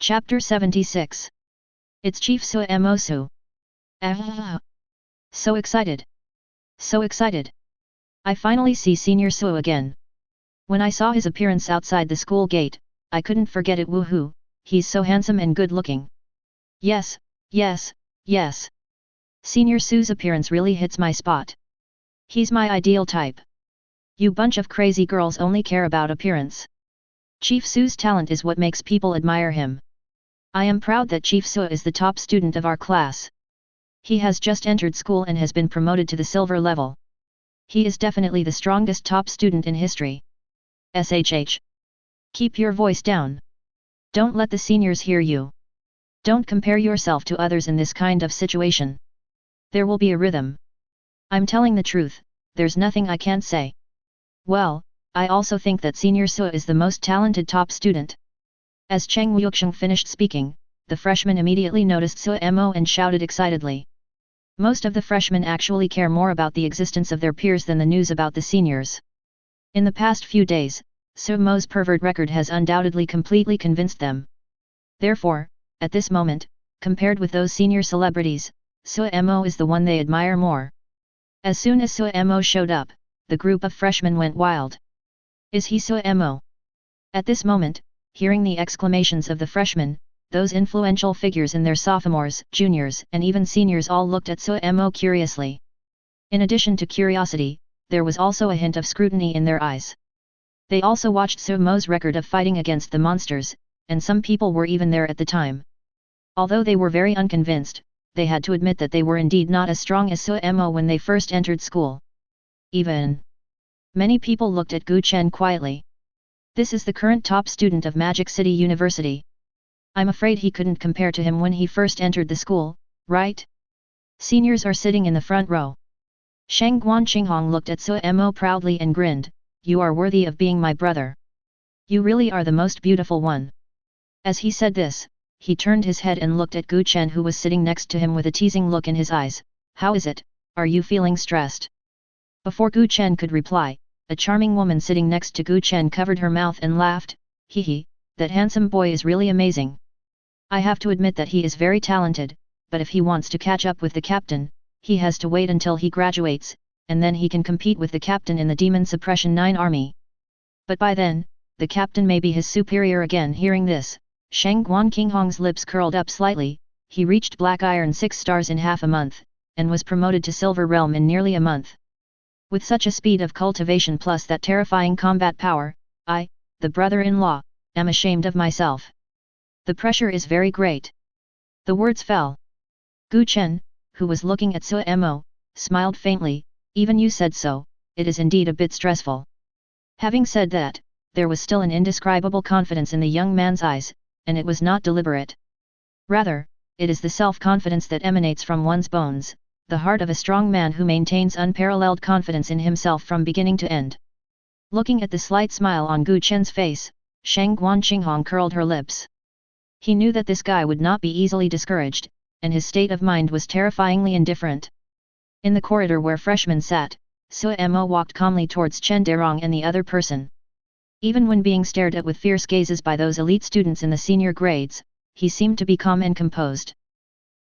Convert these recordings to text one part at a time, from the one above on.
Chapter 76. It's Chief Suemosu. Ah! So excited! So excited! I finally see Senior Su again. When I saw his appearance outside the school gate, I couldn't forget it. Woohoo, he's so handsome and good looking. Yes, yes, yes. Senior Su's appearance really hits my spot. He's my ideal type. You bunch of crazy girls only care about appearance. Chief Su's talent is what makes people admire him. I am proud that Chief Su is the top student of our class. He has just entered school and has been promoted to the silver level. He is definitely the strongest top student in history. SHH. Keep your voice down. Don't let the seniors hear you. Don't compare yourself to others in this kind of situation. There will be a rhythm. I'm telling the truth, there's nothing I can't say. Well, I also think that Senior Su is the most talented top student. As Cheng Wuxiang finished speaking, the freshmen immediately noticed Suemo and shouted excitedly. Most of the freshmen actually care more about the existence of their peers than the news about the seniors. In the past few days, Suemo's pervert record has undoubtedly completely convinced them. Therefore, at this moment, compared with those senior celebrities, Suemo is the one they admire more. As soon as Suemo showed up, the group of freshmen went wild. Is he Suemo? At this moment, hearing the exclamations of the freshmen, those influential figures in their sophomores, juniors, and even seniors all looked at Suemo curiously. In addition to curiosity, there was also a hint of scrutiny in their eyes. They also watched Suemo's record of fighting against the monsters, and some people were even there at the time. Although they were very unconvinced, they had to admit that they were indeed not as strong as Suemo when they first entered school. Many people looked at Gu Chen quietly. This is the current top student of Magic City University. I'm afraid he couldn't compare to him when he first entered the school, right? Seniors are sitting in the front row. Sheng Guanqinghong looked at Suemo proudly and grinned, "You are worthy of being my brother. You really are the most beautiful one." As he said this, he turned his head and looked at Gu Chen, who was sitting next to him with a teasing look in his eyes. "How is it, are you feeling stressed?" Before Gu Chen could reply, a charming woman sitting next to Gu Chen covered her mouth and laughed, "Hee hee, that handsome boy is really amazing. I have to admit that he is very talented, but if he wants to catch up with the captain, he has to wait until he graduates, and then he can compete with the captain in the Demon Suppression 9 army. But by then, the captain may be his superior again." Hearing this, Sheng Guanqinghong's lips curled up slightly. He reached Black Iron 6 stars in half a month, and was promoted to Silver Realm in nearly a month. With such a speed of cultivation plus that terrifying combat power, I, the brother-in-law, am ashamed of myself. The pressure is very great. The words fell. Gu Chen, who was looking at Suemo, smiled faintly. "Even you said so, it is indeed a bit stressful." Having said that, there was still an indescribable confidence in the young man's eyes, and it was not deliberate. Rather, it is the self-confidence that emanates from one's bones, the heart of a strong man who maintains unparalleled confidence in himself from beginning to end. Looking at the slight smile on Gu Chen's face, Sheng Guanqinghong curled her lips. He knew that this guy would not be easily discouraged, and his state of mind was terrifyingly indifferent. In the corridor where freshmen sat, Suemo walked calmly towards Chen Derong and the other person. Even when being stared at with fierce gazes by those elite students in the senior grades, he seemed to be calm and composed.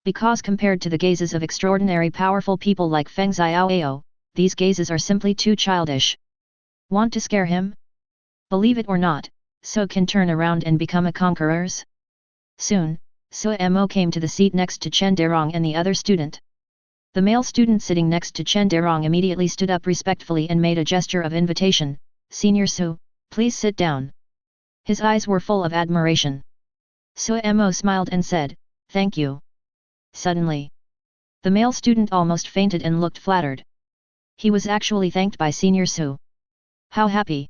Because compared to the gazes of extraordinary powerful people like Feng Xiaoao, these gazes are simply too childish. Want to scare him? Believe it or not, So can turn around and become a conquerors? Soon, Suemo came to the seat next to Chen Derong and the other student. The male student sitting next to Chen Derong immediately stood up respectfully and made a gesture of invitation. "Senior Su, please sit down." His eyes were full of admiration. Suemo smiled and said, "Thank you." Suddenly, the male student almost fainted and looked flattered. He was actually thanked by Senior Su. How happy!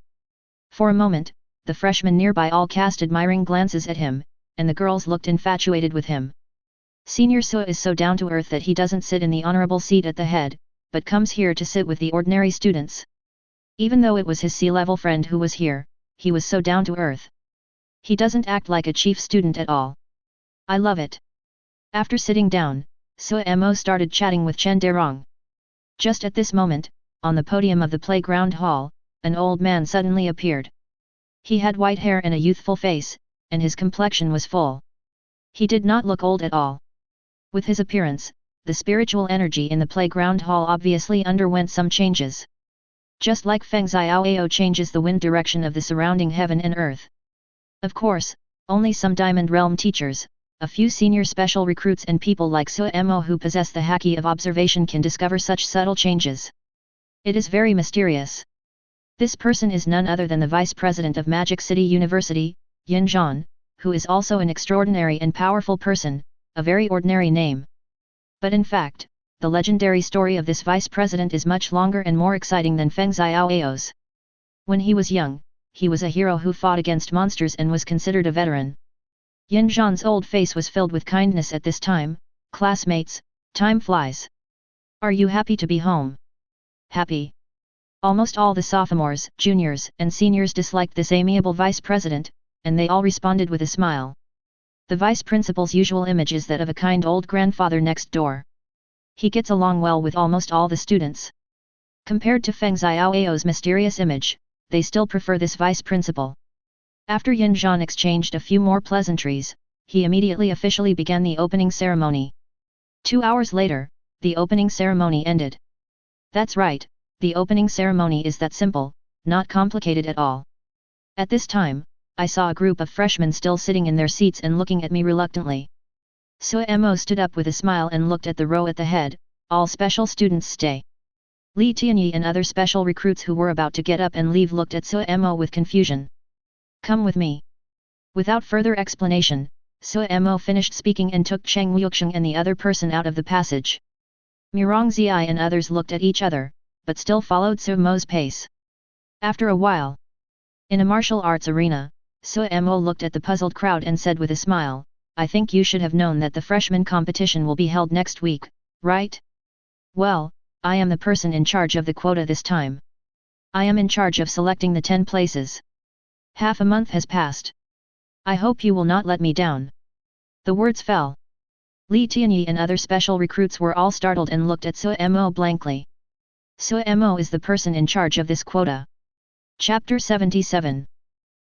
For a moment, the freshmen nearby all cast admiring glances at him, and the girls looked infatuated with him. Senior Su is so down to earth that he doesn't sit in the honorable seat at the head, but comes here to sit with the ordinary students. Even though it was his C-level friend who was here, he was so down to earth. He doesn't act like a chief student at all. I love it. After sitting down, Suemo started chatting with Chen Derong. Just at this moment, on the podium of the playground hall, an old man suddenly appeared. He had white hair and a youthful face, and his complexion was full. He did not look old at all. With his appearance, the spiritual energy in the playground hall obviously underwent some changes. Just like Feng Xiaoao changes the wind direction of the surrounding heaven and earth. Of course, only some Diamond Realm teachers, a few senior special recruits and people like Suemo who possess the haki of observation can discover such subtle changes. It is very mysterious. This person is none other than the Vice President of Magic City University, Yin Zhan, who is also an extraordinary and powerful person, a very ordinary name. But in fact, the legendary story of this Vice President is much longer and more exciting than Feng Xiaoao's. When he was young, he was a hero who fought against monsters and was considered a veteran. Yin Zhan's old face was filled with kindness at this time. Classmates, time flies. Are you happy to be home? Happy. Almost all the sophomores, juniors, and seniors disliked this amiable vice president, and they all responded with a smile. The vice principal's usual image is that of a kind old grandfather next door. He gets along well with almost all the students. Compared to Feng Xiaoao's mysterious image, they still prefer this vice principal. After Yin Zhan exchanged a few more pleasantries, he immediately officially began the opening ceremony. 2 hours later, the opening ceremony ended. That's right, the opening ceremony is that simple, not complicated at all. At this time, I saw a group of freshmen still sitting in their seats and looking at me reluctantly. Suemo stood up with a smile and looked at the row at the head. All special students stay. Li Tianyi and other special recruits who were about to get up and leave looked at Suemo with confusion. Come with me. Without further explanation, Suemo finished speaking and took Cheng Wuxiang and the other person out of the passage. Murong Ziai and others looked at each other, but still followed Suemo's pace. After a while, in a martial arts arena, Suemo looked at the puzzled crowd and said with a smile, I think you should have known that the freshman competition will be held next week, right? Well, I am the person in charge of the quota this time. I am in charge of selecting the 10 places. Half a month has passed. I hope you will not let me down. The words fell. Li Tianyi and other special recruits were all startled and looked at Suemo blankly. Suemo is the person in charge of this quota. Chapter 77.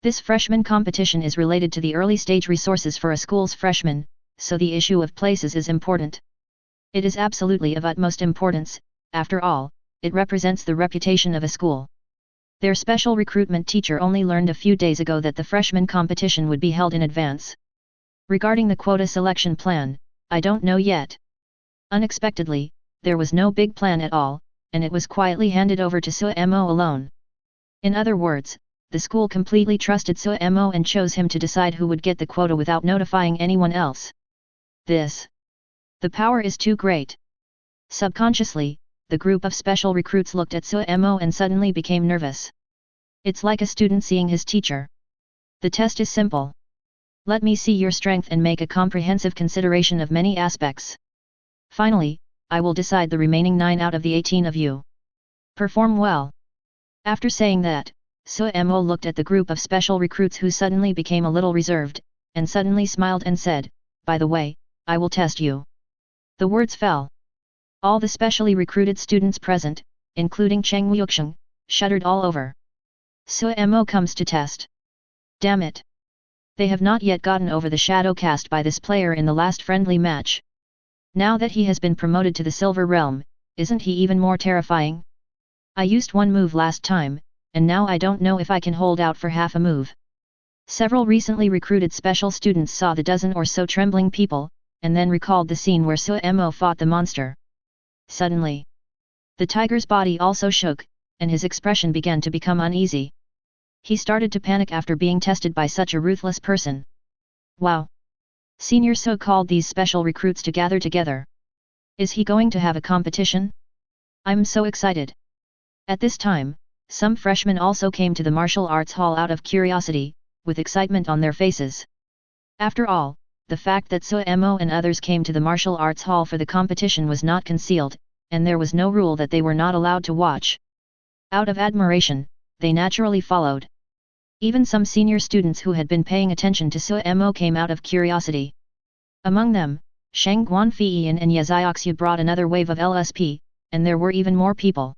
This freshman competition is related to the early stage resources for a school's freshmen, so the issue of places is important. It is absolutely of utmost importance, after all, it represents the reputation of a school. Their special recruitment teacher only learned a few days ago that the freshman competition would be held in advance. Regarding the quota selection plan, I don't know yet. Unexpectedly, there was no big plan at all, and it was quietly handed over to Suemo alone. In other words, the school completely trusted Suemo and chose him to decide who would get the quota without notifying anyone else. The power is too great. Subconsciously, the group of special recruits looked at Suemo and suddenly became nervous. It's like a student seeing his teacher. The test is simple. Let me see your strength and make a comprehensive consideration of many aspects. Finally, I will decide the remaining 9 out of the 18 of you. Perform well. After saying that, Suemo looked at the group of special recruits who suddenly became a little reserved, and suddenly smiled and said, by the way, I will test you. The words fell. All the specially recruited students present, including Cheng Wuxiang, shuddered all over. Suemo comes to test. Damn it! They have not yet gotten over the shadow cast by this player in the last friendly match. Now that he has been promoted to the Silver Realm, isn't he even more terrifying? I used one move last time, and now I don't know if I can hold out for half a move. Several recently recruited special students saw the dozen or so trembling people, and then recalled the scene where Suemo fought the monster. Suddenly, the tiger's body also shook, and his expression began to become uneasy. He started to panic after being tested by such a ruthless person. Wow! Senior Su called these special recruits to gather together. Is he going to have a competition? I'm so excited. At this time, some freshmen also came to the martial arts hall out of curiosity, with excitement on their faces. After all, the fact that Suemo and others came to the martial arts hall for the competition was not concealed, and there was no rule that they were not allowed to watch. Out of admiration, they naturally followed. Even some senior students who had been paying attention to Suemo came out of curiosity. Among them, Shang Guanfeiyan and Yazioxu brought another wave of LSP, and there were even more people.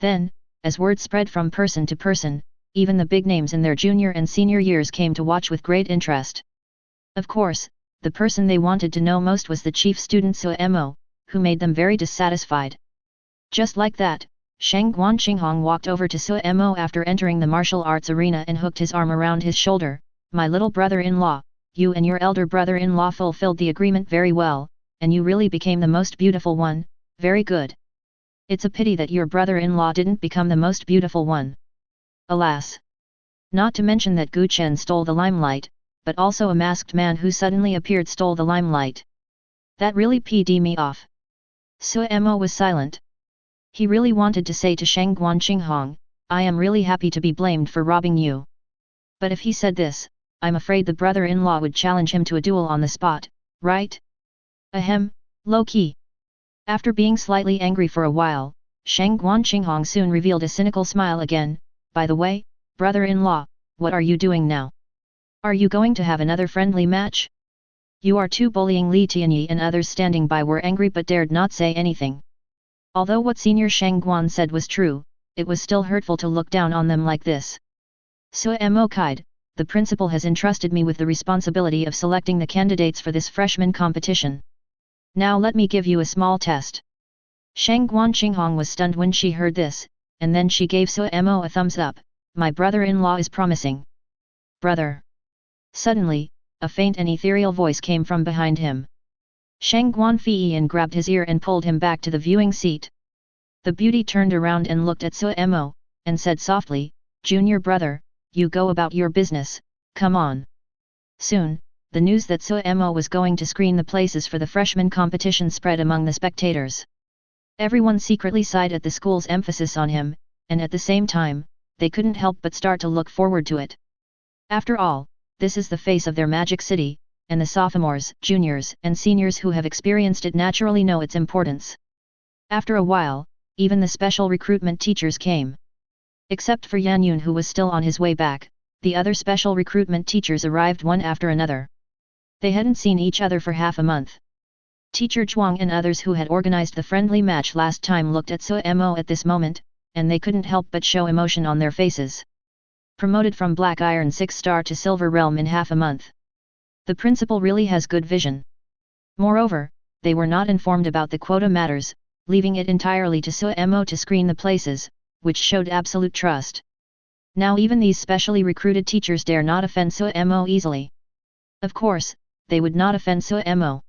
Then, as word spread from person to person, even the big names in their junior and senior years came to watch with great interest. Of course, the person they wanted to know most was the chief student Suemo, who made them very dissatisfied. Just like that, Shang Guanqinghong walked over to Suemo after entering the martial arts arena and hooked his arm around his shoulder. My little brother-in-law, you and your elder brother-in-law fulfilled the agreement very well, and you really became the most beautiful one, very good. It's a pity that your brother-in-law didn't become the most beautiful one. Alas! Not to mention that Gu Chen stole the limelight, but also a masked man who suddenly appeared stole the limelight. That really p'd me off. Suemo was silent. He really wanted to say to Shang Guanqinghong, I am really happy to be blamed for robbing you. But if he said this, I'm afraid the brother-in-law would challenge him to a duel on the spot, right? Ahem, low-key. After being slightly angry for a while, Shang Guanqinghong soon revealed a cynical smile again. By the way, brother-in-law, what are you doing now? Are you going to have another friendly match? You are too bullying. Li Tianyi and others standing by were angry but dared not say anything. Although what Senior Shang Guan said was true, it was still hurtful to look down on them like this. Suemo Kaid, the principal has entrusted me with the responsibility of selecting the candidates for this freshman competition. Now let me give you a small test. Shang Guanqinghong was stunned when she heard this, and then she gave Suemo a thumbs up. My brother-in-law is promising. Brother. Suddenly, a faint and ethereal voice came from behind him. Shang Guanfian grabbed his ear and pulled him back to the viewing seat. The beauty turned around and looked at Suemo, and said softly, Junior brother, you go about your business, come on. Soon, the news that Suemo was going to screen the places for the freshman competition spread among the spectators. Everyone secretly sighed at the school's emphasis on him, and at the same time, they couldn't help but start to look forward to it. After all, this is the face of their magic city, and the sophomores, juniors, and seniors who have experienced it naturally know its importance. After a while, even the special recruitment teachers came. Except for Yan Yun, who was still on his way back, the other special recruitment teachers arrived one after another. They hadn't seen each other for half a month. Teacher Zhuang and others who had organized the friendly match last time looked at Suemo at this moment, and they couldn't help but show emotion on their faces. Promoted from Black Iron 6-star to Silver Realm in half a month. The principal really has good vision. Moreover, they were not informed about the quota matters, leaving it entirely to Suemo to screen the places, which showed absolute trust. Now even these specially recruited teachers dare not offend Suemo easily. Of course, they would not offend Suemo.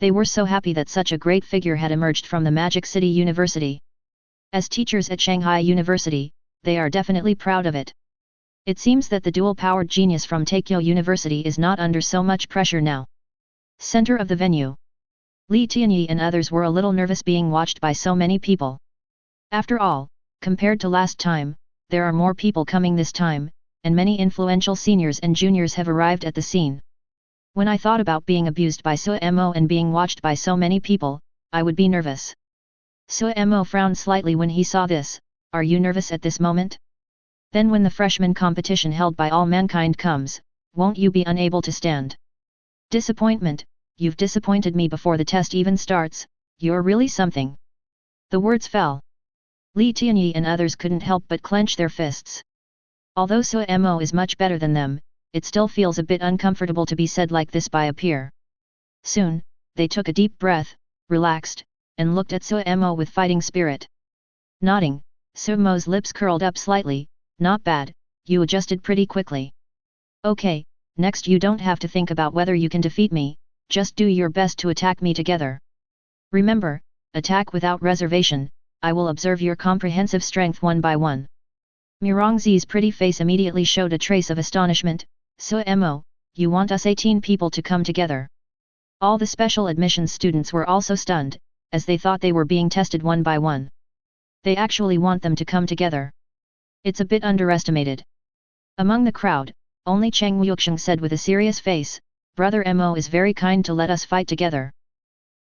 They were so happy that such a great figure had emerged from the Magic City University. As teachers at Shanghai University, they are definitely proud of it. It seems that the dual-powered genius from Taikyo University is not under so much pressure now. Center of the venue. Li Tianyi and others were a little nervous being watched by so many people. After all, compared to last time, there are more people coming this time, and many influential seniors and juniors have arrived at the scene. When I thought about being abused by Suemo and being watched by so many people, I would be nervous. Suemo frowned slightly when he saw this. Are you nervous at this moment? Then when the freshman competition held by all mankind comes, won't you be unable to stand? Disappointment, you've disappointed me before the test even starts, you're really something. The words fell. Li Tianyi and others couldn't help but clench their fists. Although Suemo is much better than them, it still feels a bit uncomfortable to be said like this by a peer. Soon, they took a deep breath, relaxed, and looked at Suemo with fighting spirit. Nodding, Suemo's lips curled up slightly. Not bad, you adjusted pretty quickly. Okay, next you don't have to think about whether you can defeat me, just do your best to attack me together. Remember, attack without reservation, I will observe your comprehensive strength one by one. Murongzi's pretty face immediately showed a trace of astonishment. Suemo, you want us 18 people to come together? All the special admissions students were also stunned, as they thought they were being tested one by one. They actually want them to come together. It's a bit underestimated. Among the crowd, only Cheng Wuxiang said with a serious face, Brother Mo is very kind to let us fight together.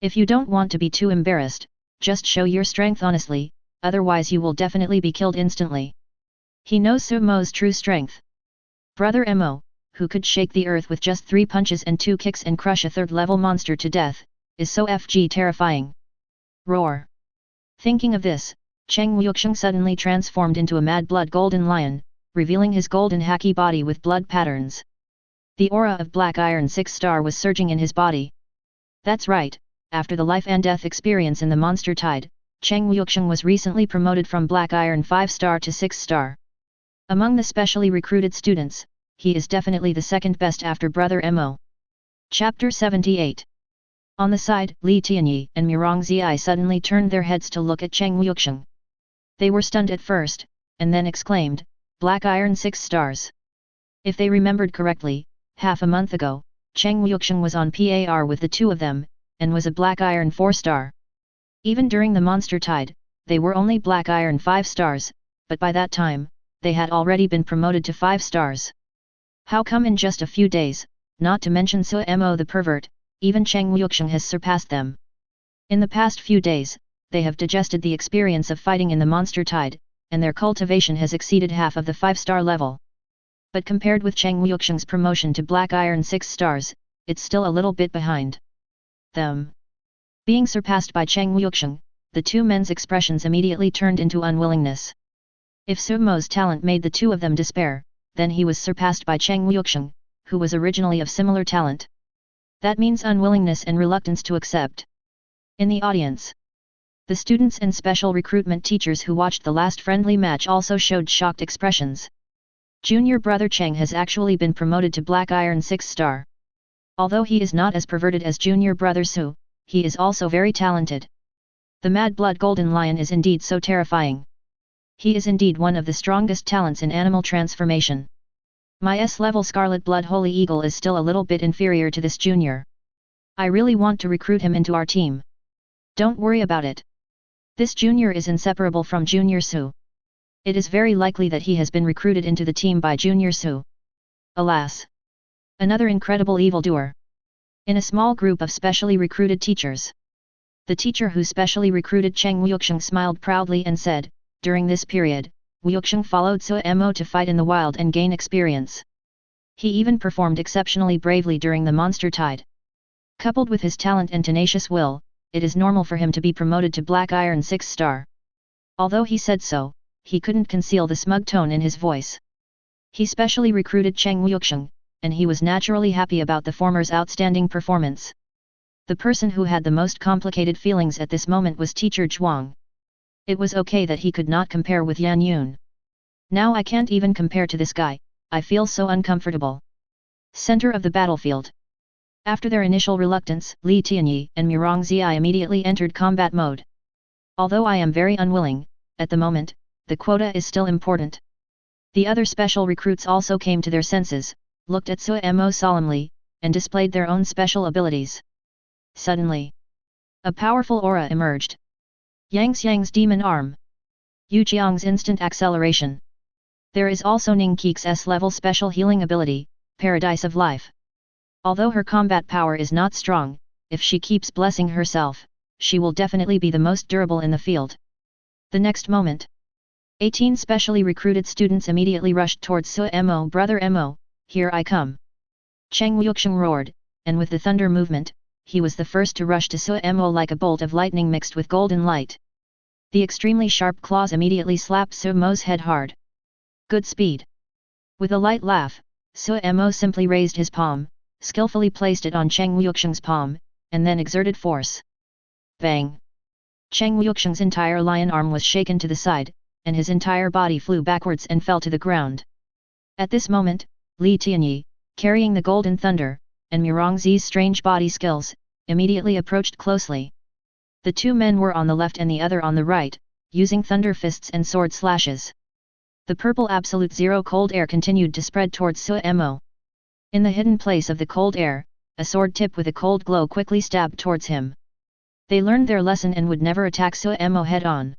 If you don't want to be too embarrassed, just show your strength honestly, otherwise you will definitely be killed instantly. He knows Sumo's true strength. Brother Mo, who could shake the earth with just 3 punches and 2 kicks and crush a 3rd-level monster to death, is so terrifying. Roar! Thinking of this, Cheng Wuxiang suddenly transformed into a mad blood golden lion, revealing his golden haki body with blood patterns. The aura of Black Iron 6-star was surging in his body. That's right, after the life and death experience in the Monster Tide, Cheng Wuxiang was recently promoted from Black Iron 5-star to 6-star. Among the specially recruited students, he is definitely the second best after Brother Mo. Chapter 78. On the side, Li Tianyi and Murongzi suddenly turned their heads to look at Cheng Wuxiang. They were stunned at first, and then exclaimed, "Black Iron 6 stars." If they remembered correctly, half a month ago, Cheng Wuxiang was on par with the two of them, and was a Black Iron 4-star. Even during the Monster Tide, they were only Black Iron 5 stars, but by that time, they had already been promoted to 5 stars. How come in just a few days, not to mention Mo the pervert, even Cheng Wuxiang has surpassed them? In the past few days, they have digested the experience of fighting in the Monster Tide, and their cultivation has exceeded half of the 5-star level. But compared with Cheng Wuxiang's promotion to Black Iron 6 stars, it's still a little bit behind them. Being surpassed by Cheng Wuxiang, the two men's expressions immediately turned into unwillingness. If Sumo's talent made the two of them despair, then he was surpassed by Cheng Wuxiang, who was originally of similar talent. That means unwillingness and reluctance to accept. In the audience, the students and special recruitment teachers who watched the last friendly match also showed shocked expressions. Junior brother Cheng has actually been promoted to Black Iron 6-star. Although he is not as perverted as junior brother Su, he is also very talented. The Mad Blood Golden Lion is indeed so terrifying. He is indeed one of the strongest talents in animal transformation. My S-level Scarlet Blood Holy Eagle is still a little bit inferior to this junior. I really want to recruit him into our team. Don't worry about it. This junior is inseparable from Junior Su. It is very likely that he has been recruited into the team by Junior Su. Alas! Another incredible evildoer. In a small group of specially recruited teachers, the teacher who specially recruited Cheng Wuxiang smiled proudly and said, "During this period, Wuxiang followed Mo to fight in the wild and gain experience. He even performed exceptionally bravely during the Monster Tide. Coupled with his talent and tenacious will, it is normal for him to be promoted to Black Iron 6-star." Although he said so, he couldn't conceal the smug tone in his voice. He specially recruited Cheng Wuxiang, and he was naturally happy about the former's outstanding performance. The person who had the most complicated feelings at this moment was Teacher Zhuang. It was okay that he could not compare with Yan Yun. Now I can't even compare to this guy, I feel so uncomfortable. Center of the battlefield. After their initial reluctance, Li Tianyi and Murongzi immediately entered combat mode. Although I am very unwilling, at the moment, the quota is still important. The other special recruits also came to their senses, looked at Mo solemnly, and displayed their own special abilities. Suddenly, a powerful aura emerged. Yang Xiang's demon arm. Yu Jiang's instant acceleration. There is also Ning Keek's S-level special healing ability, Paradise of Life. Although her combat power is not strong, if she keeps blessing herself, she will definitely be the most durable in the field. The next moment, 18 specially recruited students immediately rushed towards Mo. "Brother Mo, here I come." Cheng Wuxiang roared, and with the thunder movement, he was the first to rush to Mo like a bolt of lightning mixed with golden light. The extremely sharp claws immediately slapped Mo's head hard. Good speed. With a light laugh, Mo simply raised his palm, skillfully placed it on Cheng Wuxiang's palm, and then exerted force. Bang! Cheng Wuxiang's entire lion arm was shaken to the side, and his entire body flew backwards and fell to the ground. At this moment, Li Tianyi, carrying the Golden Thunder, and Murongzi's strange body skills, immediately approached closely. The two men were on the left and the other on the right, using thunder fists and sword slashes. The purple absolute zero cold air continued to spread towards Mo. In the hidden place of the cold air, a sword tip with a cold glow quickly stabbed towards him. They learned their lesson and would never attack Mo head-on.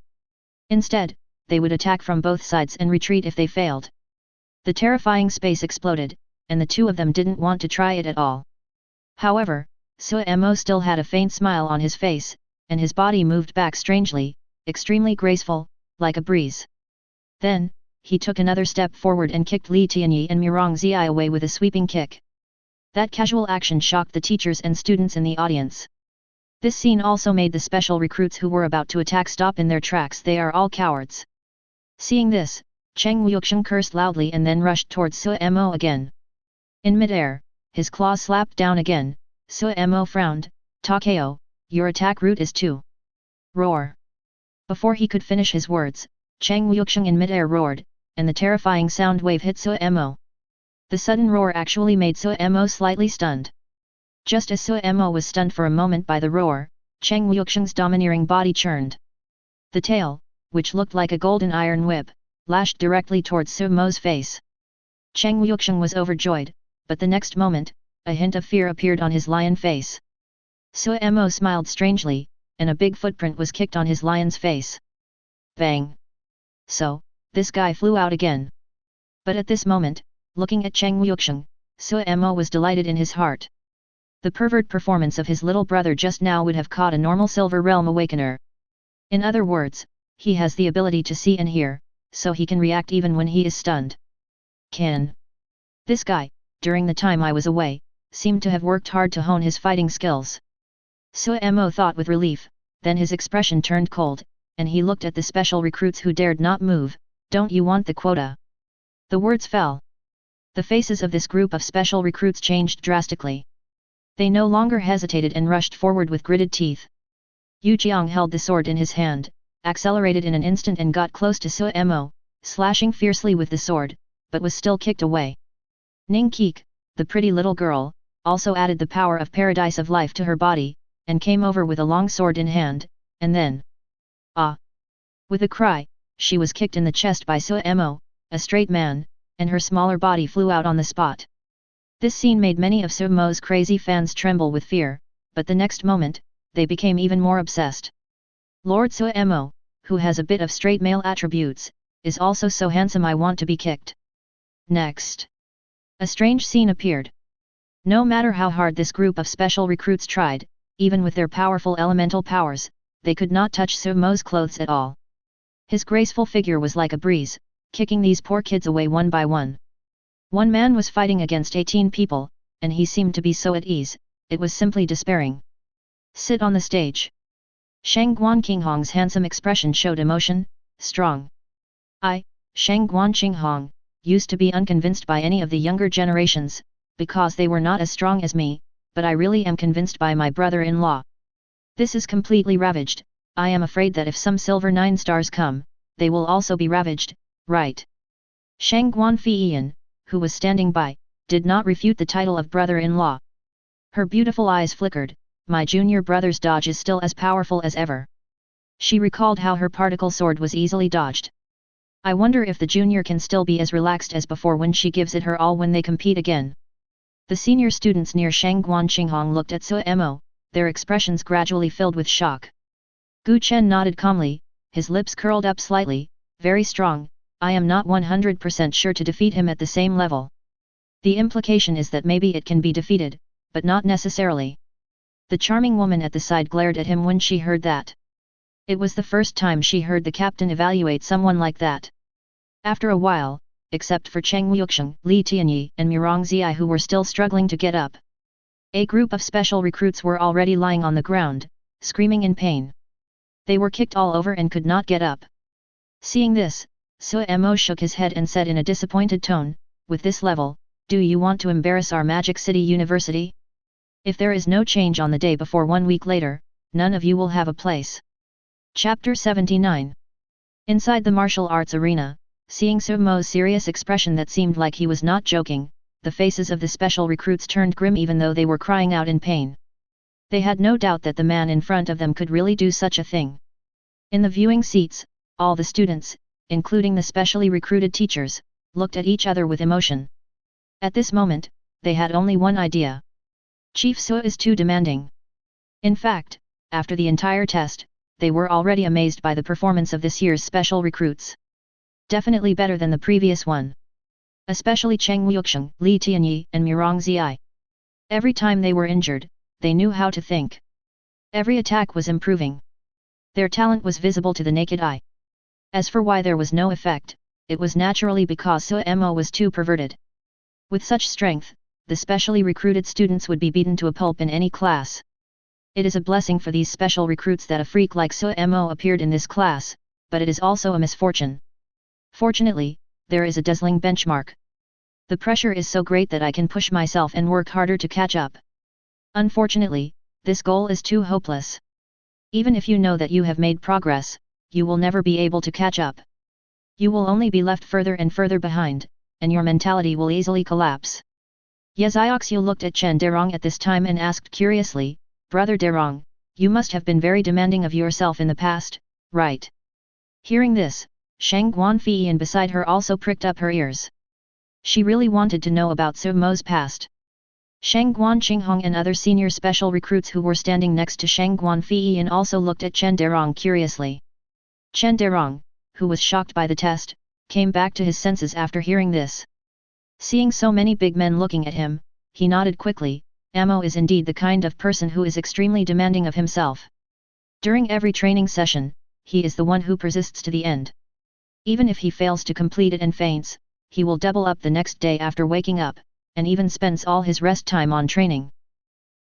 Instead, they would attack from both sides and retreat if they failed. The terrifying space exploded, and the two of them didn't want to try it at all. However, Mo still had a faint smile on his face, and his body moved back strangely, extremely graceful, like a breeze. Then, he took another step forward and kicked Li Tianyi and Murongzi away with a sweeping kick. That casual action shocked the teachers and students in the audience. This scene also made the special recruits who were about to attack stop in their tracks. They are all cowards. Seeing this, Cheng Wuxiang cursed loudly and then rushed towards Mo again. In midair, his claw slapped down again. Suemo frowned. Takeo, your attack route is to roar. Before he could finish his words, Chang Wuxiang in midair roared, and the terrifying sound wave hit Suemo. The sudden roar actually made Suemo slightly stunned. Just as Suemo was stunned for a moment by the roar, Chang Wuxiang's domineering body churned. The tail, which looked like a golden iron whip, lashed directly towards Suemo's face. Chang Wuxiang was overjoyed, but the next moment, a hint of fear appeared on his lion face. Suemo smiled strangely, and a big footprint was kicked on his lion's face. Bang! So, this guy flew out again. But at this moment, looking at Chang Wuxiang, Suemo was delighted in his heart. The pervert performance of his little brother just now would have caught a normal Silver Realm Awakener. In other words, he has the ability to see and hear, so he can react even when he is stunned. This guy, during the time I was away, seemed to have worked hard to hone his fighting skills. Suemo thought with relief, then his expression turned cold, and he looked at the special recruits who dared not move. Don't you want the quota? The words fell. The faces of this group of special recruits changed drastically. They no longer hesitated and rushed forward with gritted teeth. Yu Jiang held the sword in his hand, accelerated in an instant and got close to Suemo, slashing fiercely with the sword, but was still kicked away. Ning Keek, the pretty little girl, also added the power of Paradise of Life to her body, and came over with a long sword in hand, and then... Ah! With a cry, she was kicked in the chest by Suemo, a straight man, and her smaller body flew out on the spot. This scene made many of Suemo's crazy fans tremble with fear, but the next moment, they became even more obsessed. Lord Suemo, who has a bit of straight male attributes, is also so handsome I want to be kicked. Next. A strange scene appeared. No matter how hard this group of special recruits tried, even with their powerful elemental powers, they could not touch Suemo's clothes at all. His graceful figure was like a breeze, kicking these poor kids away one by one. One man was fighting against 18 people, and he seemed to be so at ease, it was simply despairing. Sit on the stage. Shang Guanqinghong's handsome expression showed emotion, strong. I, Shang Guanqinghong, used to be unconvinced by any of the younger generations, because they were not as strong as me, but I really am convinced by my brother-in-law. This is completely ravaged. I am afraid that if some silver 9 stars come, they will also be ravaged, right? Shang Guanfiyan, who was standing by, did not refute the title of brother-in-law. Her beautiful eyes flickered. My junior brother's dodge is still as powerful as ever. She recalled how her particle sword was easily dodged. I wonder if the junior can still be as relaxed as before when she gives it her all when they compete again. The senior students near Shang Guanqinghong looked at Suemo, their expressions gradually filled with shock. Gu Chen nodded calmly, his lips curled up slightly. Very strong, I am not 100% sure to defeat him at the same level. The implication is that maybe it can be defeated, but not necessarily. The charming woman at the side glared at him when she heard that. It was the first time she heard the captain evaluate someone like that. After a while, except for Cheng Wuxiang, Li Tianyi and Mirong Ziyai who were still struggling to get up, a group of special recruits were already lying on the ground, screaming in pain. They were kicked all over and could not get up. Seeing this, Suemo shook his head and said in a disappointed tone, with this level, do you want to embarrass our Magic City University? If there is no change on the day before 1 week later, none of you will have a place. Chapter 79. Inside the martial arts arena, seeing Suemo's serious expression that seemed like he was not joking, the faces of the special recruits turned grim even though they were crying out in pain. They had no doubt that the man in front of them could really do such a thing. In the viewing seats, all the students, including the specially recruited teachers, looked at each other with emotion. At this moment, they had only one idea. Chief Suo is too demanding. In fact, after the entire test, they were already amazed by the performance of this year's special recruits. Definitely better than the previous one. Especially Cheng Wuxiang, Li Tianyi and Mirong Ziyai. Every time they were injured, they knew how to think. Every attack was improving. Their talent was visible to the naked eye. As for why there was no effect, it was naturally because Suemo was too perverted. With such strength, the specially recruited students would be beaten to a pulp in any class. It is a blessing for these special recruits that a freak like Suemo appeared in this class, but it is also a misfortune. Fortunately, there is a dazzling benchmark. The pressure is so great that I can push myself and work harder to catch up. Unfortunately, this goal is too hopeless. Even if you know that you have made progress, you will never be able to catch up. You will only be left further and further behind, and your mentality will easily collapse. Yeziaxu looked at Chen Derong at this time and asked curiously, Brother Derong, you must have been very demanding of yourself in the past, right? Hearing this, Shang Guanfeiyan beside her also pricked up her ears. She really wanted to know about Su Mo's past. Shang Guanqinghong and other senior special recruits who were standing next to Shang Guanfeiyan also looked at Chen Derong curiously. Chen Derong, who was shocked by the test, came back to his senses after hearing this. Seeing so many big men looking at him, he nodded quickly. Amo is indeed the kind of person who is extremely demanding of himself. During every training session, he is the one who persists to the end. Even if he fails to complete it and faints, he will double up the next day after waking up, and even spends all his rest time on training.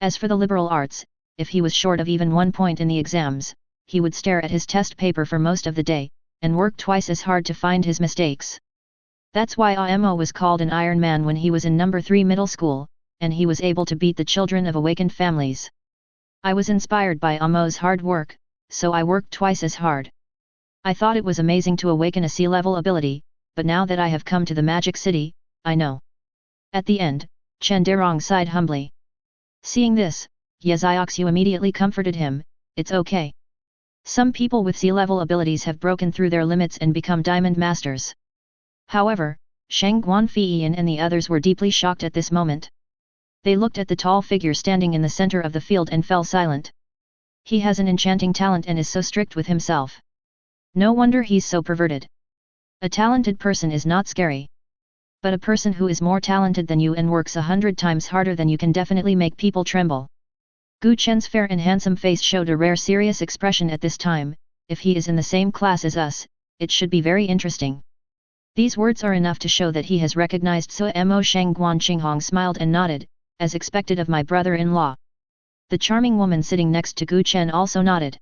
As for the liberal arts, if he was short of even 1 point in the exams, he would stare at his test paper for most of the day, and work twice as hard to find his mistakes. That's why Amo was called an Iron Man when he was in number 3 middle school, and he was able to beat the children of awakened families. I was inspired by Amo's hard work, so I worked twice as hard. I thought it was amazing to awaken a sea-level ability, but now that I have come to the Magic City, I know. At the end, Chen Derong sighed humbly. Seeing this, Yeziaxu immediately comforted him, it's okay. Some people with sea-level abilities have broken through their limits and become Diamond Masters. However, Shang Guanfeiyan and the others were deeply shocked at this moment. They looked at the tall figure standing in the center of the field and fell silent. He has an enchanting talent and is so strict with himself. No wonder he's so perverted. A talented person is not scary. But a person who is more talented than you and works 100 times harder than you can definitely make people tremble. Gu Chen's fair and handsome face showed a rare serious expression at this time. If he is in the same class as us, it should be very interesting. These words are enough to show that he has recognized Su Mo. Shang Guanqinghong smiled and nodded, as expected of my brother-in-law. The charming woman sitting next to Gu Chen also nodded.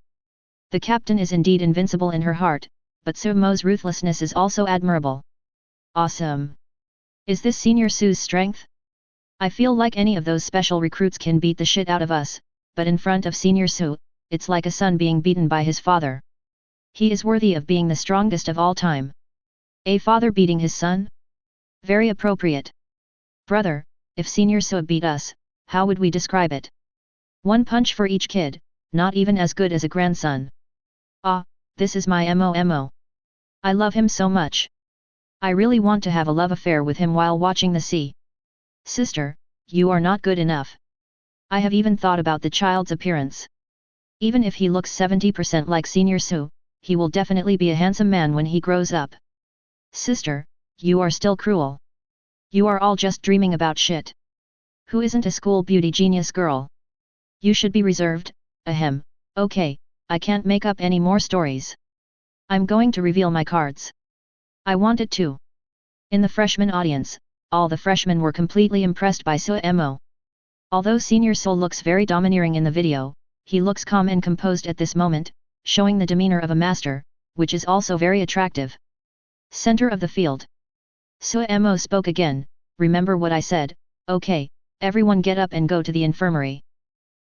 The captain is indeed invincible in her heart, but Su Mo's ruthlessness is also admirable. Awesome! Is this Senior Su's strength? I feel like any of those special recruits can beat the shit out of us, but in front of Senior Su, it's like a son being beaten by his father. He is worthy of being the strongest of all time. A father beating his son? Very appropriate. Brother, if Senior Su beat us, how would we describe it? One punch for each kid, not even as good as a grandson. Ah, this is my Mo. I love him so much. I really want to have a love affair with him while watching the sea. Sister, you are not good enough. I have even thought about the child's appearance. Even if he looks 70% like Senior Su, he will definitely be a handsome man when he grows up. Sister, you are still cruel. You are all just dreaming about shit. Who isn't a school beauty genius girl? You should be reserved, ahem. Okay, I can't make up any more stories. I'm going to reveal my cards. I wanted to. In the freshman audience, all the freshmen were completely impressed by Su Mo. Although Senior Su looks very domineering in the video, he looks calm and composed at this moment, showing the demeanor of a master, which is also very attractive. Center of the field. Su Mo spoke again, remember what I said, okay, everyone get up and go to the infirmary.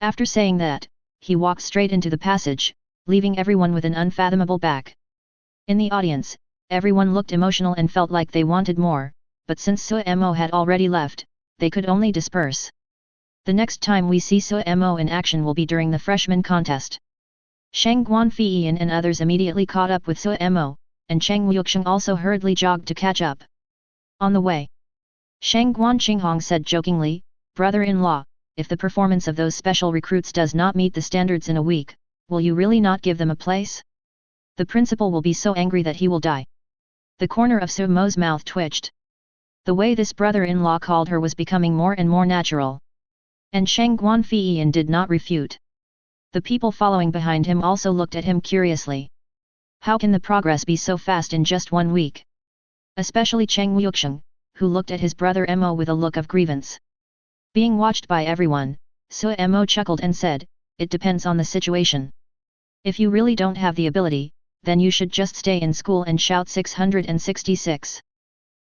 After saying that, he walked straight into the passage, leaving everyone with an unfathomable back. In the audience, everyone looked emotional and felt like they wanted more, but since Su Mo had already left, they could only disperse. The next time we see Su Mo in action will be during the freshman contest. Shang Guanfeiyan and others immediately caught up with Su Mo, and Cheng Wuxiang also hurriedly jogged to catch up. On the way, Shang Guanqinghong said jokingly, brother-in-law, if the performance of those special recruits does not meet the standards in a week, will you really not give them a place? The principal will be so angry that he will die. The corner of Su Mo's mouth twitched. The way this brother-in-law called her was becoming more and more natural. And Shang Guanfeiyan did not refute. The people following behind him also looked at him curiously. How can the progress be so fast in just 1 week? Especially Cheng Wuxiang, who looked at his brother Mo with a look of grievance. Being watched by everyone, Su Mo chuckled and said, it depends on the situation. If you really don't have the ability, then you should just stay in school and shout 666.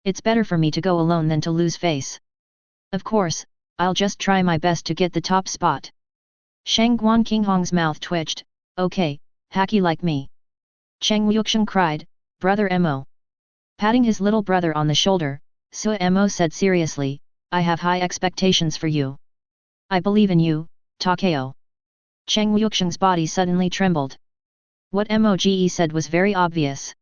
It's better for me to go alone than to lose face. Of course, I'll just try my best to get the top spot. Shangguan Qinghong's mouth twitched. Okay, Haki like me. Cheng Wuxiang cried, Brother Mo. Patting his little brother on the shoulder, Mo said seriously, I have high expectations for you. I believe in you, Takeo. Cheng Wuxiang's body suddenly trembled. What Moge said was very obvious.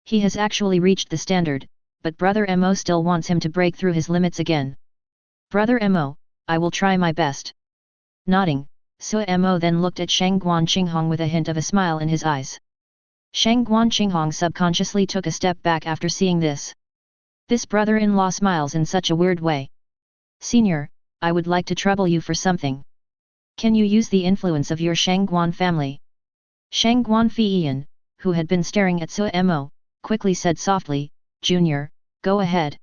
He has actually reached the standard, but Brother Mo still wants him to break through his limits again. Brother Mo, I will try my best. Nodding, Mo then looked at Shangguan Qinghong with a hint of a smile in his eyes. Shangguan Qinghong subconsciously took a step back after seeing this. This brother-in-law smiles in such a weird way. Senior, I would like to trouble you for something. Can you use the influence of your Shangguan family? Shangguan Feiyan, who had been staring at Mo, quickly said softly, Junior, go ahead.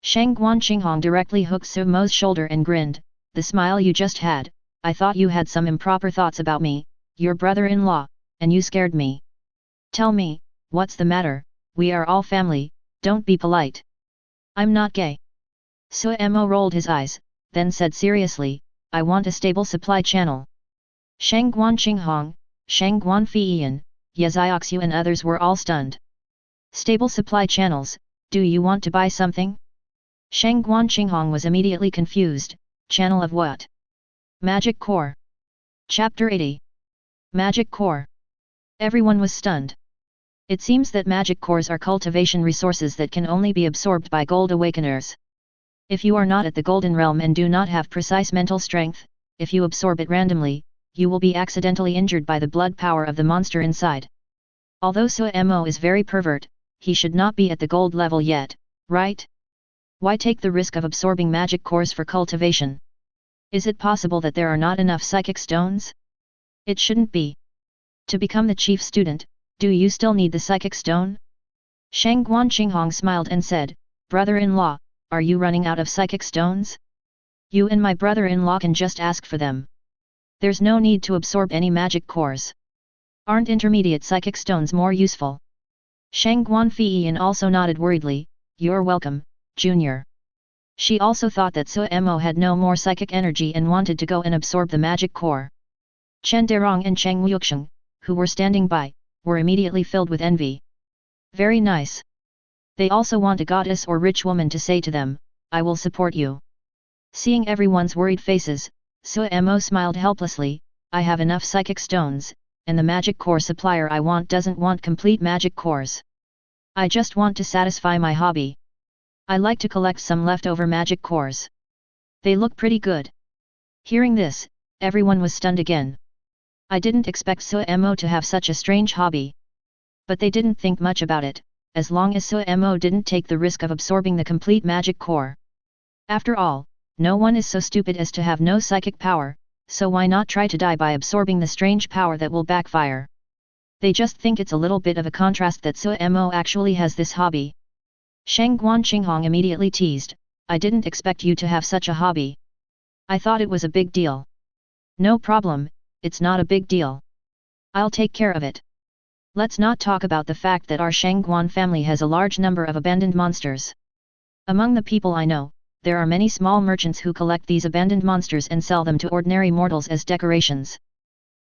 Shangguan Qinghong directly hooked Mo's shoulder and grinned, the smile you just had, I thought you had some improper thoughts about me, your brother-in-law, and you scared me. Tell me, what's the matter, we are all family, don't be polite. I'm not gay. Mo rolled his eyes, then said seriously, I want a stable supply channel. Shangguan Qinghong, Shangguan Feiyan, Yazioxu and others were all stunned. Stable supply channels, do you want to buy something? Shangguan Qinghong was immediately confused, channel of what? Magic Core. Chapter 80. Magic Core. Everyone was stunned. It seems that magic cores are cultivation resources that can only be absorbed by gold awakeners. If you are not at the golden realm and do not have precise mental strength, if you absorb it randomly, you will be accidentally injured by the blood power of the monster inside. Although Mo is very pervert, he should not be at the gold level yet, right? Why take the risk of absorbing magic cores for cultivation? Is it possible that there are not enough psychic stones? It shouldn't be. To become the chief student, do you still need the psychic stone? Shangguan Qinghong smiled and said, Brother-in-law, are you running out of psychic stones? You and my brother-in-law can just ask for them. There's no need to absorb any magic cores. Aren't intermediate psychic stones more useful? Shangguan Feiyan also nodded worriedly, you're welcome, Junior. She also thought that Mo had no more psychic energy and wanted to go and absorb the magic core. Chen Derong and Cheng Wuxiang, who were standing by, were immediately filled with envy. Very nice. They also want a goddess or rich woman to say to them, I will support you. Seeing everyone's worried faces, Mo smiled helplessly, I have enough psychic stones, and the magic core supplier I want doesn't want complete magic cores. I just want to satisfy my hobby. I like to collect some leftover magic cores. They look pretty good. Hearing this, everyone was stunned again. I didn't expect Mo to have such a strange hobby. But they didn't think much about it, as long as Mo didn't take the risk of absorbing the complete magic core. After all, no one is so stupid as to have no psychic power, so why not try to die by absorbing the strange power that will backfire? They just think it's a little bit of a contrast that Mo actually has this hobby. Shangguan Qinghong immediately teased, I didn't expect you to have such a hobby. I thought it was a big deal. No problem, it's not a big deal. I'll take care of it. Let's not talk about the fact that our Shangguan family has a large number of abandoned monsters. Among the people I know, there are many small merchants who collect these abandoned monsters and sell them to ordinary mortals as decorations.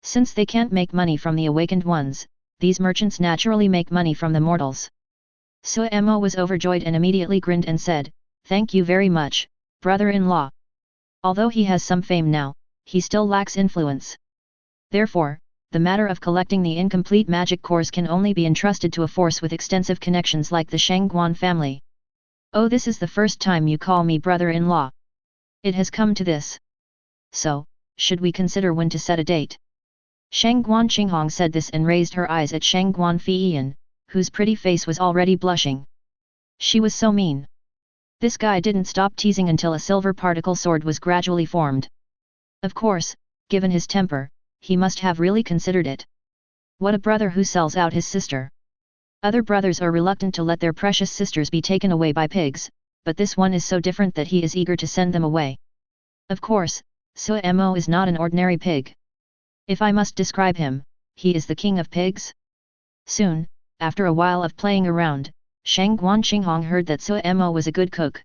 Since they can't make money from the awakened ones, these merchants naturally make money from the mortals. Mo was overjoyed and immediately grinned and said, Thank you very much, brother-in-law. Although he has some fame now, he still lacks influence. Therefore, the matter of collecting the incomplete magic cores can only be entrusted to a force with extensive connections like the Shangguan family. Oh, this is the first time you call me brother-in-law. It has come to this. So, should we consider when to set a date? Shangguan Qinghong said this and raised her eyes at Shangguan Feiyan, whose pretty face was already blushing. She was so mean. This guy didn't stop teasing until a silver particle sword was gradually formed. Of course, given his temper, he must have really considered it. What a brother who sells out his sister. Other brothers are reluctant to let their precious sisters be taken away by pigs, but this one is so different that he is eager to send them away. Of course, Mo is not an ordinary pig. If I must describe him, he is the king of pigs. Soon, after a while of playing around, Shang Guanqinghong heard that Suemo was a good cook.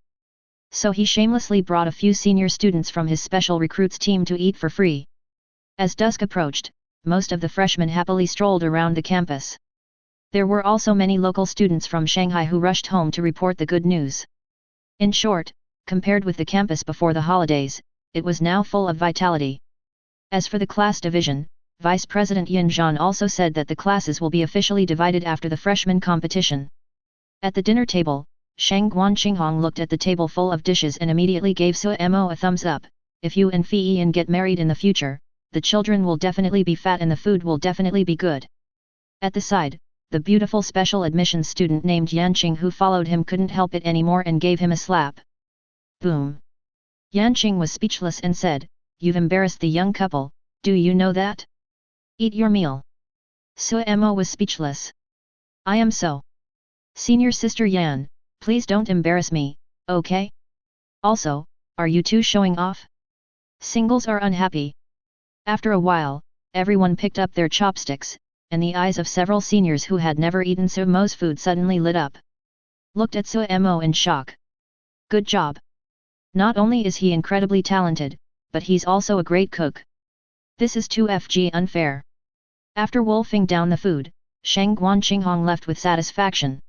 So he shamelessly brought a few senior students from his special recruits team to eat for free. As dusk approached, most of the freshmen happily strolled around the campus. There were also many local students from Shanghai who rushed home to report the good news. In short, compared with the campus before the holidays, it was now full of vitality. As for the class division, Vice President Yin Zhan also said that the classes will be officially divided after the freshman competition. At the dinner table, Shang Guanqinghong looked at the table full of dishes and immediately gave Suemo a thumbs up. If you and Fei Yin get married in the future, the children will definitely be fat and the food will definitely be good. At the side, the beautiful special admissions student named Yanqing who followed him couldn't help it anymore and gave him a slap. Boom! Yanqing was speechless and said, "You've embarrassed the young couple, do you know that? Eat your meal." Suemo was speechless. "I am so. Senior sister Yan, please don't embarrass me, okay? Also, are you two showing off? Singles are unhappy." After a while, everyone picked up their chopsticks, and the eyes of several seniors who had never eaten Suemo's food suddenly lit up. Looked at Suemo in shock. Good job. Not only is he incredibly talented, but he's also a great cook. This is too unfair. After wolfing down the food, Shang Guanqinghong left with satisfaction.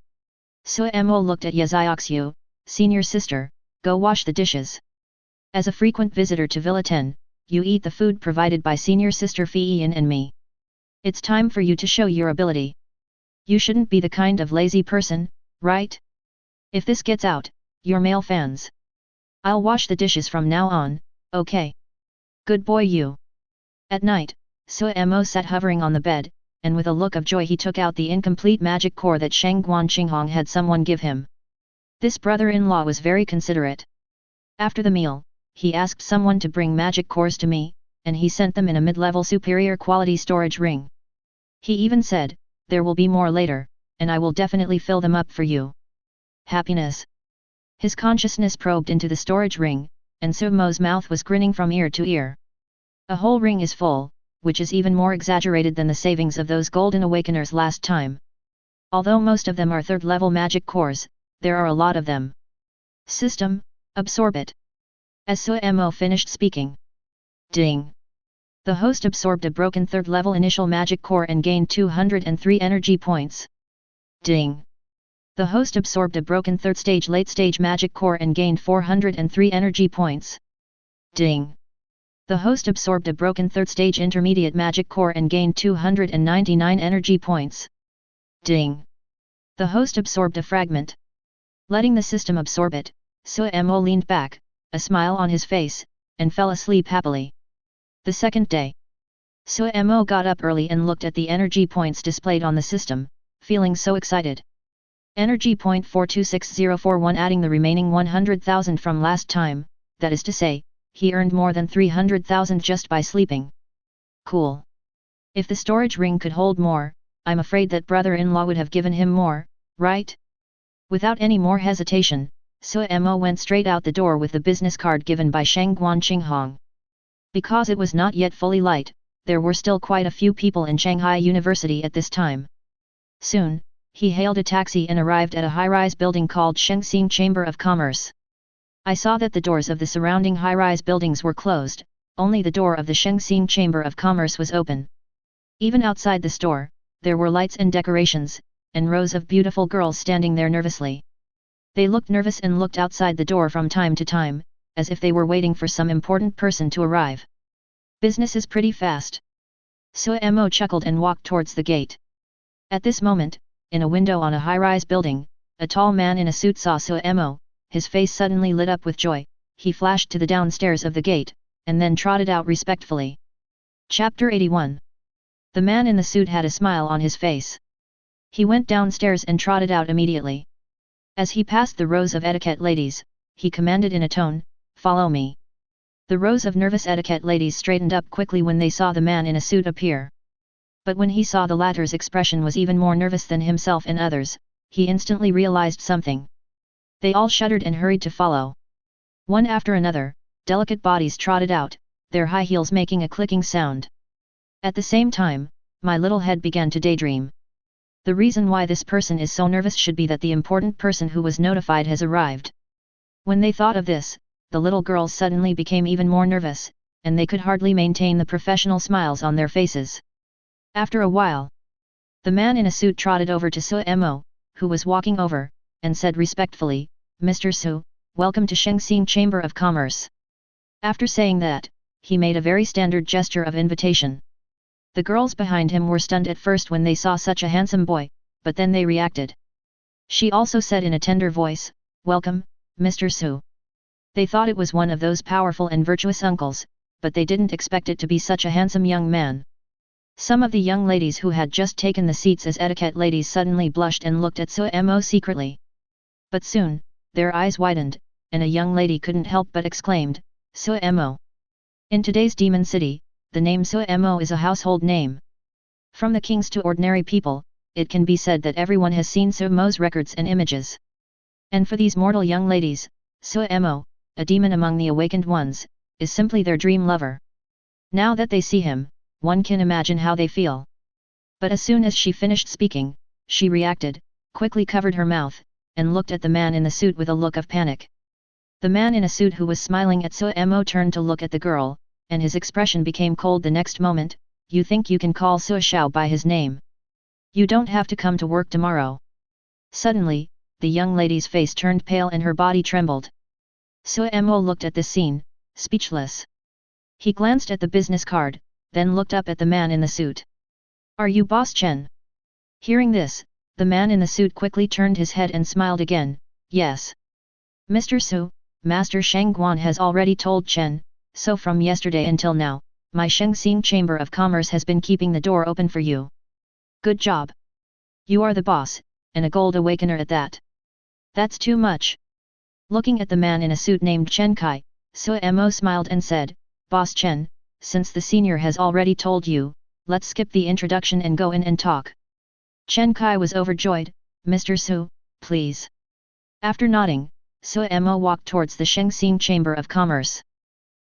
Suemo looked at Yazioxiu, "Senior sister, go wash the dishes. As a frequent visitor to Villa 10, you eat the food provided by senior sister Fei Yin and me. It's time for you to show your ability. You shouldn't be the kind of lazy person, right? If this gets out, your male fans. I'll wash the dishes from now on, okay? Good boy you." At night, Suemo sat hovering on the bed, and with a look of joy he took out the incomplete magic core that Shang Guanqinghong had someone give him. This brother-in-law was very considerate. After the meal, he asked someone to bring magic cores to me, and he sent them in a mid-level superior quality storage ring. He even said, "There will be more later, and I will definitely fill them up for you." Happiness. His consciousness probed into the storage ring, and Suemo's mouth was grinning from ear to ear. A whole ring is full, which is even more exaggerated than the savings of those golden awakeners last time. Although most of them are third-level magic cores, there are a lot of them. System, absorb it. As Suemo finished speaking. Ding! The host absorbed a broken third-level initial magic core and gained 203 energy points. Ding! The host absorbed a broken third-stage late-stage magic core and gained 403 energy points. Ding! The host absorbed a broken third-stage intermediate magic core and gained 299 energy points. Ding! The host absorbed a fragment. Letting the system absorb it, Suemo leaned back, a smile on his face, and fell asleep happily. The second day. Suemo got up early and looked at the energy points displayed on the system, feeling so excited. Energy point 426041 adding the remaining 100,000 from last time, that is to say, he earned more than 300,000 just by sleeping. Cool. If the storage ring could hold more, I'm afraid that brother-in-law would have given him more, right? Without any more hesitation, Suemo went straight out the door with the business card given by Shang Guanqinghong. Because it was not yet fully light, there were still quite a few people in Shanghai University at this time. Soon, he hailed a taxi and arrived at a high-rise building called Shengxing Chamber of Commerce. I saw that the doors of the surrounding high-rise buildings were closed, only the door of the Shengxing Chamber of Commerce was open. Even outside the store, there were lights and decorations, and rows of beautiful girls standing there nervously. They looked nervous and looked outside the door from time to time, as if they were waiting for some important person to arrive. Business is pretty fast. Suemo chuckled and walked towards the gate. At this moment, in a window on a high-rise building, a tall man in a suit saw Suemo. His face suddenly lit up with joy, he flashed to the downstairs of the gate, and then trotted out respectfully. Chapter 81. The man in the suit had a smile on his face. He went downstairs and trotted out immediately. As he passed the rows of etiquette ladies, he commanded in a tone, "Follow me." The rows of nervous etiquette ladies straightened up quickly when they saw the man in a suit appear. But when he saw the latter's expression was even more nervous than himself and others, he instantly realized something. They all shuddered and hurried to follow. One after another, delicate bodies trotted out, their high heels making a clicking sound. At the same time, my little head began to daydream. The reason why this person is so nervous should be that the important person who was notified has arrived. When they thought of this, the little girls suddenly became even more nervous, and they could hardly maintain the professional smiles on their faces. After a while, the man in a suit trotted over to Suemo, who was walking over, and said respectfully, "Mr. Su, welcome to Shengxing Chamber of Commerce." After saying that, he made a very standard gesture of invitation. The girls behind him were stunned at first when they saw such a handsome boy, but then they reacted. She also said in a tender voice, "Welcome, Mr. Su." They thought it was one of those powerful and virtuous uncles, but they didn't expect it to be such a handsome young man. Some of the young ladies who had just taken the seats as etiquette ladies suddenly blushed and looked at Suemo secretly. But soon, their eyes widened, and a young lady couldn't help but exclaimed, "Suemo." In today's Demon City, the name Suemo is a household name. From the kings to ordinary people, it can be said that everyone has seen Suemo's records and images. And for these mortal young ladies, Suemo, a demon among the awakened ones, is simply their dream lover. Now that they see him, one can imagine how they feel. But as soon as she finished speaking, she reacted, quickly covered her mouth, and looked at the man in the suit with a look of panic. The man in a suit who was smiling at Suemo turned to look at the girl, and his expression became cold the next moment. "You think you can call Sueshao by his name? You don't have to come to work tomorrow." Suddenly, the young lady's face turned pale and her body trembled. Suemo looked at this scene, speechless. He glanced at the business card, then looked up at the man in the suit. "Are you Boss Chen?" Hearing this, the man in the suit quickly turned his head and smiled again, "Yes. Mr. Su, Master Shangguan has already told Chen, so from yesterday until now, my Shengxing Chamber of Commerce has been keeping the door open for you. Good job. You are the boss, and a gold awakener at that. That's too much." Looking at the man in a suit named Chen Kai, Suemo smiled and said, "Boss Chen, since the senior has already told you, let's skip the introduction and go in and talk." Chen Kai was overjoyed, "Mr. Su, please." After nodding, Suemo walked towards the Shengxing Chamber of Commerce.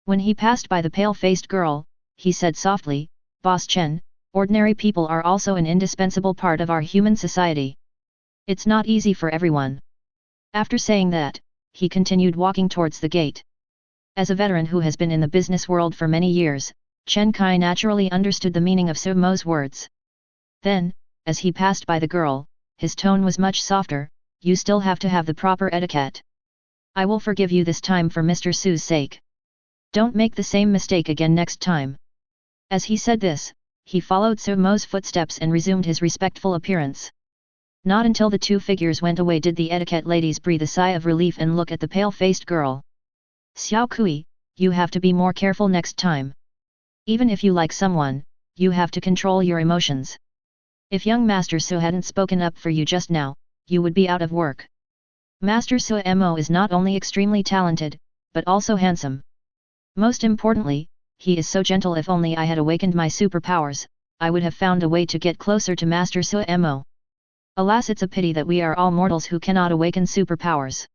When he passed by the pale-faced girl, he said softly, "Boss Chen, ordinary people are also an indispensable part of our human society. It's not easy for everyone." After saying that, he continued walking towards the gate. As a veteran who has been in the business world for many years, Chen Kai naturally understood the meaning of Suemo's words. Then, as he passed by the girl, his tone was much softer, "You still have to have the proper etiquette. I will forgive you this time for Mr. Su's sake. Don't make the same mistake again next time." As he said this, he followed Suemo's footsteps and resumed his respectful appearance. Not until the two figures went away did the etiquette ladies breathe a sigh of relief and look at the pale-faced girl. "Xiao Kui, you have to be more careful next time. Even if you like someone, you have to control your emotions. If young Master Su hadn't spoken up for you just now, you would be out of work. Master Suemo is not only extremely talented, but also handsome. Most importantly, he is so gentle. If only I had awakened my superpowers, I would have found a way to get closer to Master Suemo. Alas, it's a pity that we are all mortals who cannot awaken superpowers."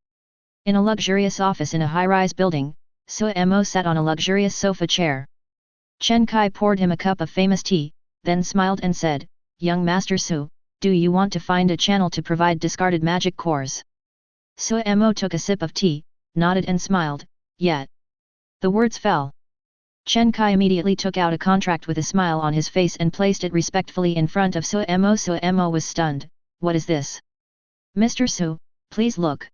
In a luxurious office in a high-rise building, Suemo sat on a luxurious sofa chair. Chen Kai poured him a cup of famous tea, then smiled and said, "Young Master Su, do you want to find a channel to provide discarded magic cores?" Suemo took a sip of tea, nodded and smiled, "Yet." The words fell. Chen Kai immediately took out a contract with a smile on his face and placed it respectfully in front of Suemo. Suemo was stunned. "What is this?" "Mr. Su, please look."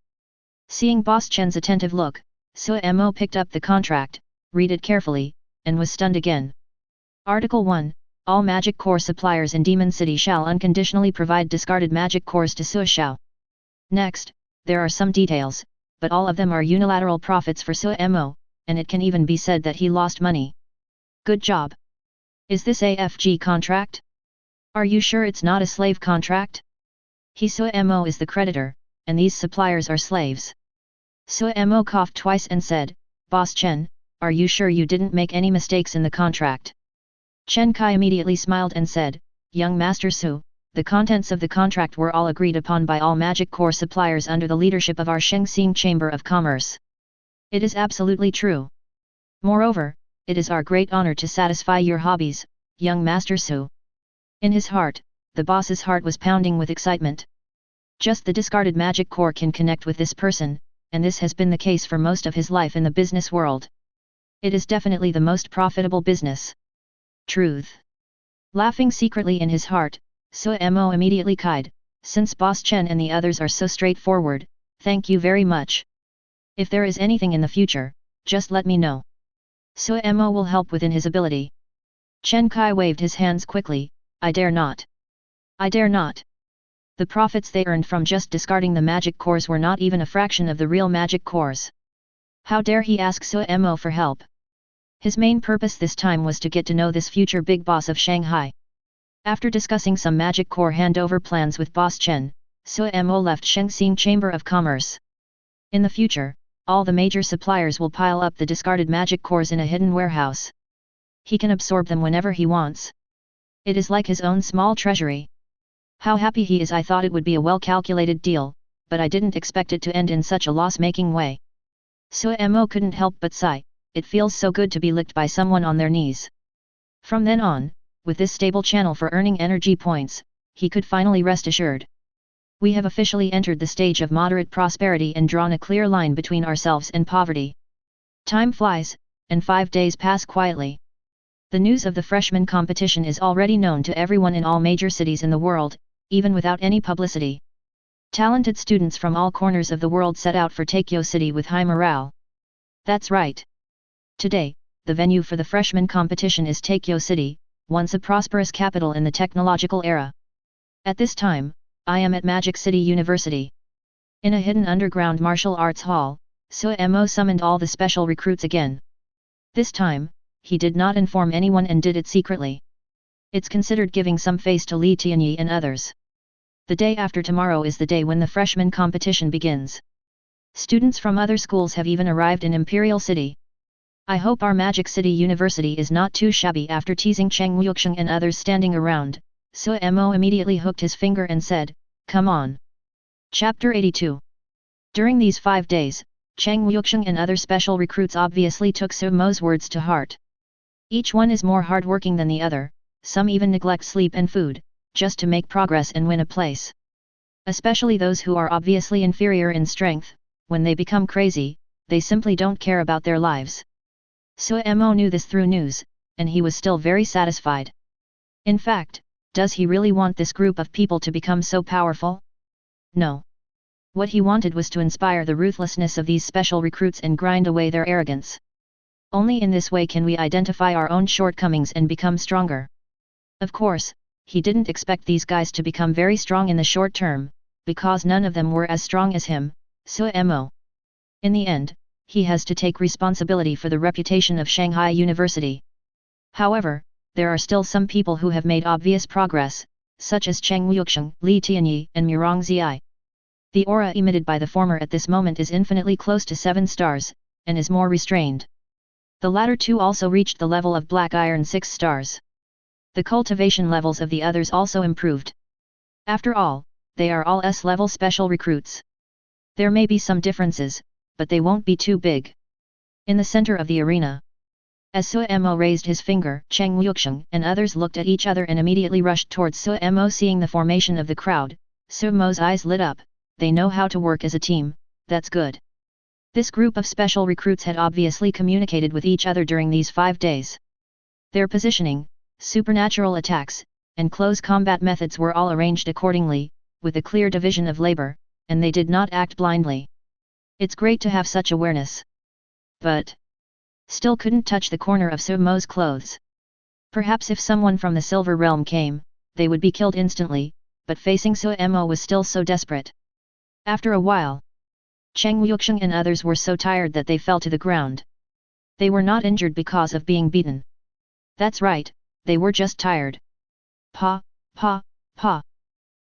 Seeing Boss Chen's attentive look, Suemo picked up the contract, read it carefully, and was stunned again. Article 1. All magic core suppliers in Demon City shall unconditionally provide discarded magic cores to Sueshao. Next, there are some details, but all of them are unilateral profits for Suemo, and it can even be said that he lost money. Good job. Is this a FG contract? Are you sure it's not a slave contract? Suemo is the creditor, and these suppliers are slaves. Suemo coughed twice and said, "Boss Chen, are you sure you didn't make any mistakes in the contract?" Chen Kai immediately smiled and said, "Young Master Su, the contents of the contract were all agreed upon by all magic core suppliers under the leadership of our Shengxing Chamber of Commerce. It is absolutely true. Moreover, it is our great honor to satisfy your hobbies, young Master Su." In his heart, the boss's heart was pounding with excitement. Just the discarded magic core can connect with this person, and this has been the case for most of his life in the business world. It is definitely the most profitable business. Truth. Laughing secretly in his heart, Suemo immediately cried, since Boss Chen and the others are so straightforward, thank you very much. If there is anything in the future, just let me know. Suemo will help within his ability. Chen Kai waved his hands quickly, I dare not. I dare not. The profits they earned from just discarding the magic cores were not even a fraction of the real magic cores. How dare he ask Suemo for help? His main purpose this time was to get to know this future big boss of Shanghai. After discussing some magic core handover plans with Boss Chen, Suemo left Shengxing Chamber of Commerce. In the future, all the major suppliers will pile up the discarded magic cores in a hidden warehouse. He can absorb them whenever he wants. It is like his own small treasury. How happy he is. I thought it would be a well-calculated deal, but I didn't expect it to end in such a loss-making way. Suemo couldn't help but sigh, it feels so good to be licked by someone on their knees. From then on, with this stable channel for earning energy points, he could finally rest assured. We have officially entered the stage of moderate prosperity and drawn a clear line between ourselves and poverty. Time flies, and 5 days pass quietly. The news of the freshman competition is already known to everyone in all major cities in the world, even without any publicity. Talented students from all corners of the world set out for Tokyo City with high morale. That's right. Today, the venue for the freshman competition is Tokyo City, once a prosperous capital in the technological era. At this time, I am at Magic City University. In a hidden underground martial arts hall, Suemo summoned all the special recruits again. This time, he did not inform anyone and did it secretly. It's considered giving some face to Li Tianyi and others. The day after tomorrow is the day when the freshman competition begins. Students from other schools have even arrived in Imperial City. I hope our Magic City University is not too shabby. After teasing Cheng Yuxiang and others standing around, Suemo immediately hooked his finger and said, come on. Chapter 82. During these 5 days, Cheng Yuxiang and other special recruits obviously took Suemo's words to heart. Each one is more hardworking than the other, some even neglect sleep and food, just to make progress and win a place. Especially those who are obviously inferior in strength, when they become crazy, they simply don't care about their lives. Suemo knew this through news, and he was still very satisfied. In fact, does he really want this group of people to become so powerful? No. What he wanted was to inspire the ruthlessness of these special recruits and grind away their arrogance. Only in this way can we identify our own shortcomings and become stronger. Of course, he didn't expect these guys to become very strong in the short term, because none of them were as strong as him, Suemo. In the end, he has to take responsibility for the reputation of Shanghai University. However, there are still some people who have made obvious progress, such as Cheng Yuxiang, Li Tianyi, and Murong Ziai. The aura emitted by the former at this moment is infinitely close to 7 stars, and is more restrained. The latter two also reached the level of Black Iron 6 stars. The cultivation levels of the others also improved. After all, they are all S-level special recruits. There may be some differences, but they won't be too big. In the center of the arena, as Suemo raised his finger, Cheng Yuxiang and others looked at each other and immediately rushed towards Suemo. Seeing the formation of the crowd, Suemo's eyes lit up. They know how to work as a team, that's good. This group of special recruits had obviously communicated with each other during these 5 days. Their positioning, supernatural attacks, and close combat methods were all arranged accordingly, with a clear division of labor, and they did not act blindly. It's great to have such awareness. But still couldn't touch the corner of Suemo's clothes. Perhaps if someone from the Silver Realm came, they would be killed instantly, but facing Suemo was still so desperate. After a while, Cheng Yuxiang and others were so tired that they fell to the ground. They were not injured because of being beaten. That's right, they were just tired. Pa, pa, pa.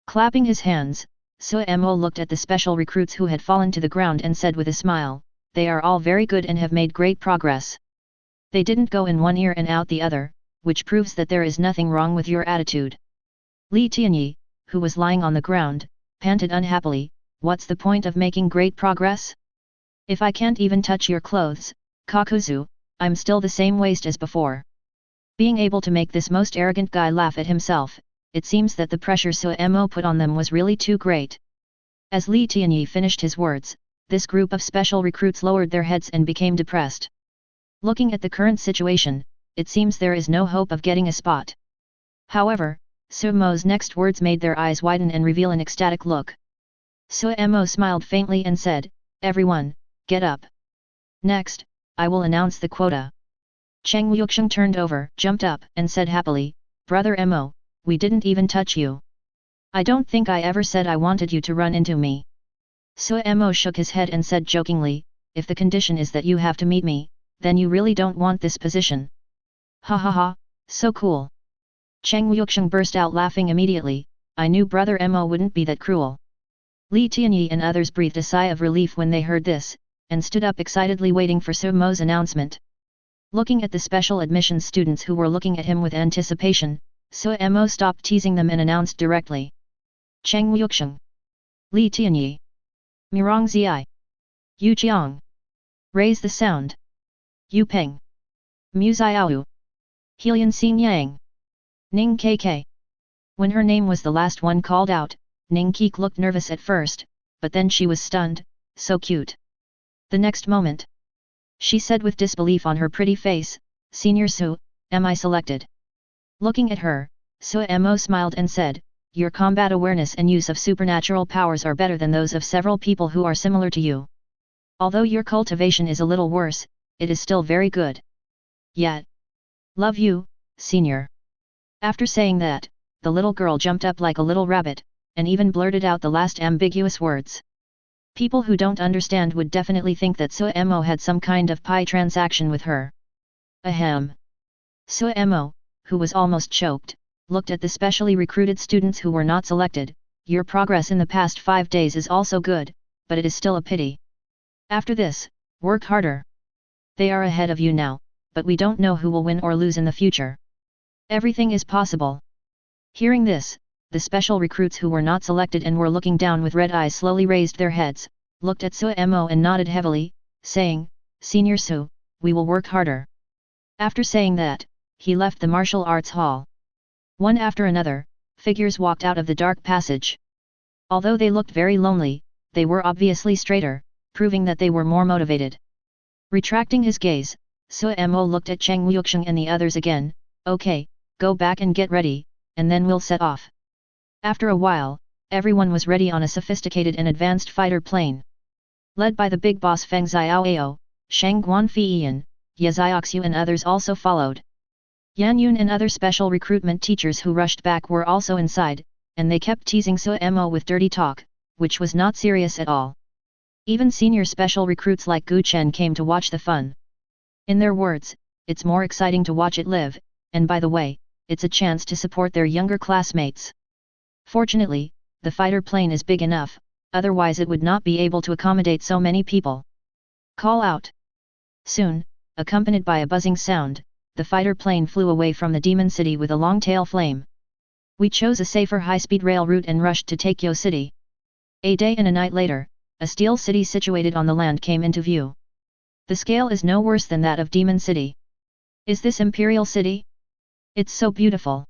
Clapping his hands, Suemo looked at the special recruits who had fallen to the ground and said with a smile, they are all very good and have made great progress. They didn't go in one ear and out the other, which proves that there is nothing wrong with your attitude. Li Tianyi, who was lying on the ground, panted unhappily, what's the point of making great progress? If I can't even touch your clothes, Kakuzu, I'm still the same waste as before. Being able to make this most arrogant guy laugh at himself, it seems that the pressure Suemo put on them was really too great. As Li Tianyi finished his words, this group of special recruits lowered their heads and became depressed. Looking at the current situation, it seems there is no hope of getting a spot. However, Suemo's next words made their eyes widen and reveal an ecstatic look. Suemo smiled faintly and said, "Everyone, get up. Next, I will announce the quota." Cheng Yuxiang turned over, jumped up, and said happily, "Brother Mo, we didn't even touch you. I don't think I ever said I wanted you to run into me." Suemo shook his head and said jokingly, "If the condition is that you have to meet me, then you really don't want this position." "Ha ha ha, so cool." Cheng Yuxiang burst out laughing immediately, "I knew Brother Mo wouldn't be that cruel." Li Tianyi and others breathed a sigh of relief when they heard this, and stood up excitedly waiting for Suemo's announcement. Looking at the special admissions students who were looking at him with anticipation, Suemo stopped teasing them and announced directly. "Cheng Yuxiang. Li Tianyi. Mirong Zi. Yu Jiang. Raise the sound. Yu Peng. Mu Xiao. Helian Xin Yang. Ning KK." When her name was the last one called out, Ning Keek looked nervous at first, but then she was stunned. "So cute." The next moment, she said with disbelief on her pretty face, "Senior Su, am I selected?" Looking at her, Suemo smiled and said, "Your combat awareness and use of supernatural powers are better than those of several people who are similar to you. Although your cultivation is a little worse, it is still very good. Yet, love you, Senior." After saying that, the little girl jumped up like a little rabbit, and even blurted out the last ambiguous words. People who don't understand would definitely think that Suemo had some kind of pie transaction with her. Ahem. Suemo, who was almost choked, looked at the specially recruited students who were not selected. "Your progress in the past 5 days is also good, but it is still a pity. After this, work harder. They are ahead of you now, but we don't know who will win or lose in the future. Everything is possible." Hearing this, the special recruits who were not selected and were looking down with red eyes slowly raised their heads, looked at Suemo and nodded heavily, saying, "Senior Su, we will work harder." After saying that, he left the martial arts hall. One after another, figures walked out of the dark passage. Although they looked very lonely, they were obviously straighter, proving that they were more motivated. Retracting his gaze, Suemo looked at Cheng Yuxiang and the others again. "Okay, go back and get ready, and then we'll set off." After a while, everyone was ready on a sophisticated and advanced fighter plane. Led by the big boss Feng Xiaoao, Shang Guanfeiyan, Ye Xiaoxiu and others also followed. Yan Yun and other special recruitment teachers who rushed back were also inside, and they kept teasing Suemo with dirty talk, which was not serious at all. Even senior special recruits like Gu Chen came to watch the fun. In their words, "It's more exciting to watch it live, and by the way, it's a chance to support their younger classmates." Fortunately, the fighter plane is big enough, otherwise it would not be able to accommodate so many people. Call out. Soon, accompanied by a buzzing sound, the fighter plane flew away from the demon city with a long tail flame. We chose a safer high-speed rail route and rushed to Takeo City. A day and a night later, a steel city situated on the land came into view. The scale is no worse than that of Demon City. Is this Imperial City? It's so beautiful.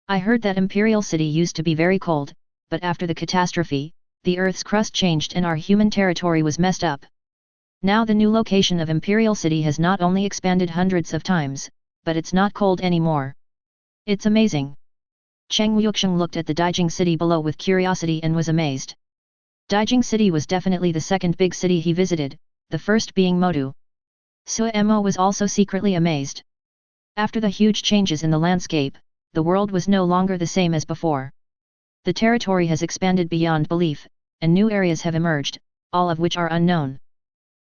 I heard that Imperial City used to be very cold, but after the catastrophe, the Earth's crust changed and our human territory was messed up. Now the new location of Imperial City has not only expanded hundreds of times, but it's not cold anymore. It's amazing. Cheng Yuxiang looked at the Daijing City below with curiosity and was amazed. Daijing City was definitely the second big city he visited, the first being Modu. Suemo was also secretly amazed. After the huge changes in the landscape, the world was no longer the same as before. The territory has expanded beyond belief, and new areas have emerged, all of which are unknown.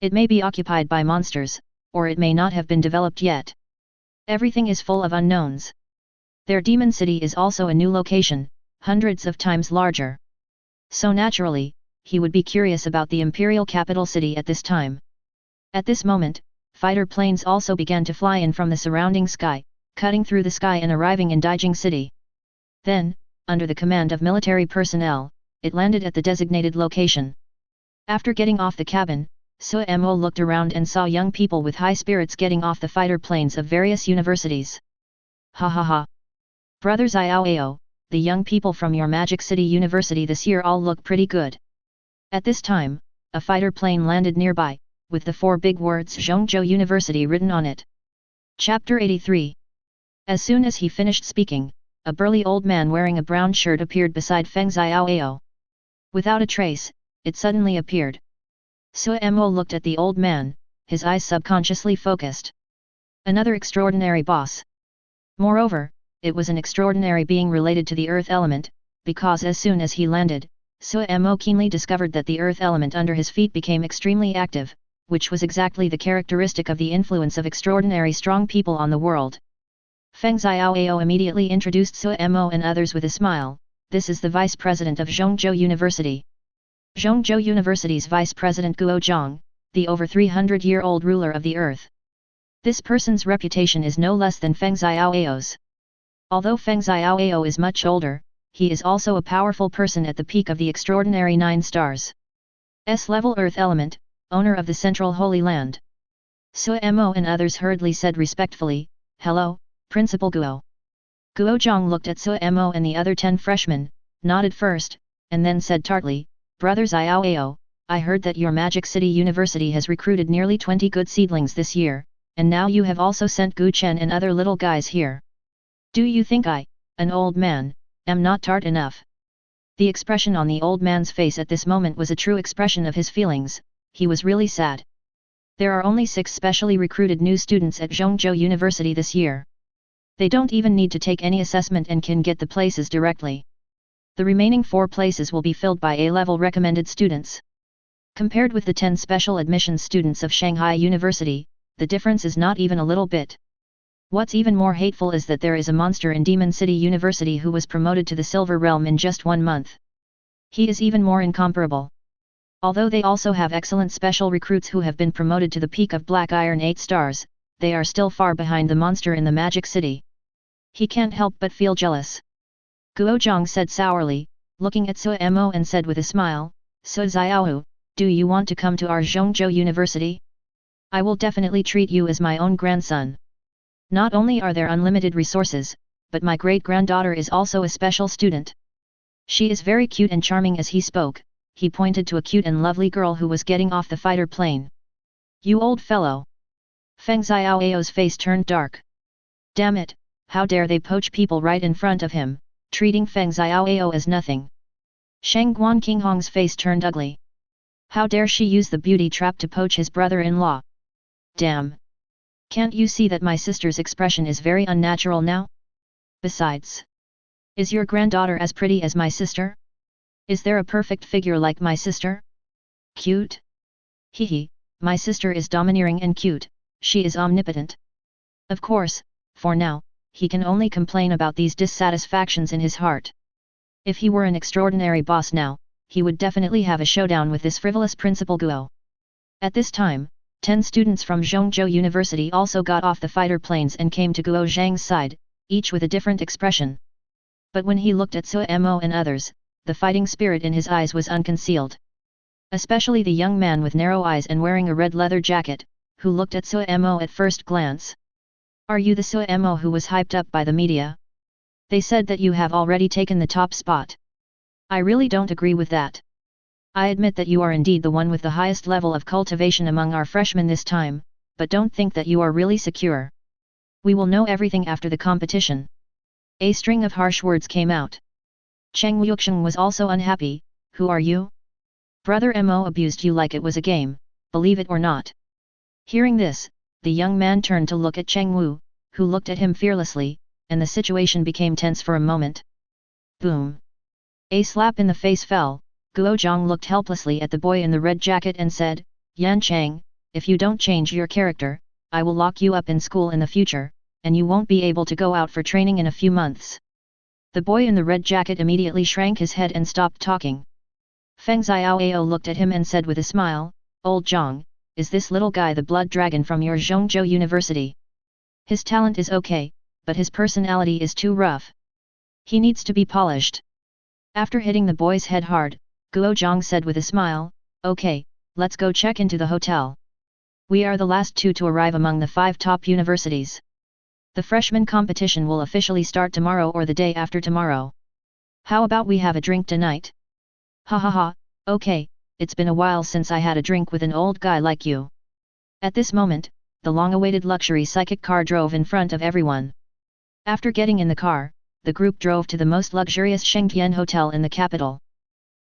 It may be occupied by monsters, or it may not have been developed yet. Everything is full of unknowns. Their demon city is also a new location, hundreds of times larger. So naturally, he would be curious about the imperial capital city at this time. At this moment, fighter planes also began to fly in from the surrounding sky, cutting through the sky and arriving in Daijing City. Then, under the command of military personnel, it landed at the designated location. After getting off the cabin, Suemo looked around and saw young people with high spirits getting off the fighter planes of various universities. Ha ha ha! Brother Xiaoao, the young people from your Magic City University this year all look pretty good. At this time, a fighter plane landed nearby, with the 4 big words Zhongzhou University written on it. Chapter 83. As soon as he finished speaking, a burly old man wearing a brown shirt appeared beside Feng Xiaoao. Without a trace, it suddenly appeared. Suemo looked at the old man, his eyes subconsciously focused. Another extraordinary boss. Moreover, it was an extraordinary being related to the earth element, because as soon as he landed, Suemo keenly discovered that the earth element under his feet became extremely active, which was exactly the characteristic of the influence of extraordinary strong people on the world. Feng Xiaoao immediately introduced Suemo and others with a smile. This is the vice president of Zhongzhou University. Zhongzhou University's vice president Gojo, the over 300-year-old ruler of the earth. This person's reputation is no less than Feng Xiaoao's. Although Feng Xiaoao is much older, he is also a powerful person at the peak of the extraordinary 9 stars. S-level earth element, owner of the central Holy Land. Suemo and others hurriedly said respectfully, "Hello, Principal Guo." Guozhong looked at Suemo and the other 10 freshmen, nodded first, and then said tartly, "Brother Xiaoao, I heard that your Magic City University has recruited nearly 20 good seedlings this year, and now you have also sent Gu Chen and other little guys here. Do you think I, an old man, am not tart enough?" The expression on the old man's face at this moment was a true expression of his feelings. He was really sad. There are only 6 specially recruited new students at Zhongzhou University this year. They don't even need to take any assessment and can get the places directly. The remaining 4 places will be filled by A-level recommended students. Compared with the 10 special admissions students of Shanghai University, the difference is not even a little bit. What's even more hateful is that there is a monster in Demon City University who was promoted to the Silver Realm in just 1 month. He is even more incomparable. Although they also have excellent special recruits who have been promoted to the peak of Black Iron 8 stars, they are still far behind the monster in the Magic City. He can't help but feel jealous. Guozhong said sourly, looking at Suemo and said with a smile, "Su Xiaohu, do you want to come to our Zhongzhou University? I will definitely treat you as my own grandson. Not only are there unlimited resources, but my great-granddaughter is also a special student. She is very cute and charming." As he spoke, he pointed to a cute and lovely girl who was getting off the fighter plane. "You old fellow!" Feng Xiaoao's face turned dark. Damn it, how dare they poach people right in front of him, treating Feng Xiaoao as nothing. Shang Guan Qinghong's face turned ugly. How dare she use the beauty trap to poach his brother-in-law? Damn! Can't you see that my sister's expression is very unnatural now? Besides, is your granddaughter as pretty as my sister? Is there a perfect figure like my sister? Cute? Hehe, my sister is domineering and cute, she is omnipotent. Of course, for now, he can only complain about these dissatisfactions in his heart. If he were an extraordinary boss now, he would definitely have a showdown with this frivolous Principal Guo. At this time, 10 students from Zhongzhou University also got off the fighter planes and came to Guo Zhang's side, each with a different expression. But when he looked at Suemo and others, the fighting spirit in his eyes was unconcealed. Especially the young man with narrow eyes and wearing a red leather jacket, who looked at Suemo at first glance. "Are you the Suemo who was hyped up by the media? They said that you have already taken the top spot. I really don't agree with that. I admit that you are indeed the one with the highest level of cultivation among our freshmen this time, but don't think that you are really secure. We will know everything after the competition." A string of harsh words came out. Cheng Yuxiang was also unhappy. "Who are you? Brother Mo abused you like it was a game, believe it or not." Hearing this, the young man turned to look at Cheng Wu, who looked at him fearlessly, and the situation became tense for a moment. Boom! A slap in the face fell. Guozhong looked helplessly at the boy in the red jacket and said, "Yan Chang, if you don't change your character, I will lock you up in school in the future, and you won't be able to go out for training in a few months." The boy in the red jacket immediately shrank his head and stopped talking. Feng Xiaoao looked at him and said with a smile, "Old Zhang, is this little guy the blood dragon from your Zhongzhou University? His talent is okay, but his personality is too rough. He needs to be polished." After hitting the boy's head hard, Guozhong said with a smile, "Okay, let's go check into the hotel. We are the last 2 to arrive among the 5 top universities. The freshman competition will officially start tomorrow or the day after tomorrow. How about we have a drink tonight? Ha ha ha, okay, it's been a while since I had a drink with an old guy like you. At this moment, the long-awaited luxury psychic car drove in front of everyone. After getting in the car, the group drove to the most luxurious Shengtian hotel in the capital.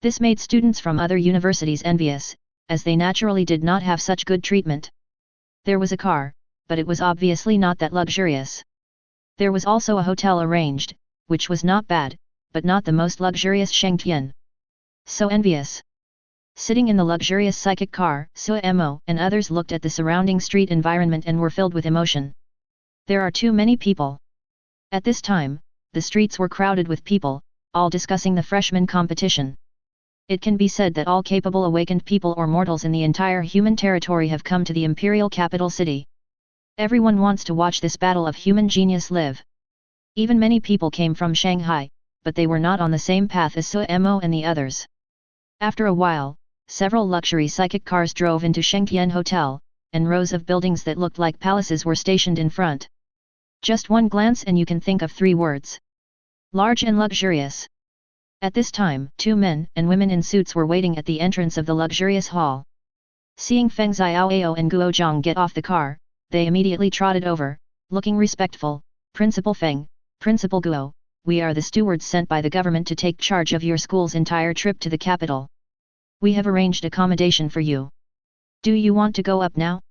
This made students from other universities envious, as they naturally did not have such good treatment. There was a car, but it was obviously not that luxurious. There was also a hotel arranged, which was not bad, but not the most luxurious Shengtian. So envious. Sitting in the luxurious psychic car, Suemo and others looked at the surrounding street environment and were filled with emotion. There are too many people. At this time, the streets were crowded with people, all discussing the freshman competition. It can be said that all capable awakened people or mortals in the entire human territory have come to the imperial capital city. Everyone wants to watch this battle of human genius live. Even many people came from Shanghai, but they were not on the same path as Suemo and the others. After a while, several luxury psychic cars drove into Shengtian Hotel, and rows of buildings that looked like palaces were stationed in front. Just one glance and you can think of 3 words. Large and luxurious. At this time, 2 men and women in suits were waiting at the entrance of the luxurious hall. Seeing Feng Xiaoao and Guo Zhang get off the car, they immediately trotted over, looking respectful. Principal Feng, Principal Guo, we are the stewards sent by the government to take charge of your school's entire trip to the capital. We have arranged accommodation for you. Do you want to go up now?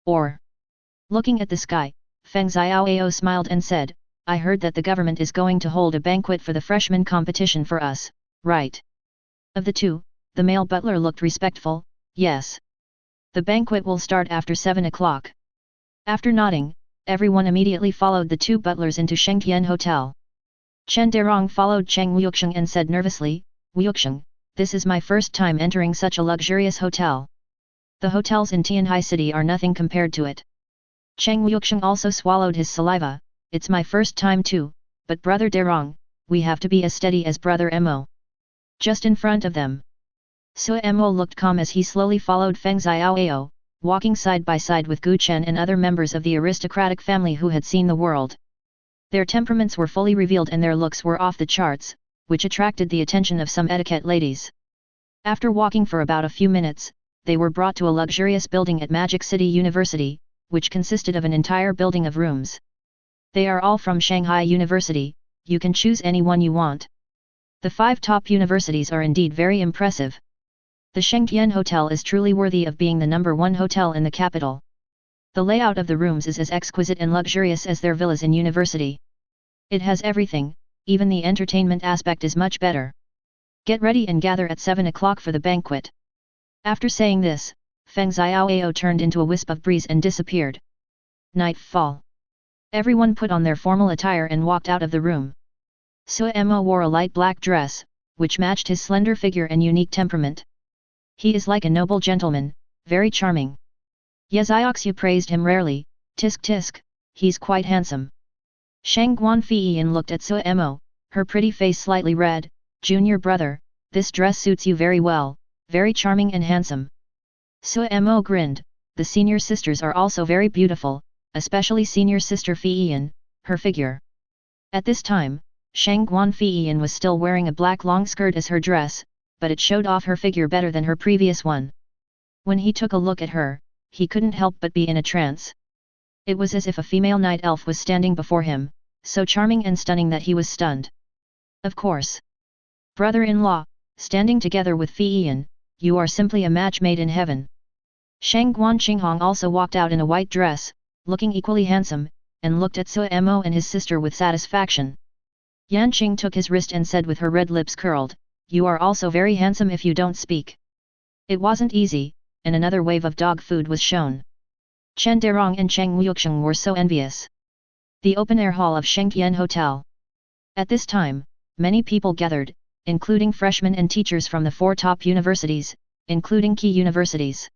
Or? Looking at the sky, Feng Xiaoao smiled and said, I heard that the government is going to hold a banquet for the freshman competition for us, right? Of the 2, the male butler looked respectful, yes. The banquet will start after 7 o'clock. After nodding, everyone immediately followed the 2 butlers into Shengtian Hotel. Chen Derong followed Cheng Wuxiang and said nervously, Wuxiang, this is my first time entering such a luxurious hotel. The hotels in Tianhai City are nothing compared to it. Cheng Wuxiang also swallowed his saliva, it's my first time too, but brother Derong, we have to be as steady as brother Mo. Just in front of them. Suemo looked calm as he slowly followed Feng Xiaoao, walking side by side with Gu Chen and other members of the aristocratic family who had seen the world. Their temperaments were fully revealed and their looks were off the charts, which attracted the attention of some etiquette ladies. After walking for about a few minutes, they were brought to a luxurious building at Magic City University, which consisted of an entire building of rooms. They are all from Shanghai University, you can choose any one you want. The 5 top universities are indeed very impressive. The Shengtian Hotel is truly worthy of being the number 1 hotel in the capital. The layout of the rooms is as exquisite and luxurious as their villas in university. It has everything, even the entertainment aspect is much better. Get ready and gather at 7 o'clock for the banquet. After saying this, Feng Xiaoao turned into a wisp of breeze and disappeared. Nightfall. Everyone put on their formal attire and walked out of the room. Suemo wore a light black dress, which matched his slender figure and unique temperament. He is like a noble gentleman, very charming. Yezioxu praised him rarely, tisk tisk, he's quite handsome. Shang Guanfeiyan looked at Suemo, her pretty face slightly red, junior brother, this dress suits you very well, very charming and handsome. Suemo grinned, the senior sisters are also very beautiful, especially senior sister Feiyan, her figure. At this time, Shang Guanfeiyan was still wearing a black long skirt as her dress, but it showed off her figure better than her previous one. When he took a look at her, he couldn't help but be in a trance. It was as if a female night elf was standing before him, so charming and stunning that he was stunned. Of course. Brother-in-law, standing together with Feiyan, you are simply a match made in heaven. Shang Guanqinghong also walked out in a white dress, looking equally handsome, and looked at Suemo and his sister with satisfaction. Yanqing took his wrist and said with her red lips curled, you are also very handsome if you don't speak. It wasn't easy, and another wave of dog food was shown. Chen Derong and Cheng Wuxiang were so envious. The open-air hall of Shengtian Hotel. At this time, many people gathered, including freshmen and teachers from the 4 top universities, including key universities.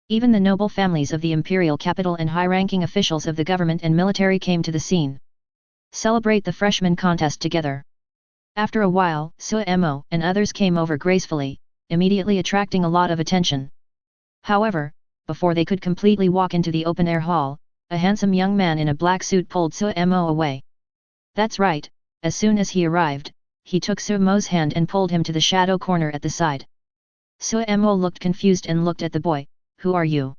Even the noble families of the imperial capital and high-ranking officials of the government and military came to the scene. Celebrate the freshman contest together. After a while, Suemo and others came over gracefully, immediately attracting a lot of attention. However, before they could completely walk into the open-air hall, a handsome young man in a black suit pulled Suemo away. That's right, as soon as he arrived, he took Sumo's hand and pulled him to the shadow corner at the side. Sumo looked confused and looked at the boy. Who are you?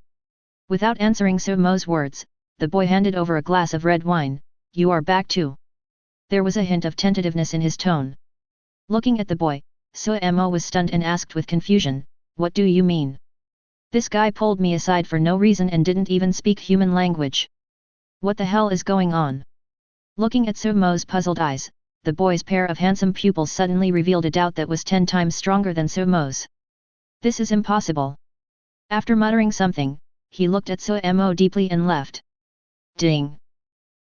Without answering Sumo's words, the boy handed over a glass of red wine. You are back too. There was a hint of tentativeness in his tone. Looking at the boy, Sumo was stunned and asked with confusion, what do you mean? This guy pulled me aside for no reason and didn't even speak human language. What the hell is going on? Looking at Sumo's puzzled eyes, the boy's pair of handsome pupils suddenly revealed a doubt that was 10 times stronger than Sumo's. This is impossible. After muttering something, he looked at Sumo deeply and left. Ding!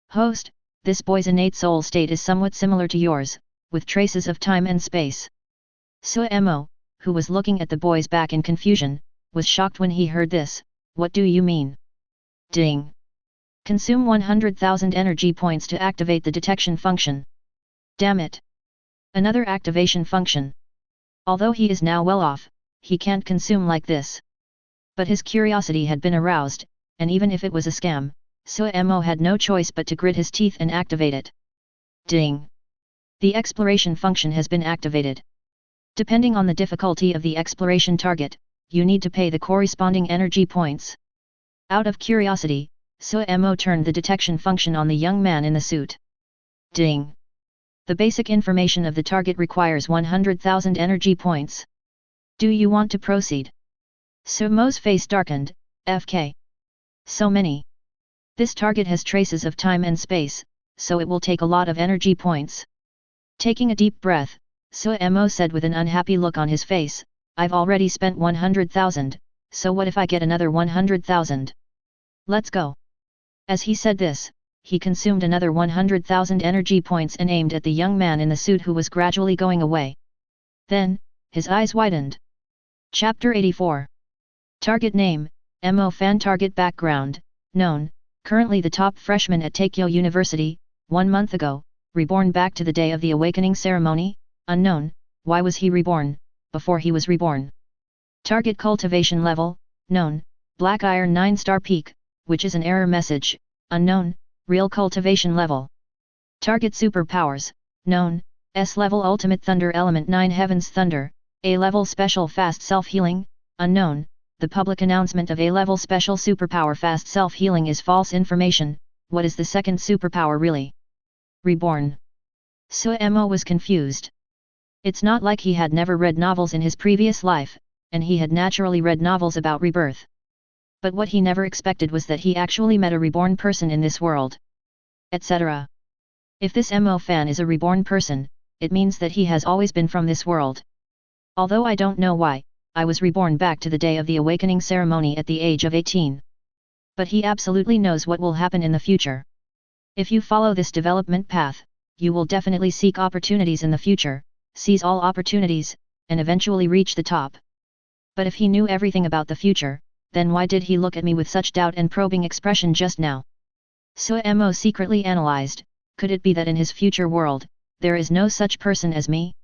Host, this boy's innate soul state is somewhat similar to yours, with traces of time and space. Sumo, who was looking at the boy's back in confusion, was shocked when he heard this. What do you mean? Ding! Consume 100,000 energy points to activate the detection function. Damn it! Another activation function. Although he is now well off, he can't consume like this. But his curiosity had been aroused, and even if it was a scam, Sumo had no choice but to grit his teeth and activate it. Ding! The exploration function has been activated. Depending on the difficulty of the exploration target, you need to pay the corresponding energy points. Out of curiosity, Sumo turned the detection function on the young man in the suit. Ding! The basic information of the target requires 100,000 energy points. Do you want to proceed? Sumo's face darkened. FK. So many. This target has traces of time and space, so it will take a lot of energy points. Taking a deep breath, Sumo said with an unhappy look on his face, I've already spent 100,000, so what if I get another 100,000? Let's go. As he said this, he consumed another 100,000 energy points and aimed at the young man in the suit who was gradually going away. Then, his eyes widened. Chapter 84. Target name, Mo Fan. Target background, known, currently the top freshman at Takeo University, 1 month ago, reborn back to the day of the awakening ceremony, unknown, why was he reborn, before he was reborn. Target cultivation level, known, Black Iron 9-star peak, which is an error message, unknown, real cultivation level. Target superpowers, known, S-level ultimate thunder element 9 heavens thunder, A-level special fast self-healing, unknown, the public announcement of A-level special superpower fast self-healing is false information. What is the second superpower really? Reborn. Sumo was confused. It's not like he had never read novels in his previous life, and he had naturally read novels about rebirth. But what he never expected was that he actually met a reborn person in this world. Etc. If this Mo Fan is a reborn person, it means that he has always been from this world. Although I don't know why, I was reborn back to the day of the awakening ceremony at the age of 18. But he absolutely knows what will happen in the future. If you follow this development path, you will definitely seek opportunities in the future, seize all opportunities, and eventually reach the top. But if he knew everything about the future, then why did he look at me with such doubt and probing expression just now? Sumo secretly analyzed, could it be that in his future world, there is no such person as me?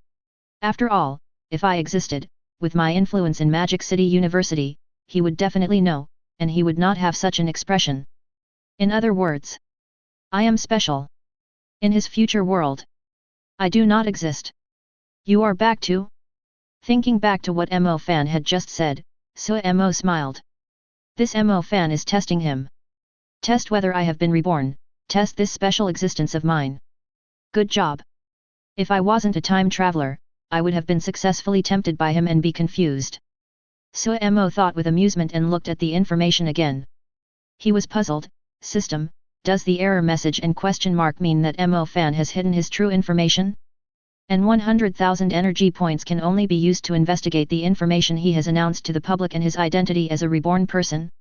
After all, if I existed, with my influence in Magic City University, he would definitely know, and he would not have such an expression. In other words, I am special. In his future world, I do not exist. You are back too? Thinking back to what Mo Fan had just said, Sumo smiled. This Mo Fan is testing him. Test whether I have been reborn, test this special existence of mine. Good job. If I wasn't a time traveler, I would have been successfully tempted by him and be confused. Sumo thought with amusement and looked at the information again. He was puzzled. System, does the error message and question mark mean that Mo Fan has hidden his true information? And 100,000 energy points can only be used to investigate the information he has announced to the public and his identity as a reborn person?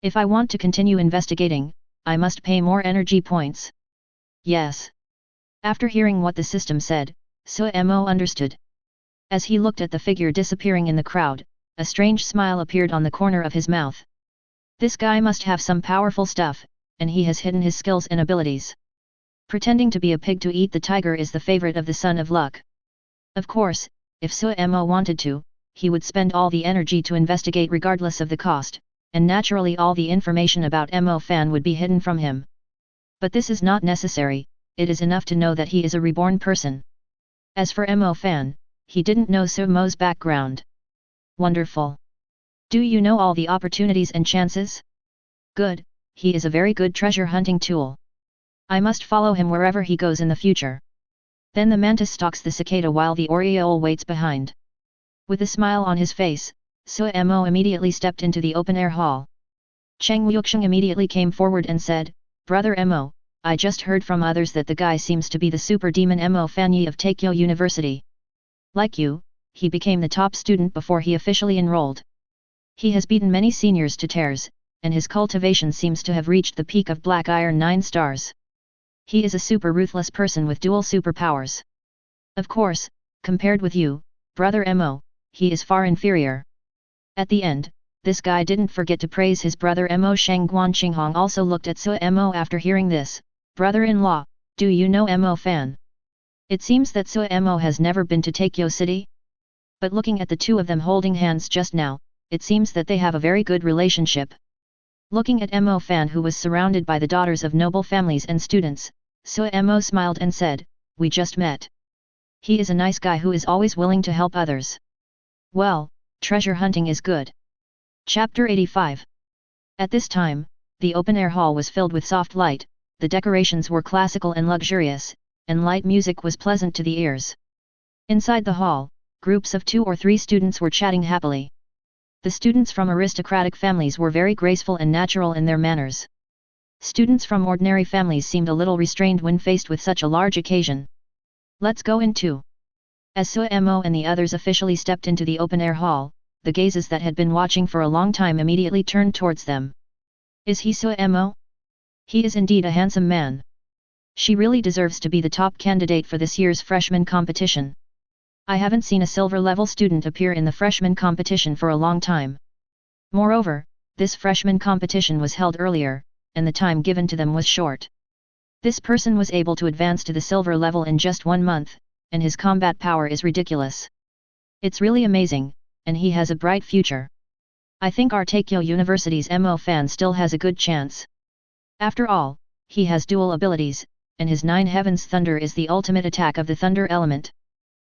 If I want to continue investigating, I must pay more energy points. Yes. After hearing what the system said, Sumo understood. As he looked at the figure disappearing in the crowd, a strange smile appeared on the corner of his mouth. This guy must have some powerful stuff, and he has hidden his skills and abilities. Pretending to be a pig to eat the tiger is the favorite of the son of luck. Of course, if Sumo wanted to, he would spend all the energy to investigate regardless of the cost, and naturally all the information about Mo Fan would be hidden from him. But this is not necessary, it is enough to know that he is a reborn person. As for Mo Fan, he didn't know Sumo's background. Wonderful. Do you know all the opportunities and chances? Good, he is a very good treasure hunting tool. I must follow him wherever he goes in the future. Then the mantis stalks the cicada while the oriole waits behind. With a smile on his face, Suemo immediately stepped into the open-air hall. Cheng Wuxiang immediately came forward and said, Brother Mo, I just heard from others that the guy seems to be the super demon Mo Fanyi of Tokyo University. Like you, he became the top student before he officially enrolled. He has beaten many seniors to tears, and his cultivation seems to have reached the peak of Black Iron 9 stars. He is a super ruthless person with dual superpowers. Of course, compared with you, Brother Mo, he is far inferior. At the end, this guy didn't forget to praise his brother Mo. Shang Guanqinghong also looked at Suemo after hearing this. Brother-in-law, do you know Mo Fan? It seems that Suemo has never been to Tokyo City. But looking at the two of them holding hands just now, it seems that they have a very good relationship. Looking at Mo Fan, who was surrounded by the daughters of noble families and students, Suemo smiled and said, We just met. He is a nice guy who is always willing to help others. Well, treasure hunting is good. Chapter 85. At this time, the open-air hall was filled with soft light, the decorations were classical and luxurious, and light music was pleasant to the ears. Inside the hall, groups of 2 or 3 students were chatting happily. The students from aristocratic families were very graceful and natural in their manners. Students from ordinary families seemed a little restrained when faced with such a large occasion. Let's go in too. As Suemo and the others officially stepped into the open-air hall, the gazes that had been watching for a long time immediately turned towards them. Is he Suemo? He is indeed a handsome man. She really deserves to be the top candidate for this year's freshman competition. I haven't seen a silver-level student appear in the freshman competition for a long time. Moreover, this freshman competition was held earlier, and the time given to them was short. This person was able to advance to the silver level in just 1 month, and his combat power is ridiculous. It's really amazing, and he has a bright future. I think our Tokyo University's Mo Fan still has a good chance. After all, he has dual abilities, and his 9 Heavens Thunder is the ultimate attack of the Thunder element.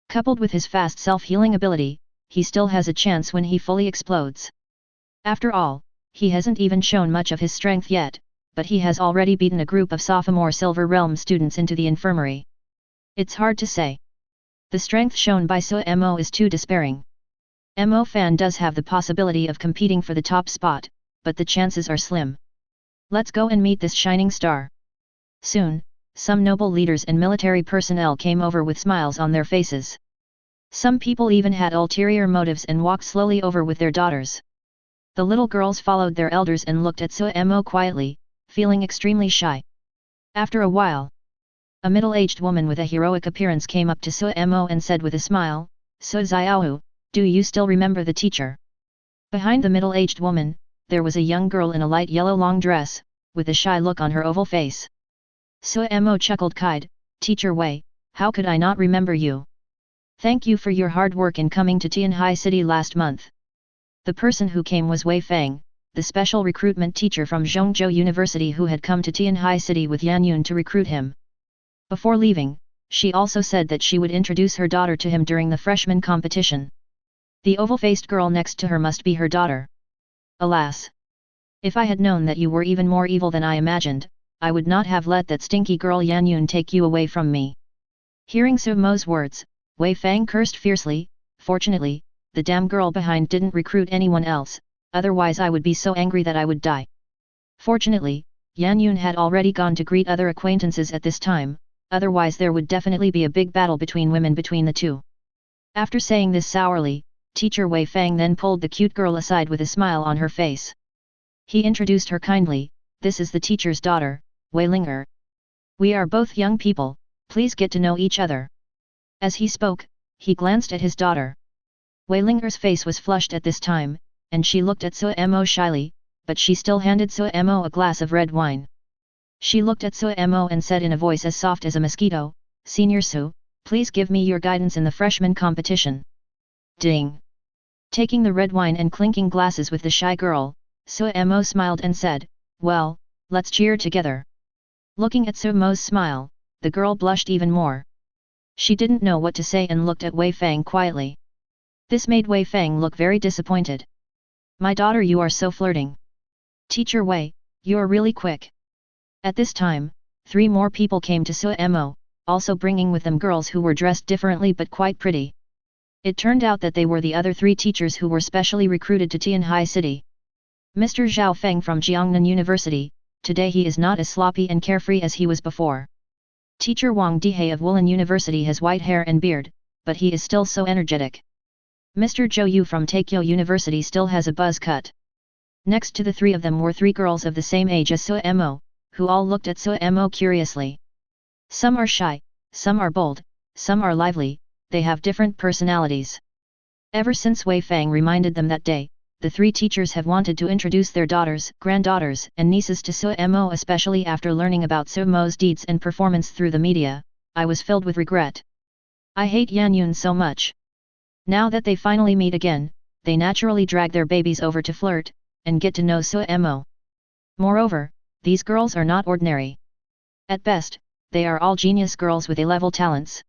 Coupled with his fast self-healing ability, he still has a chance when he fully explodes. After all, he hasn't even shown much of his strength yet, but he has already beaten a group of sophomore Silver Realm students into the infirmary. It's hard to say. The strength shown by Suemo is too despairing. Mo Fan does have the possibility of competing for the top spot, but the chances are slim. Let's go and meet this shining star. Soon, some noble leaders and military personnel came over with smiles on their faces. Some people even had ulterior motives and walked slowly over with their daughters. The little girls followed their elders and looked at Suemo quietly, feeling extremely shy. After a while, a middle-aged woman with a heroic appearance came up to Suemo and said with a smile, Su Xiaohu, do you still remember the teacher? Behind the middle-aged woman, there was a young girl in a light yellow long dress, with a shy look on her oval face. Suemo chuckled, Teacher Wei, how could I not remember you? Thank you for your hard work in coming to Tianhai City last month. The person who came was Wei Fang, the special recruitment teacher from Zhongzhou University who had come to Tianhai City with Yan Yun to recruit him. Before leaving, she also said that she would introduce her daughter to him during the freshman competition. The oval-faced girl next to her must be her daughter. Alas! If I had known that you were even more evil than I imagined, I would not have let that stinky girl Yan Yun take you away from me. Hearing Sumo's words, Wei Fang cursed fiercely. Fortunately, the damn girl behind didn't recruit anyone else, otherwise I would be so angry that I would die. Fortunately, Yan Yun had already gone to greet other acquaintances at this time, otherwise there would definitely be a big battle between women between the two. After saying this sourly, Teacher Wei Fang then pulled the cute girl aside with a smile on her face. He introduced her kindly, This is the teacher's daughter, Wei Linger. We are both young people, please get to know each other. As he spoke, he glanced at his daughter. Wei Linger's face was flushed at this time, and she looked at Suemo shyly, but she still handed Suemo a glass of red wine. She looked at Suemo and said in a voice as soft as a mosquito, Senior Su, please give me your guidance in the freshman competition. Ding! Taking the red wine and clinking glasses with the shy girl, Suemo smiled and said, Well, let's cheer together. Looking at Suemo's smile, the girl blushed even more. She didn't know what to say and looked at Wei Fang quietly. This made Wei Fang look very disappointed. My daughter, you are so flirting. Teacher Wei, you're really quick. At this time, 3 more people came to Suemo, also bringing with them girls who were dressed differently but quite pretty. It turned out that they were the other 3 teachers who were specially recruited to Tianhai City. Mr. Zhao Feng from Jiangnan University, today he is not as sloppy and carefree as he was before. Teacher Wang Dihei of Woolen University has white hair and beard, but he is still so energetic. Mr. Zhou Yu from Taikyo University still has a buzz cut. Next to the 3 of them were 3 girls of the same age as Suemo, who all looked at Suemo curiously. Some are shy, some are bold, some are lively, they have different personalities. Ever since Wei Fang reminded them that day, the 3 teachers have wanted to introduce their daughters, granddaughters, and nieces to Suemo, especially after learning about Suemo's deeds and performance through the media. I was filled with regret. I hate Yan Yun so much. Now that they finally meet again, they naturally drag their babies over to flirt, and get to know Suemo. Moreover, these girls are not ordinary. At best, they are all genius girls with A-level talents.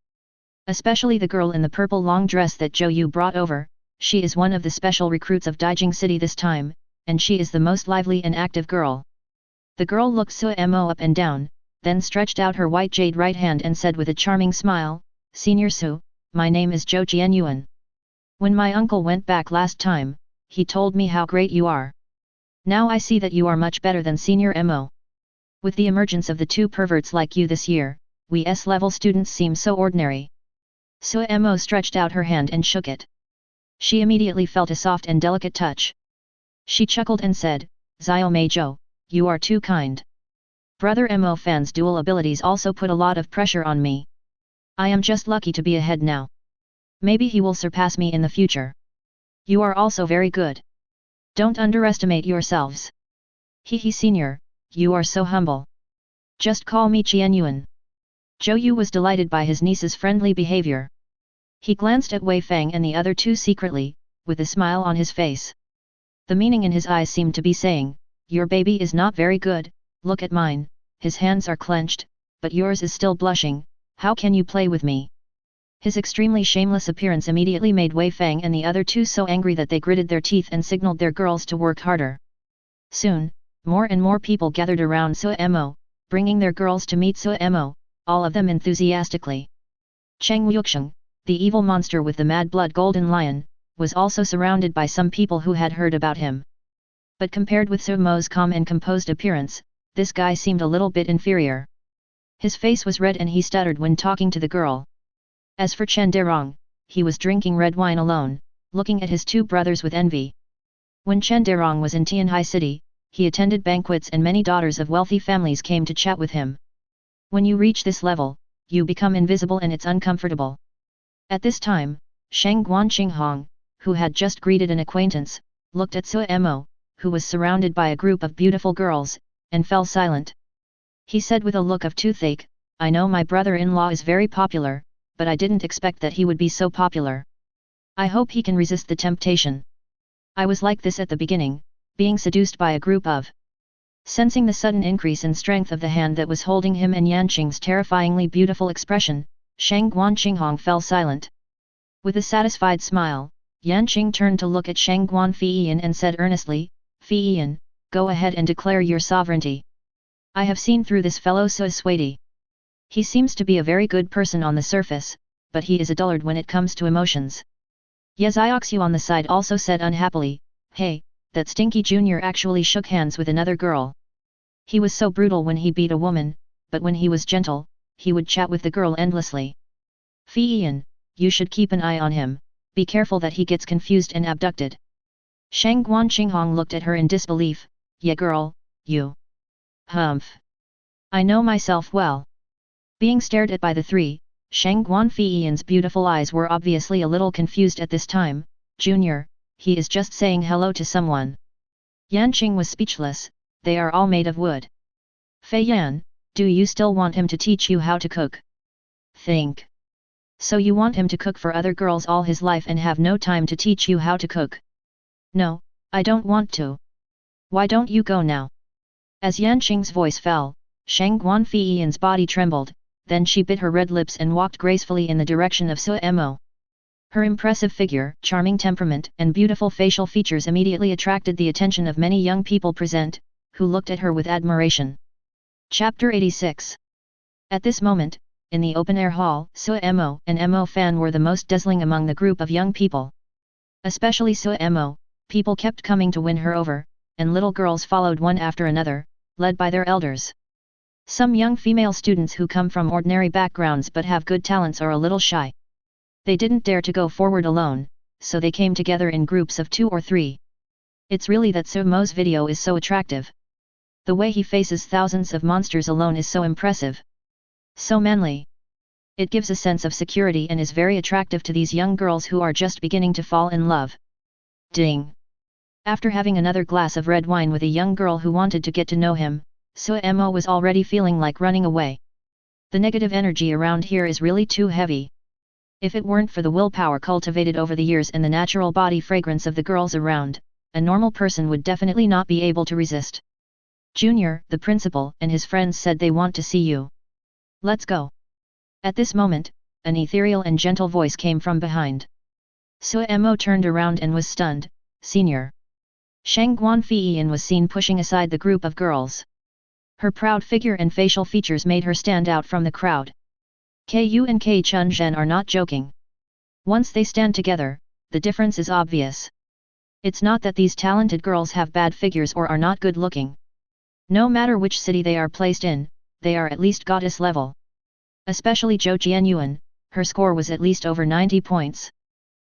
Especially the girl in the purple long dress that Zhou Yu brought over, she is one of the special recruits of Daijing City this time, and she is the most lively and active girl. The girl looked Suemo up and down, then stretched out her white jade right hand and said with a charming smile, Senior Su, my name is Zhou Jianyuan. When my uncle went back last time, he told me how great you are. Now I see that you are much better than Senior Mo. With the emergence of the 2 perverts like you this year, we S-level students seem so ordinary. Suemo stretched out her hand and shook it. She immediately felt a soft and delicate touch. She chuckled and said, Zio Mei Zhou, you are too kind. Brother Mo Fan's dual abilities also put a lot of pressure on me. I am just lucky to be ahead now. Maybe he will surpass me in the future. You are also very good. Don't underestimate yourselves. Hehe senior, you are so humble. Just call me Qianyuan. Zhou Yu was delighted by his niece's friendly behavior. He glanced at Wei Fang and the other 2 secretly, with a smile on his face. The meaning in his eyes seemed to be saying, your baby is not very good, look at mine, his hands are clenched, but yours is still blushing, how can you play with me? His extremely shameless appearance immediately made Wei Fang and the other 2 so angry that they gritted their teeth and signaled their girls to work harder. Soon, more and more people gathered around Suemo, bringing their girls to meet Suemo, all of them enthusiastically. Cheng Yuxiang, the evil monster with the mad blood golden lion, was also surrounded by some people who had heard about him. But compared with Suemo's calm and composed appearance, this guy seemed a little bit inferior. His face was red and he stuttered when talking to the girl. As for Chen Derong, he was drinking red wine alone, looking at his 2 brothers with envy. When Chen Derong was in Tianhai City, he attended banquets and many daughters of wealthy families came to chat with him. When you reach this level, you become invisible and it's uncomfortable. At this time, Sheng Guanqinghong, who had just greeted an acquaintance, looked at Suemo, who was surrounded by a group of beautiful girls, and fell silent. He said with a look of toothache, I know my brother-in-law is very popular, but I didn't expect that he would be so popular. I hope he can resist the temptation. I was like this at the beginning, being seduced by a group of. Sensing the sudden increase in strength of the hand that was holding him and Yanqing's terrifyingly beautiful expression, Sheng Guanqinghong fell silent. With a satisfied smile, Yanqing turned to look at Sheng Guanfiyan and said earnestly, Fiyan, go ahead and declare your sovereignty. I have seen through this fellow Suiswati. He seems to be a very good person on the surface, but he is a dullard when it comes to emotions. Yezioxu on the side also said unhappily, hey, that stinky junior actually shook hands with another girl. He was so brutal when he beat a woman, but when he was gentle, he would chat with the girl endlessly. Fiyan, you should keep an eye on him, be careful that he gets confused and abducted. Sheng Guanqinghong looked at her in disbelief, yeah girl, you. Humph. I know myself well. Being stared at by the 3, Sheng Guanfiyan's beautiful eyes were obviously a little confused at this time, Junior, he is just saying hello to someone. Yanqing was speechless, they are all made of wood. Fei Yan, do you still want him to teach you how to cook? Think. So you want him to cook for other girls all his life and have no time to teach you how to cook? No, I don't want to. Why don't you go now? As Yanqing's voice fell, Sheng Guanfiyan's body trembled, then she bit her red lips and walked gracefully in the direction of Suemo. Her impressive figure, charming temperament, and beautiful facial features immediately attracted the attention of many young people present, who looked at her with admiration. Chapter 86. At this moment, in the open-air hall, Suemo and Emo Fan were the most dazzling among the group of young people. Especially Suemo, people kept coming to win her over, and little girls followed one after another, led by their elders. Some young female students who come from ordinary backgrounds but have good talents are a little shy. They didn't dare to go forward alone, so they came together in groups of 2 or 3. It's really that Suemo's video is so attractive. The way he faces thousands of monsters alone is so impressive. So manly. It gives a sense of security and is very attractive to these young girls who are just beginning to fall in love. Ding! After having another glass of red wine with a young girl who wanted to get to know him, Suemo was already feeling like running away. The negative energy around here is really too heavy. If it weren't for the willpower cultivated over the years and the natural body fragrance of the girls around, a normal person would definitely not be able to resist. Junior, the principal, and his friends said they want to see you. Let's go. At this moment, an ethereal and gentle voice came from behind. Suemo turned around and was stunned. Senior. Shangguan Feiyan was seen pushing aside the group of girls. Her proud figure and facial features made her stand out from the crowd. Ku and K Chun-zhen are not joking. Once they stand together, the difference is obvious. It's not that these talented girls have bad figures or are not good looking. No matter which city they are placed in, they are at least goddess level. Especially Zhou Jianyuan, her score was at least over 90 points.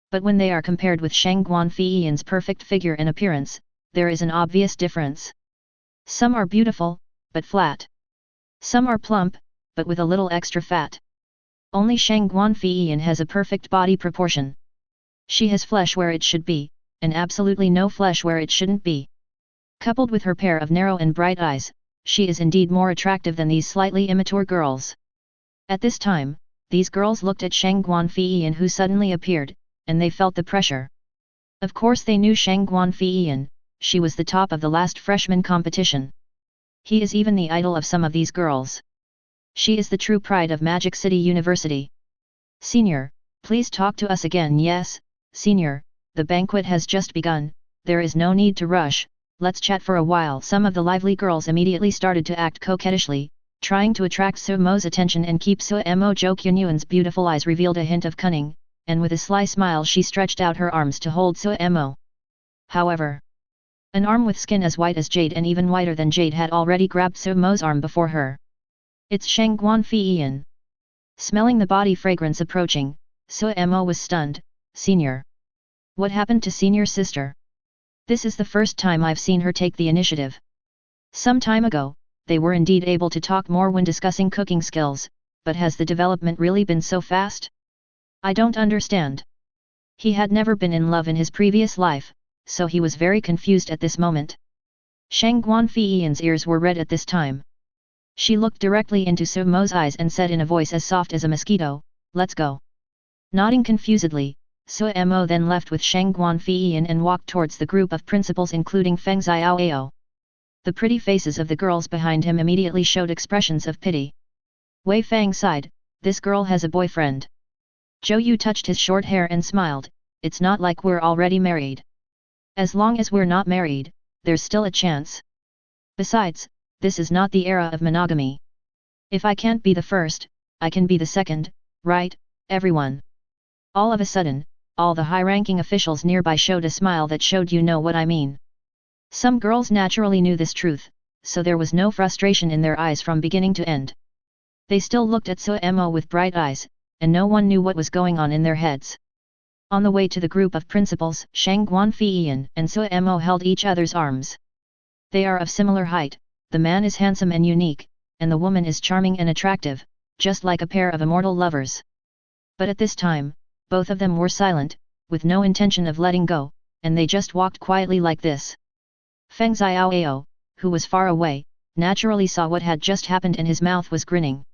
But when they are compared with Shangguan Feiyan's perfect figure and appearance, there is an obvious difference. Some are beautiful, but flat. Some are plump, but with a little extra fat. Only Shangguan Feiyan has a perfect body proportion. She has flesh where it should be, and absolutely no flesh where it shouldn't be. Coupled with her pair of narrow and bright eyes, she is indeed more attractive than these slightly immature girls. At this time, these girls looked at Shangguan Feiyan who suddenly appeared, and they felt the pressure. Of course they knew Shangguan Feiyan, she was the top of the last freshman competition. He is even the idol of some of these girls. She is the true pride of Magic City University. Senior, please talk to us again. Yes, Senior, the banquet has just begun, there is no need to rush, let's chat for a while. Some of the lively girls immediately started to act coquettishly, trying to attract Suemo's attention and keep Suemo. Zhou Qianyuan's beautiful eyes revealed a hint of cunning, and with a sly smile she stretched out her arms to hold Suemo. However, an arm with skin as white as jade and even whiter than jade had already grabbed Suemo's arm before her. It's Shangguan Feiyan. Smelling the body fragrance approaching, Suemo was stunned. Senior. What happened to Senior's sister? This is the first time I've seen her take the initiative. Some time ago, they were indeed able to talk more when discussing cooking skills, but has the development really been so fast? I don't understand. He had never been in love in his previous life, so he was very confused at this moment. Shangguan Feiyan's ears were red at this time. She looked directly into Suemo's eyes and said in a voice as soft as a mosquito, let's go. Nodding confusedly, Suemo then left with Shangguan Feiyan and walked towards the group of principals including Feng Xiaoao. The pretty faces of the girls behind him immediately showed expressions of pity. Wei Fang sighed, this girl has a boyfriend. Zhou Yu touched his short hair and smiled, it's not like we're already married. As long as we're not married, there's still a chance. Besides, this is not the era of monogamy. If I can't be the first, I can be the second, right, everyone? All of a sudden, all the high-ranking officials nearby showed a smile that showed you know what I mean. Some girls naturally knew this truth, so there was no frustration in their eyes from beginning to end. They still looked at Suemo with bright eyes, and no one knew what was going on in their heads. On the way to the group of principals, Shangguan Feiyan and Suemo held each other's arms. They are of similar height, the man is handsome and unique, and the woman is charming and attractive, just like a pair of immortal lovers. But at this time, both of them were silent, with no intention of letting go, and they just walked quietly like this. Feng Xiaoao, who was far away, naturally saw what had just happened and his mouth was grinning.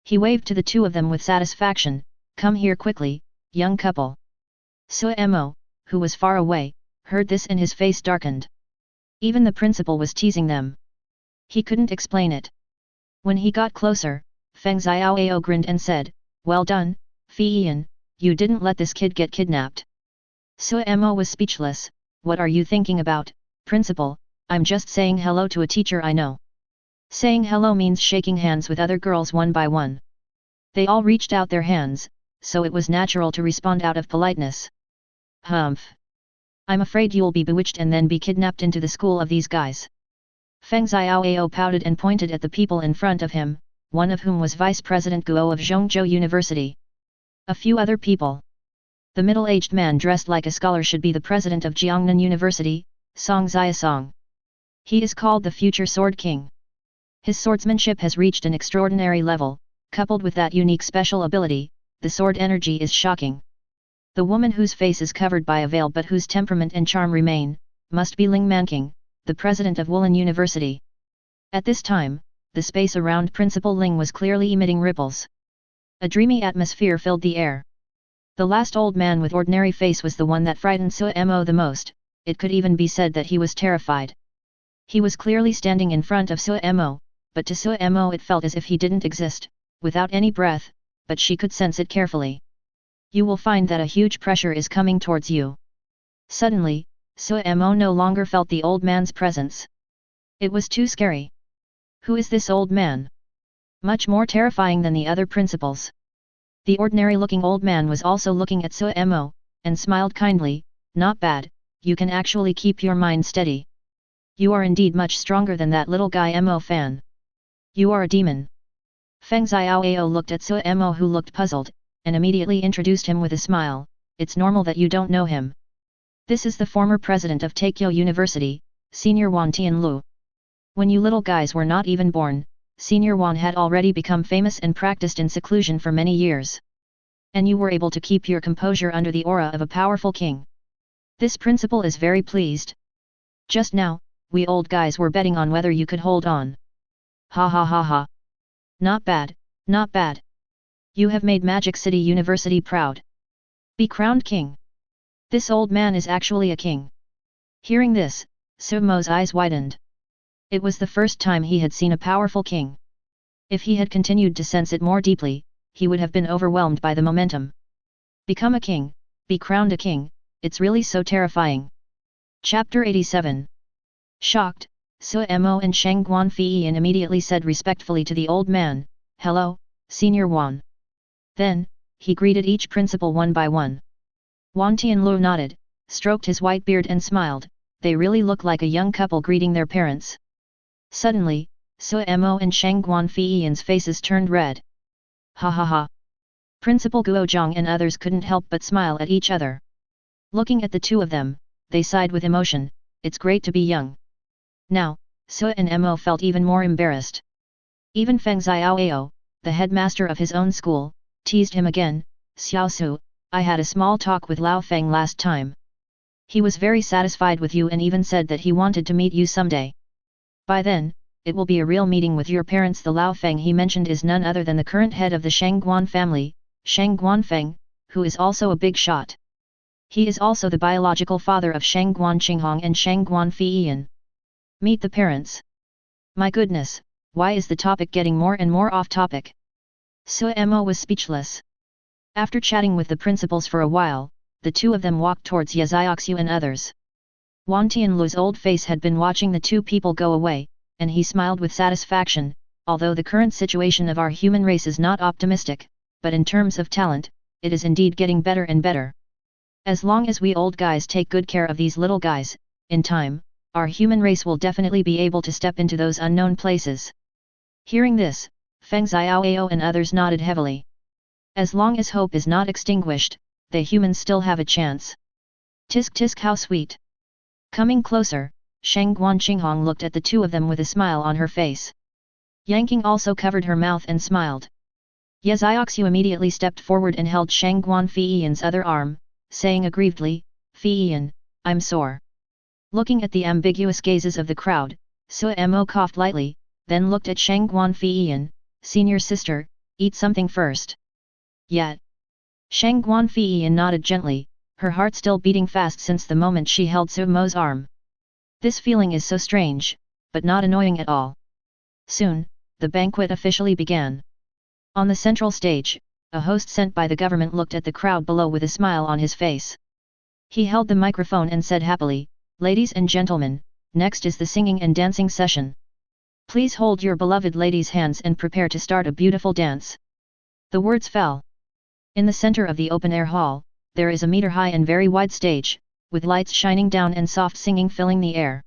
He waved to the two of them with satisfaction, come here quickly, young couple. Suemo, who was far away, heard this and his face darkened. Even the principal was teasing them. He couldn't explain it. When he got closer, Feng Xiaoao grinned and said, "Well done, Fiyan, you didn't let this kid get kidnapped." Suemo was speechless. "What are you thinking about, principal? I'm just saying hello to a teacher I know." Saying hello means shaking hands with other girls one by one. They all reached out their hands, so it was natural to respond out of politeness. "Humph. I'm afraid you'll be bewitched and then be kidnapped into the school of these guys." Feng Xiaoao pouted and pointed at the people in front of him, one of whom was Vice President Guo of Zhongzhou University. A few other people. The middle-aged man dressed like a scholar should be the president of Jiangnan University, Song Xiasong. He is called the future Sword King. His swordsmanship has reached an extraordinary level, coupled with that unique special ability, the sword energy is shocking. The woman whose face is covered by a veil but whose temperament and charm remain, must be Ling Manking, the president of Woolen University. At this time, the space around Principal Ling was clearly emitting ripples. A dreamy atmosphere filled the air. The last old man with ordinary face was the one that frightened Suemo the most, it could even be said that he was terrified. He was clearly standing in front of Suemo, but to Suemo it felt as if he didn't exist, without any breath, but she could sense it carefully. "You will find that a huge pressure is coming towards you." Suddenly, Suemo no longer felt the old man's presence. It was too scary. Who is this old man? Much more terrifying than the other principals. The ordinary-looking old man was also looking at Suemo, and smiled kindly. "Not bad, you can actually keep your mind steady. You are indeed much stronger than that little guy Mo fan. You are a demon." Feng Xiaoao looked at Suemo who looked puzzled, and immediately introduced him with a smile. "It's normal that you don't know him. This is the former president of Taikyo University, Senior Wan Tianlu. When you little guys were not even born, Senior Wan had already become famous and practiced in seclusion for many years. And you were able to keep your composure under the aura of a powerful king. This principal is very pleased. Just now, we old guys were betting on whether you could hold on. Ha ha ha ha. Not bad, not bad. You have made Magic City University proud. Be crowned king. This old man is actually a king." Hearing this, Suemo's eyes widened. It was the first time he had seen a powerful king. If he had continued to sense it more deeply, he would have been overwhelmed by the momentum. Become a king, be crowned a king, it's really so terrifying. Chapter 87. Shocked, Suemo and Shang Guanfiyan immediately said respectfully to the old man, "Hello, Senior Wan." Then, he greeted each principal one by one. Wan Tianlu nodded, stroked his white beard and smiled. They really look like a young couple greeting their parents. Suddenly, Suemo and Shang Guanfiyan's faces turned red. Ha ha ha. Principal Guozhang and others couldn't help but smile at each other. Looking at the two of them, they sighed with emotion. It's great to be young. Now, Su and Mo felt even more embarrassed. Even Feng Xiaoao, the headmaster of his own school, teased him again. "Xiao Su, I had a small talk with Lao Feng last time. He was very satisfied with you and even said that he wanted to meet you someday. By then, it will be a real meeting with your parents." The Lao Feng he mentioned is none other than the current head of the Shang Guan family, Shang Guanfeng, who is also a big shot. He is also the biological father of Shang Guan Qinghong and Shang Guan Fiyan. Meet the parents. My goodness, why is the topic getting more and more off topic? Suemo was speechless. After chatting with the principals for a while, the two of them walked towards Yazioxu and others. Wan Tianlu's old face had been watching the two people go away, and he smiled with satisfaction. Although the current situation of our human race is not optimistic, but in terms of talent, it is indeed getting better and better. As long as we old guys take good care of these little guys, in time, our human race will definitely be able to step into those unknown places. Hearing this, Feng Xiaoao and others nodded heavily. As long as hope is not extinguished, the humans still have a chance. Tisk tisk, how sweet. Coming closer, Shang Guan Qinghong looked at the two of them with a smile on her face. Yanqing also covered her mouth and smiled. Yazioxu immediately stepped forward and held Shang Guan Fiyan's other arm, saying aggrievedly, "Fiyan, I'm sore." Looking at the ambiguous gazes of the crowd, Suemo coughed lightly, then looked at Shang Guan Fiyan, "Senior sister, eat something first." Yet. Shang Guan Fiyan nodded gently, her heart still beating fast since the moment she held Suemo's arm. This feeling is so strange, but not annoying at all. Soon, the banquet officially began. On the central stage, a host sent by the government looked at the crowd below with a smile on his face. He held the microphone and said happily, "Ladies and gentlemen, next is the singing and dancing session. Please hold your beloved lady's hands and prepare to start a beautiful dance." The words fell. In the center of the open-air hall, there is a meter-high and very wide stage, with lights shining down and soft singing filling the air.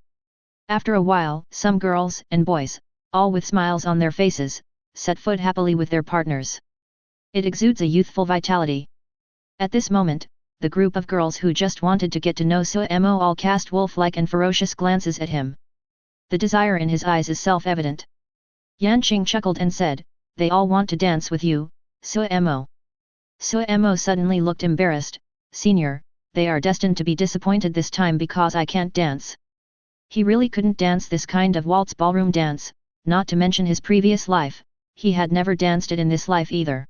After a while, some girls and boys, all with smiles on their faces, set foot happily with their partners. It exudes a youthful vitality. At this moment, the group of girls who just wanted to get to know Suemo all cast wolf-like and ferocious glances at him. The desire in his eyes is self-evident. Yanqing chuckled and said, "They all want to dance with you, Suemo." Suemo suddenly looked embarrassed. "Senior, they are destined to be disappointed this time because I can't dance." He really couldn't dance this kind of waltz ballroom dance, not to mention his previous life, he had never danced it in this life either.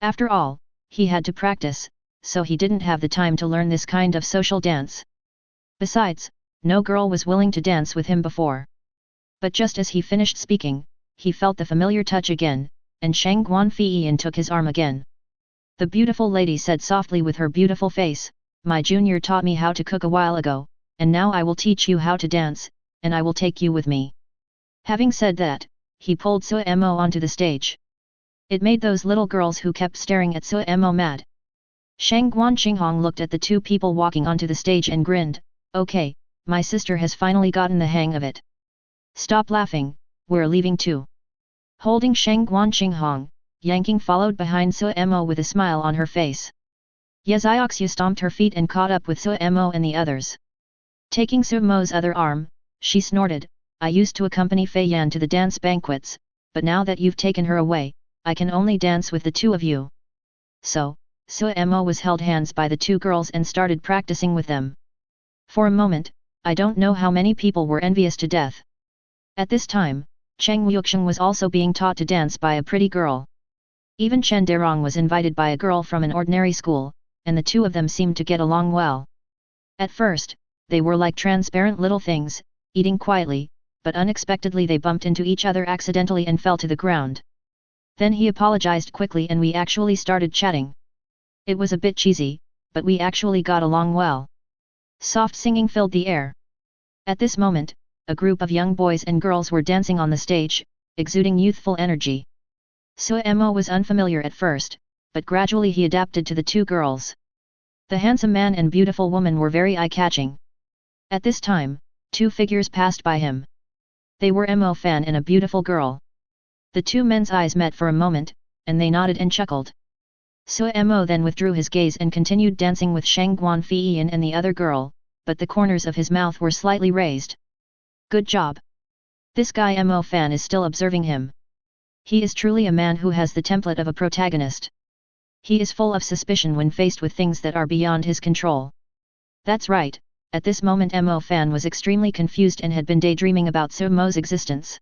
After all, he had to practice, so he didn't have the time to learn this kind of social dance. Besides, no girl was willing to dance with him before. But just as he finished speaking, he felt the familiar touch again, and Shang Guanfeiyin took his arm again. The beautiful lady said softly with her beautiful face, "My junior taught me how to cook a while ago, and now I will teach you how to dance, and I will take you with me." Having said that, he pulled Suemo onto the stage. It made those little girls who kept staring at Suemo mad. Shang Guanqinghong looked at the two people walking onto the stage and grinned, "Okay, my sister has finally gotten the hang of it. Stop laughing, we're leaving too." Holding Shang Guanqinghong, Yanqing followed behind Suemo with a smile on her face. Yezioxia stomped her feet and caught up with Suemo and the others. Taking Suemo's other arm, she snorted, "I used to accompany Fei Yan to the dance banquets, but now that you've taken her away, I can only dance with the two of you." So, Suemo was held hands by the two girls and started practicing with them. For a moment, I don't know how many people were envious to death. At this time, Cheng Wuxiang was also being taught to dance by a pretty girl. Even Chen Derong was invited by a girl from an ordinary school, and the two of them seemed to get along well. At first, they were like transparent little things, eating quietly, but unexpectedly they bumped into each other accidentally and fell to the ground. Then he apologized quickly and we actually started chatting. It was a bit cheesy, but we actually got along well. Soft singing filled the air. At this moment, a group of young boys and girls were dancing on the stage, exuding youthful energy. Suemo was unfamiliar at first, but gradually he adapted to the two girls. The handsome man and beautiful woman were very eye-catching. At this time, two figures passed by him. They were Mo Fan and a beautiful girl. The two men's eyes met for a moment, and they nodded and chuckled. Suemo then withdrew his gaze and continued dancing with Shang Guanfeiyin and the other girl, but the corners of his mouth were slightly raised. "Good job. This guy Mo Fan is still observing him. He is truly a man who has the template of a protagonist. He is full of suspicion when faced with things that are beyond his control." That's right, at this moment Mo Fan was extremely confused and had been daydreaming about Suemo's existence.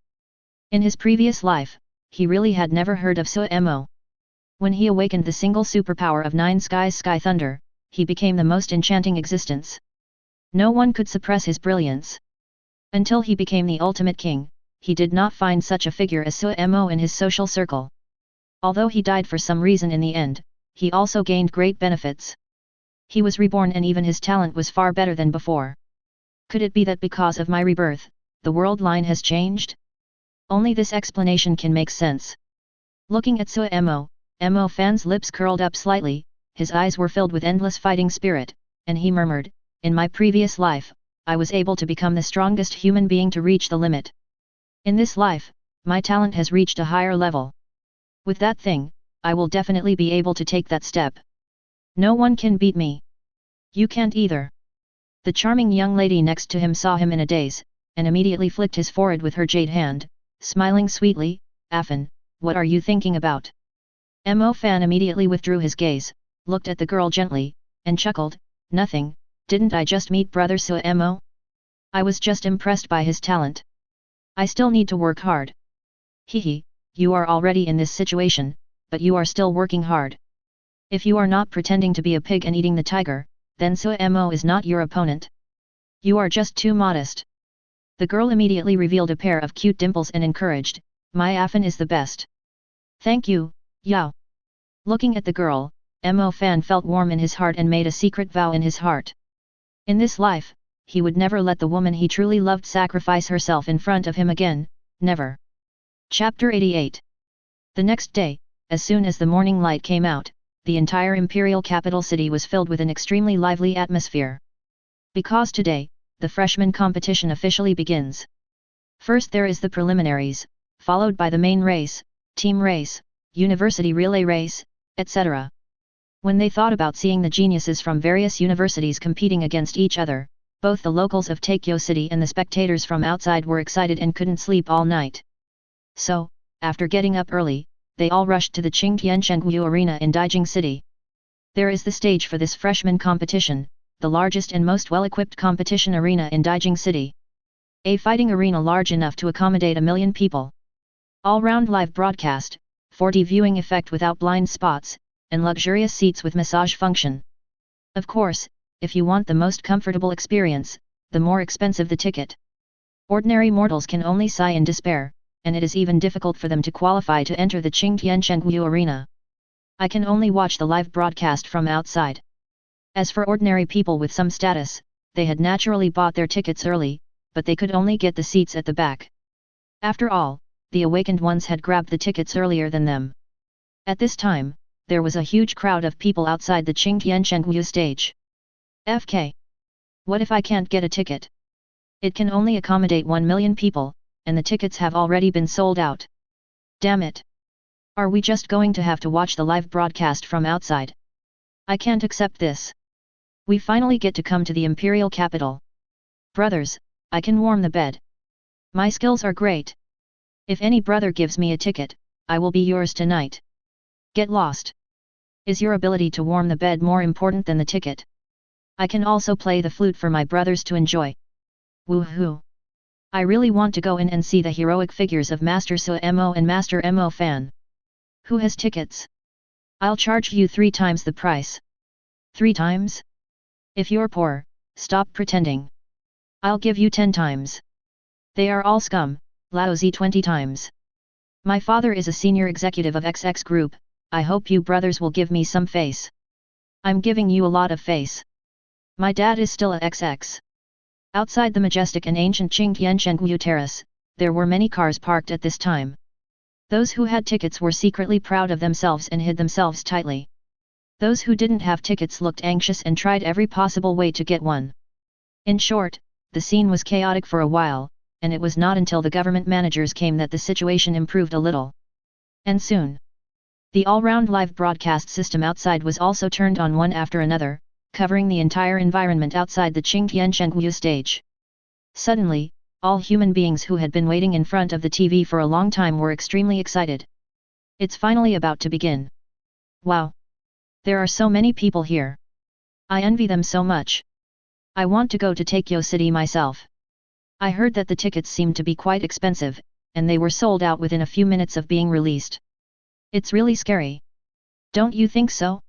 In his previous life, he really had never heard of Suemo. When he awakened the single superpower of Nine Skies Sky Thunder, he became the most enchanting existence. No one could suppress his brilliance. Until he became the ultimate king, he did not find such a figure as Suemo in his social circle. Although he died for some reason in the end, he also gained great benefits. He was reborn and even his talent was far better than before. Could it be that because of my rebirth, the world line has changed? Only this explanation can make sense. Looking at Suemo, Mo Fan's lips curled up slightly, his eyes were filled with endless fighting spirit, and he murmured, "In my previous life, I was able to become the strongest human being to reach the limit. In this life, my talent has reached a higher level. With that thing, I will definitely be able to take that step. No one can beat me. You can't either." The charming young lady next to him saw him in a daze, and immediately flicked his forehead with her jade hand, smiling sweetly, "Afan, what are you thinking about?" Mo Fan immediately withdrew his gaze, looked at the girl gently, and chuckled, "Nothing, didn't I just meet brother Suemo? I was just impressed by his talent. I still need to work hard." "Hehe, you are already in this situation, but you are still working hard. If you are not pretending to be a pig and eating the tiger, then Suemo is not your opponent. You are just too modest." The girl immediately revealed a pair of cute dimples and encouraged, "My Afan is the best." "Thank you, Yao. Looking at the girl, Mo Fan felt warm in his heart and made a secret vow in his heart. In this life, he would never let the woman he truly loved sacrifice herself in front of him again, never. Chapter 88. The next day, as soon as the morning light came out, the entire imperial capital city was filled with an extremely lively atmosphere. Because today, the freshman competition officially begins. First there is the preliminaries, followed by the main race, team race, university relay race, etc. When they thought about seeing the geniuses from various universities competing against each other, both the locals of Tokyo City and the spectators from outside were excited and couldn't sleep all night. So, after getting up early, they all rushed to the Qingtianchengyu Arena in Daijing City. There is the stage for this freshman competition, the largest and most well-equipped competition arena in Daijing City. A fighting arena large enough to accommodate 1 million people. All-round live broadcast, 4D viewing effect without blind spots, and luxurious seats with massage function. Of course, if you want the most comfortable experience, the more expensive the ticket. Ordinary mortals can only sigh in despair, and it is even difficult for them to qualify to enter the Qingtianchengyu Arena. I can only watch the live broadcast from outside. As for ordinary people with some status, they had naturally bought their tickets early, but they could only get the seats at the back. After all, the awakened ones had grabbed the tickets earlier than them. At this time, there was a huge crowd of people outside the Qingtianchengyu stage. FK. What if I can't get a ticket? It can only accommodate 1 million people, and the tickets have already been sold out. Damn it! Are we just going to have to watch the live broadcast from outside? I can't accept this. We finally get to come to the imperial capital. Brothers, I can warm the bed. My skills are great. If any brother gives me a ticket, I will be yours tonight. Get lost. Is your ability to warm the bed more important than the ticket? I can also play the flute for my brothers to enjoy. Woohoo! I really want to go in and see the heroic figures of Master Suemo and Master Mo Fan. Who has tickets? I'll charge you 3 times the price. 3 times? If you're poor, stop pretending. I'll give you 10 times. They are all scum, lousy 20 times. My father is a senior executive of XX Group, I hope you brothers will give me some face. I'm giving you a lot of face. My dad is still a XX. Outside the majestic and ancient Qingtianchengyu Terrace, there were many cars parked at this time. Those who had tickets were secretly proud of themselves and hid themselves tightly. Those who didn't have tickets looked anxious and tried every possible way to get one. In short, the scene was chaotic for a while, and it was not until the government managers came that the situation improved a little. And soon, the all-round live broadcast system outside was also turned on one after another, covering the entire environment outside the Qingtianchengyu stage. Suddenly, all human beings who had been waiting in front of the TV for a long time were extremely excited. It's finally about to begin. Wow! There are so many people here. I envy them so much. I want to go to Tokyo City myself. I heard that the tickets seemed to be quite expensive, and they were sold out within a few minutes of being released. It's really scary. Don't you think so?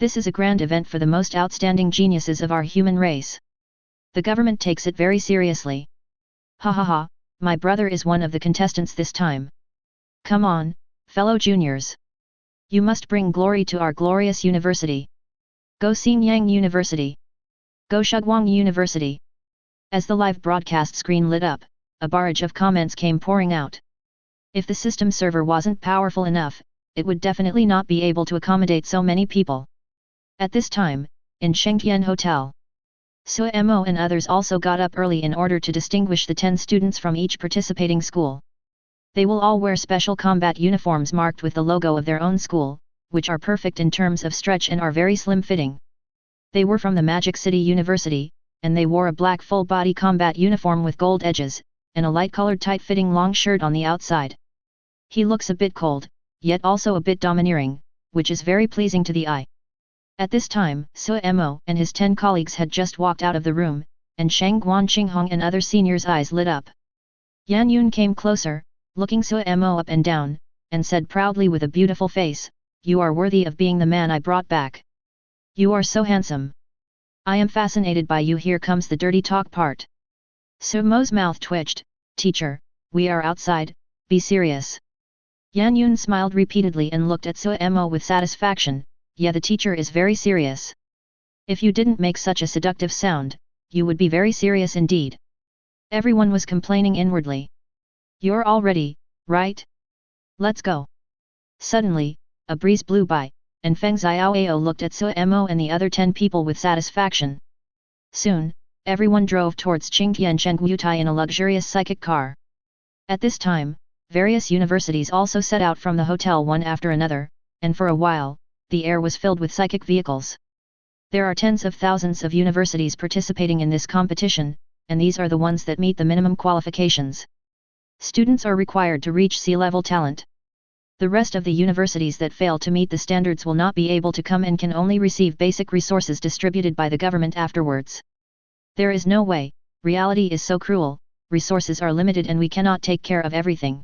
This is a grand event for the most outstanding geniuses of our human race. The government takes it very seriously. Ha ha ha, my brother is one of the contestants this time. Come on, fellow juniors. You must bring glory to our glorious university. Go Xinjiang University. Go Shugwang University. As the live broadcast screen lit up, a barrage of comments came pouring out. If the system server wasn't powerful enough, it would definitely not be able to accommodate so many people. At this time, in Shengtian Hotel, Suemo and others also got up early in order to distinguish the 10 students from each participating school. They will all wear special combat uniforms marked with the logo of their own school, which are perfect in terms of stretch and are very slim-fitting. They were from the Magic City University, and they wore a black full-body combat uniform with gold edges, and a light-colored tight-fitting long shirt on the outside. He looks a bit cold, yet also a bit domineering, which is very pleasing to the eye. At this time, Suemo and his 10 colleagues had just walked out of the room, and Shang Guan Qinghong and other seniors' eyes lit up. Yan Yun came closer, looking Suemo up and down, and said proudly with a beautiful face, "You are worthy of being the man I brought back. You are so handsome. I am fascinated by you." Here comes the dirty talk part. Suemo's mouth twitched. "Teacher, we are outside, be serious." Yan Yun smiled repeatedly and looked at Suemo with satisfaction. Yeah, the teacher is very serious. If you didn't make such a seductive sound, you would be very serious indeed. Everyone was complaining inwardly. You're all ready, right? Let's go. Suddenly, a breeze blew by, and Feng Xiaoao looked at Suemo and the other 10 people with satisfaction. Soon, everyone drove towards Qingtian Chengyutai in a luxurious psychic car. At this time, various universities also set out from the hotel one after another, and for a while, the air was filled with psychic vehicles. There are tens of thousands of universities participating in this competition, and these are the ones that meet the minimum qualifications. Students are required to reach C-level talent. The rest of the universities that fail to meet the standards will not be able to come and can only receive basic resources distributed by the government afterwards. There is no way, reality is so cruel, resources are limited and we cannot take care of everything.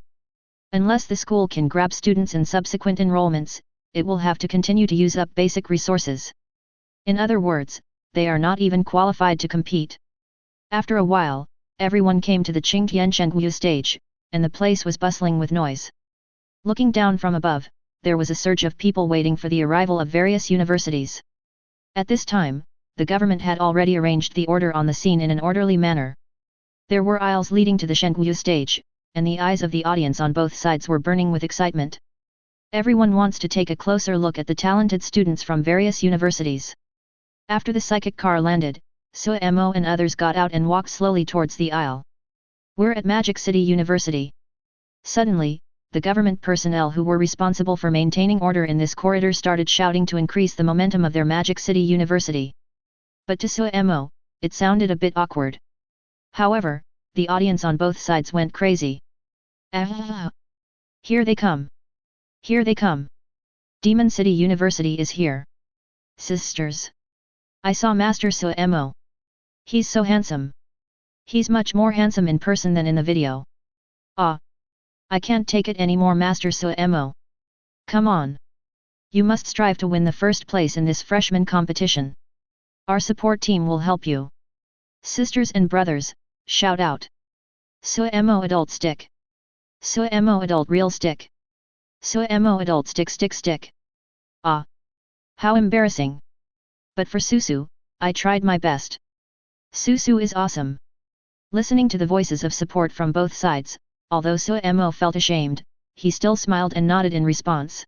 Unless the school can grab students in subsequent enrollments, it will have to continue to use up basic resources. In other words, they are not even qualified to compete. After a while, everyone came to the Qingtian Chengyu stage, and the place was bustling with noise. Looking down from above, there was a surge of people waiting for the arrival of various universities. At this time, the government had already arranged the order on the scene in an orderly manner. There were aisles leading to the Chengyu stage, and the eyes of the audience on both sides were burning with excitement. Everyone wants to take a closer look at the talented students from various universities. After the psychic car landed, Suemo and others got out and walked slowly towards the aisle. We're at Magic City University. Suddenly, the government personnel who were responsible for maintaining order in this corridor started shouting to increase the momentum of their Magic City University. But to Suemo, it sounded a bit awkward. However, the audience on both sides went crazy. Ah! Here they come! Here they come! Demon City University is here! Sisters! I saw Master Suemo. He's so handsome. He's much more handsome in person than in the video. Ah! I can't take it anymore, Master Suemo. Come on! You must strive to win the first place in this freshman competition. Our support team will help you. Sisters and brothers, shout out. Suemo adult stick. Suemo adult real stick. Suemo adult stick stick stick. Ah! How embarrassing. But for Susu, I tried my best. Susu is awesome. Listening to the voices of support from both sides, although Suemo felt ashamed, he still smiled and nodded in response.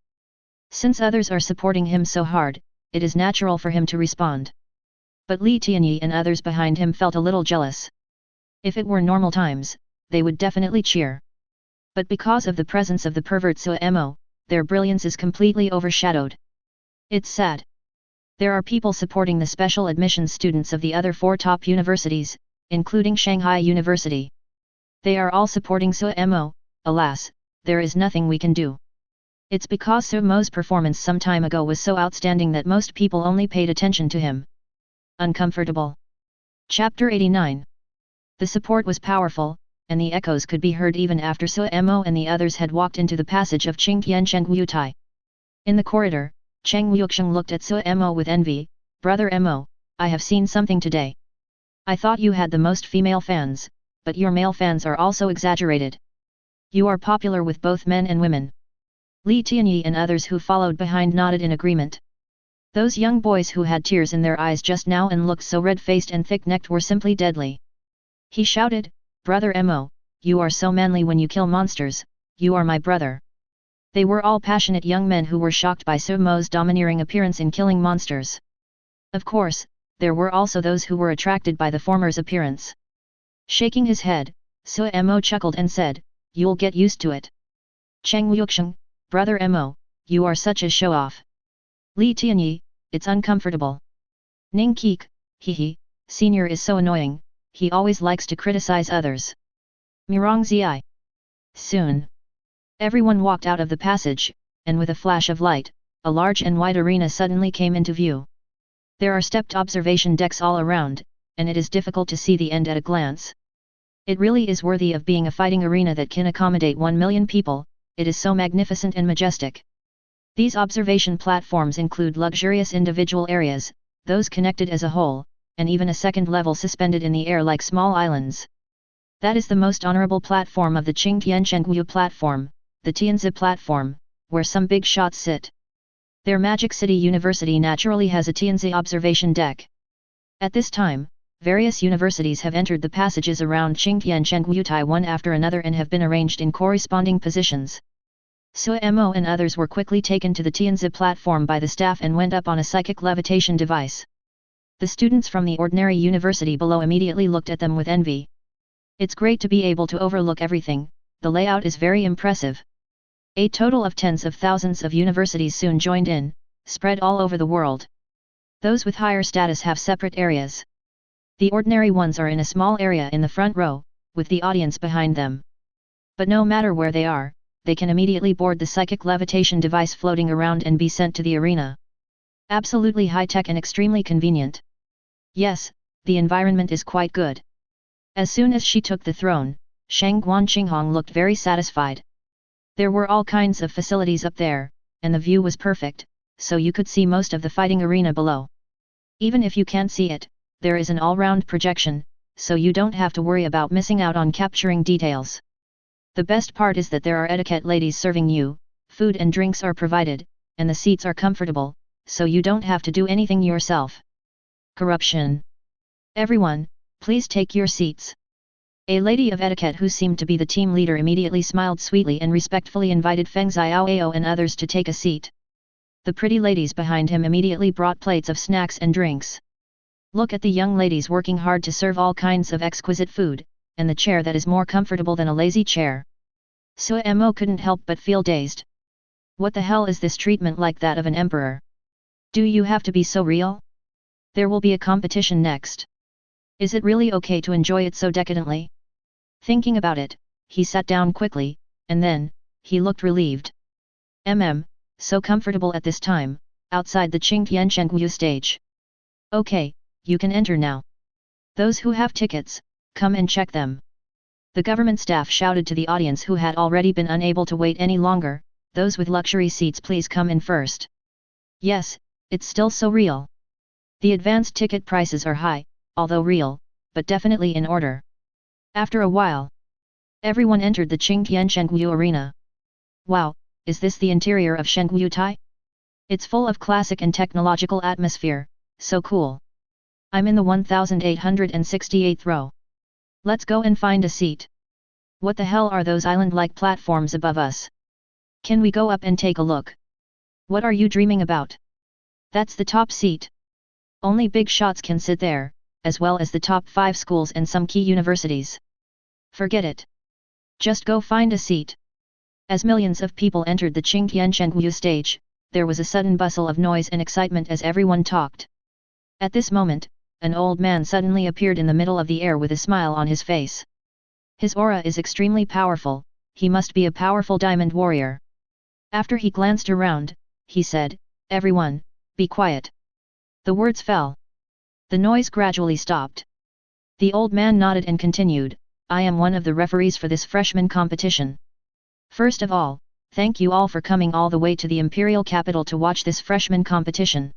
Since others are supporting him so hard, it is natural for him to respond. But Li Tianyi and others behind him felt a little jealous. If it were normal times, they would definitely cheer. But because of the presence of the pervert Suemo, their brilliance is completely overshadowed. It's sad. There are people supporting the special admissions students of the other 4 top universities, including Shanghai University. They are all supporting Suemo. Alas, there is nothing we can do. It's because Suemo's performance some time ago was so outstanding that most people only paid attention to him. Uncomfortable. Chapter 89. The support was powerful, and the echoes could be heard even after Suemo and the others had walked into the passage of Qingtian Chengyutai. In the corridor, Cheng Yuxiang looked at Suemo with envy. Brother Mo, I have seen something today. I thought you had the most female fans, but your male fans are also exaggerated. You are popular with both men and women. Li Tianyi and others who followed behind nodded in agreement. Those young boys who had tears in their eyes just now and looked so red-faced and thick-necked were simply deadly. He shouted, Brother Mo, you are so manly when you kill monsters, you are my brother. They were all passionate young men who were shocked by Suemo's domineering appearance in killing monsters. Of course, there were also those who were attracted by the former's appearance. Shaking his head, Suemo chuckled and said, You'll get used to it. Cheng Yuxiang, Brother Mo, you are such a show-off. Li Tianyi, it's uncomfortable. Ning Keek, hee, senior is so annoying, he always likes to criticize others. Mirong Zi. Soon. Everyone walked out of the passage, and with a flash of light, a large and wide arena suddenly came into view. There are stepped observation decks all around, and it is difficult to see the end at a glance. It really is worthy of being a fighting arena that can accommodate 1 million people, it is so magnificent and majestic. These observation platforms include luxurious individual areas, those connected as a whole, and even a second level suspended in the air like small islands. That is the most honorable platform of the Qingtian Chengyu platform, the Tianzi platform, where some big shots sit. Their Magic City University naturally has a Tianzi observation deck. At this time, various universities have entered the passages around Qingtian Chengyutai one after another and have been arranged in corresponding positions. Suemo and others were quickly taken to the Tianzi platform by the staff and went up on a psychic levitation device. The students from the ordinary university below immediately looked at them with envy. It's great to be able to overlook everything, the layout is very impressive. A total of tens of thousands of universities soon joined in, spread all over the world. Those with higher status have separate areas. The ordinary ones are in a small area in the front row, with the audience behind them. But no matter where they are, they can immediately board the psychic levitation device floating around and be sent to the arena. Absolutely high-tech and extremely convenient. Yes, the environment is quite good. As soon as she took the throne, Shangguan Qinghong looked very satisfied. There were all kinds of facilities up there, and the view was perfect, so you could see most of the fighting arena below. Even if you can't see it, there is an all-round projection, so you don't have to worry about missing out on capturing details. The best part is that there are etiquette ladies serving you, food and drinks are provided, and the seats are comfortable, so you don't have to do anything yourself. Corruption. Everyone, please take your seats. A lady of etiquette who seemed to be the team leader immediately smiled sweetly and respectfully invited Feng Xiaoao and others to take a seat. The pretty ladies behind him immediately brought plates of snacks and drinks. Look at the young ladies working hard to serve all kinds of exquisite food, and the chair that is more comfortable than a lazy chair. Suemo couldn't help but feel dazed. What the hell is this treatment like that of an emperor? Do you have to be so real? There will be a competition next. Is it really okay to enjoy it so decadently? Thinking about it, he sat down quickly, and then, he looked relieved. So comfortable at this time, outside the Qingtian Chengyu stage. Okay, you can enter now. Those who have tickets, come and check them. The government staff shouted to the audience who had already been unable to wait any longer, those with luxury seats please come in first. Yes, it's still so real. The advanced ticket prices are high, although real, but definitely in order. After a while, everyone entered the Qingtian Chengyu arena. Wow, is this the interior of Shengyutai? It's full of classic and technological atmosphere, so cool. I'm in the 1868th row. Let's go and find a seat. What the hell are those island-like platforms above us? Can we go up and take a look? What are you dreaming about? That's the top seat. Only big shots can sit there, as well as the top 5 schools and some key universities. Forget it. Just go find a seat. As millions of people entered the Qingtian Chengyu stage, there was a sudden bustle of noise and excitement as everyone talked. At this moment, an old man suddenly appeared in the middle of the air with a smile on his face. His aura is extremely powerful, he must be a powerful diamond warrior. After he glanced around, he said, "Everyone, be quiet." The words fell. The noise gradually stopped. The old man nodded and continued, "I am one of the referees for this freshman competition. First of all, thank you all for coming all the way to the imperial capital to watch this freshman competition.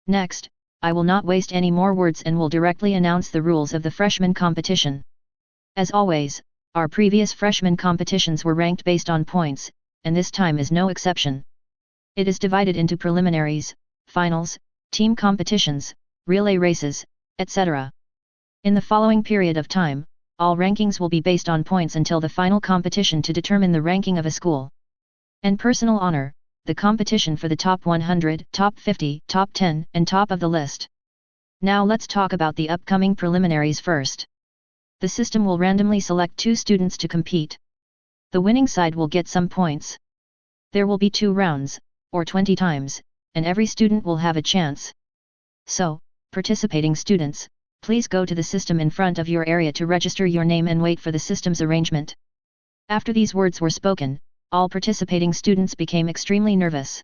Next, I will not waste any more words and will directly announce the rules of the freshman competition. As always, our previous freshman competitions were ranked based on points, and this time is no exception. It is divided into preliminaries, finals, team competitions, relay races, etc. In the following period of time, all rankings will be based on points until the final competition to determine the ranking of a school. And personal honor, the competition for the top 100, top 50, top 10, and top of the list. Now let's talk about the upcoming preliminaries first. The system will randomly select 2 students to compete. The winning side will get some points. There will be 2 rounds, or 20 times, and every student will have a chance. So, participating students, please go to the system in front of your area to register your name and wait for the system's arrangement. After these words were spoken, all participating students became extremely nervous.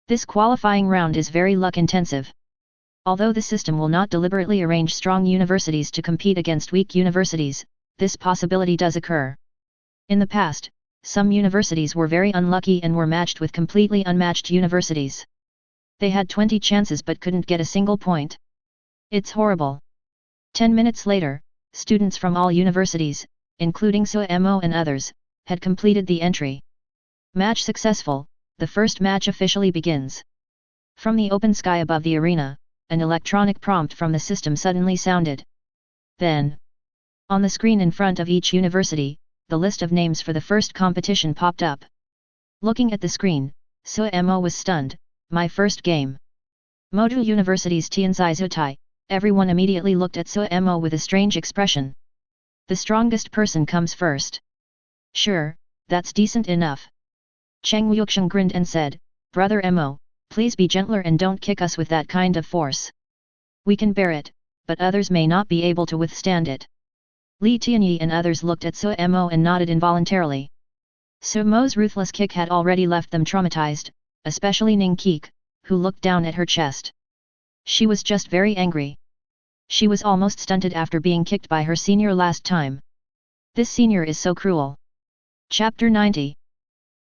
This qualifying round is very luck-intensive. Although the system will not deliberately arrange strong universities to compete against weak universities, this possibility does occur. In the past, some universities were very unlucky and were matched with completely unmatched universities. They had 20 chances but couldn't get a single point. It's horrible. 10 minutes later, students from all universities, including Suemo and others, had completed the entry. Match successful, the first match officially begins. From the open sky above the arena, an electronic prompt from the system suddenly sounded. Then, on the screen in front of each university, the list of names for the first competition popped up. Looking at the screen, Suemo was stunned. My first game. Moju University's Tianzai Zutai. Everyone immediately looked at Suemo with a strange expression. The strongest person comes first. Sure, that's decent enough. Cheng Wuxiang grinned and said, Brother Mo, please be gentler and don't kick us with that kind of force. We can bear it, but others may not be able to withstand it. Li Tianyi and others looked at Suemo and nodded involuntarily. Suemo's ruthless kick had already left them traumatized, especially Ning Keek, who looked down at her chest. She was just very angry. She was almost stunted after being kicked by her senior last time. This senior is so cruel. Chapter 90.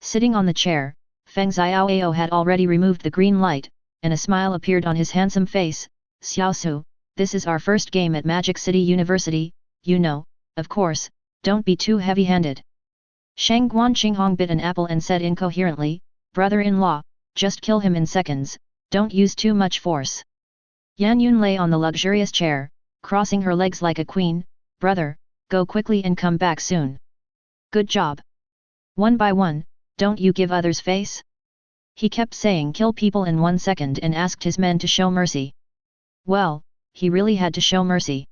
Sitting on the chair, Feng Xiaoao had already removed the green light, and a smile appeared on his handsome face. Xiaosu, this is our first game at Magic City University, you know, of course, don't be too heavy-handed. Shang Guan Qinghong bit an apple and said incoherently, Brother-in-law, just kill him in seconds, don't use too much force. Yan Yun lay on the luxurious chair, crossing her legs like a queen. Brother, go quickly and come back soon. Good job. One by one, don't you give others face? He kept saying kill people in 1 second and asked his men to show mercy. Well, he really had to show mercy.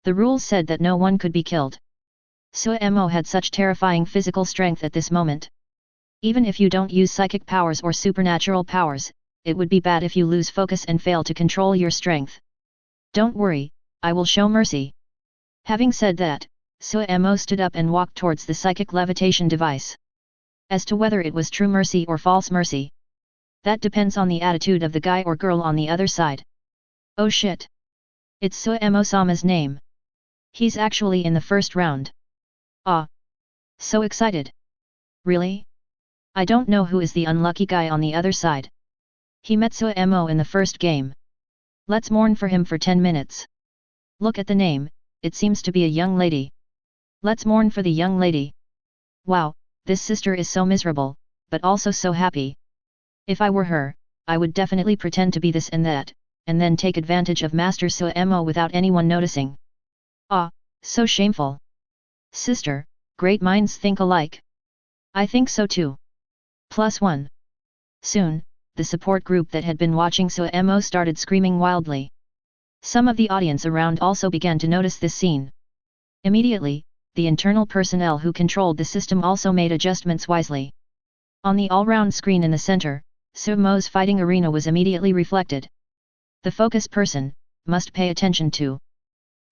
The rules said that no one could be killed. Suemo had such terrifying physical strength at this moment. Even if you don't use psychic powers or supernatural powers, it would be bad if you lose focus and fail to control your strength. Don't worry, I will show mercy. Having said that, Suemo stood up and walked towards the psychic levitation device. As to whether it was true mercy or false mercy, that depends on the attitude of the guy or girl on the other side. Oh shit! It's Suemo-sama's name. He's actually in the first round. Ah! So excited! Really? I don't know who is the unlucky guy on the other side. He met Suemo in the first game. Let's mourn for him for 10 minutes. Look at the name, it seems to be a young lady. Let's mourn for the young lady. Wow, this sister is so miserable, but also so happy. If I were her, I would definitely pretend to be this and that, and then take advantage of Master Suemo without anyone noticing. Ah, so shameful. Sister, great minds think alike. I think so too. +1. Soon, the support group that had been watching Suemo started screaming wildly. Some of the audience around also began to notice this scene. Immediately, the internal personnel who controlled the system also made adjustments wisely. On the all-round screen in the center, Suemo's fighting arena was immediately reflected. The focus person must pay attention to.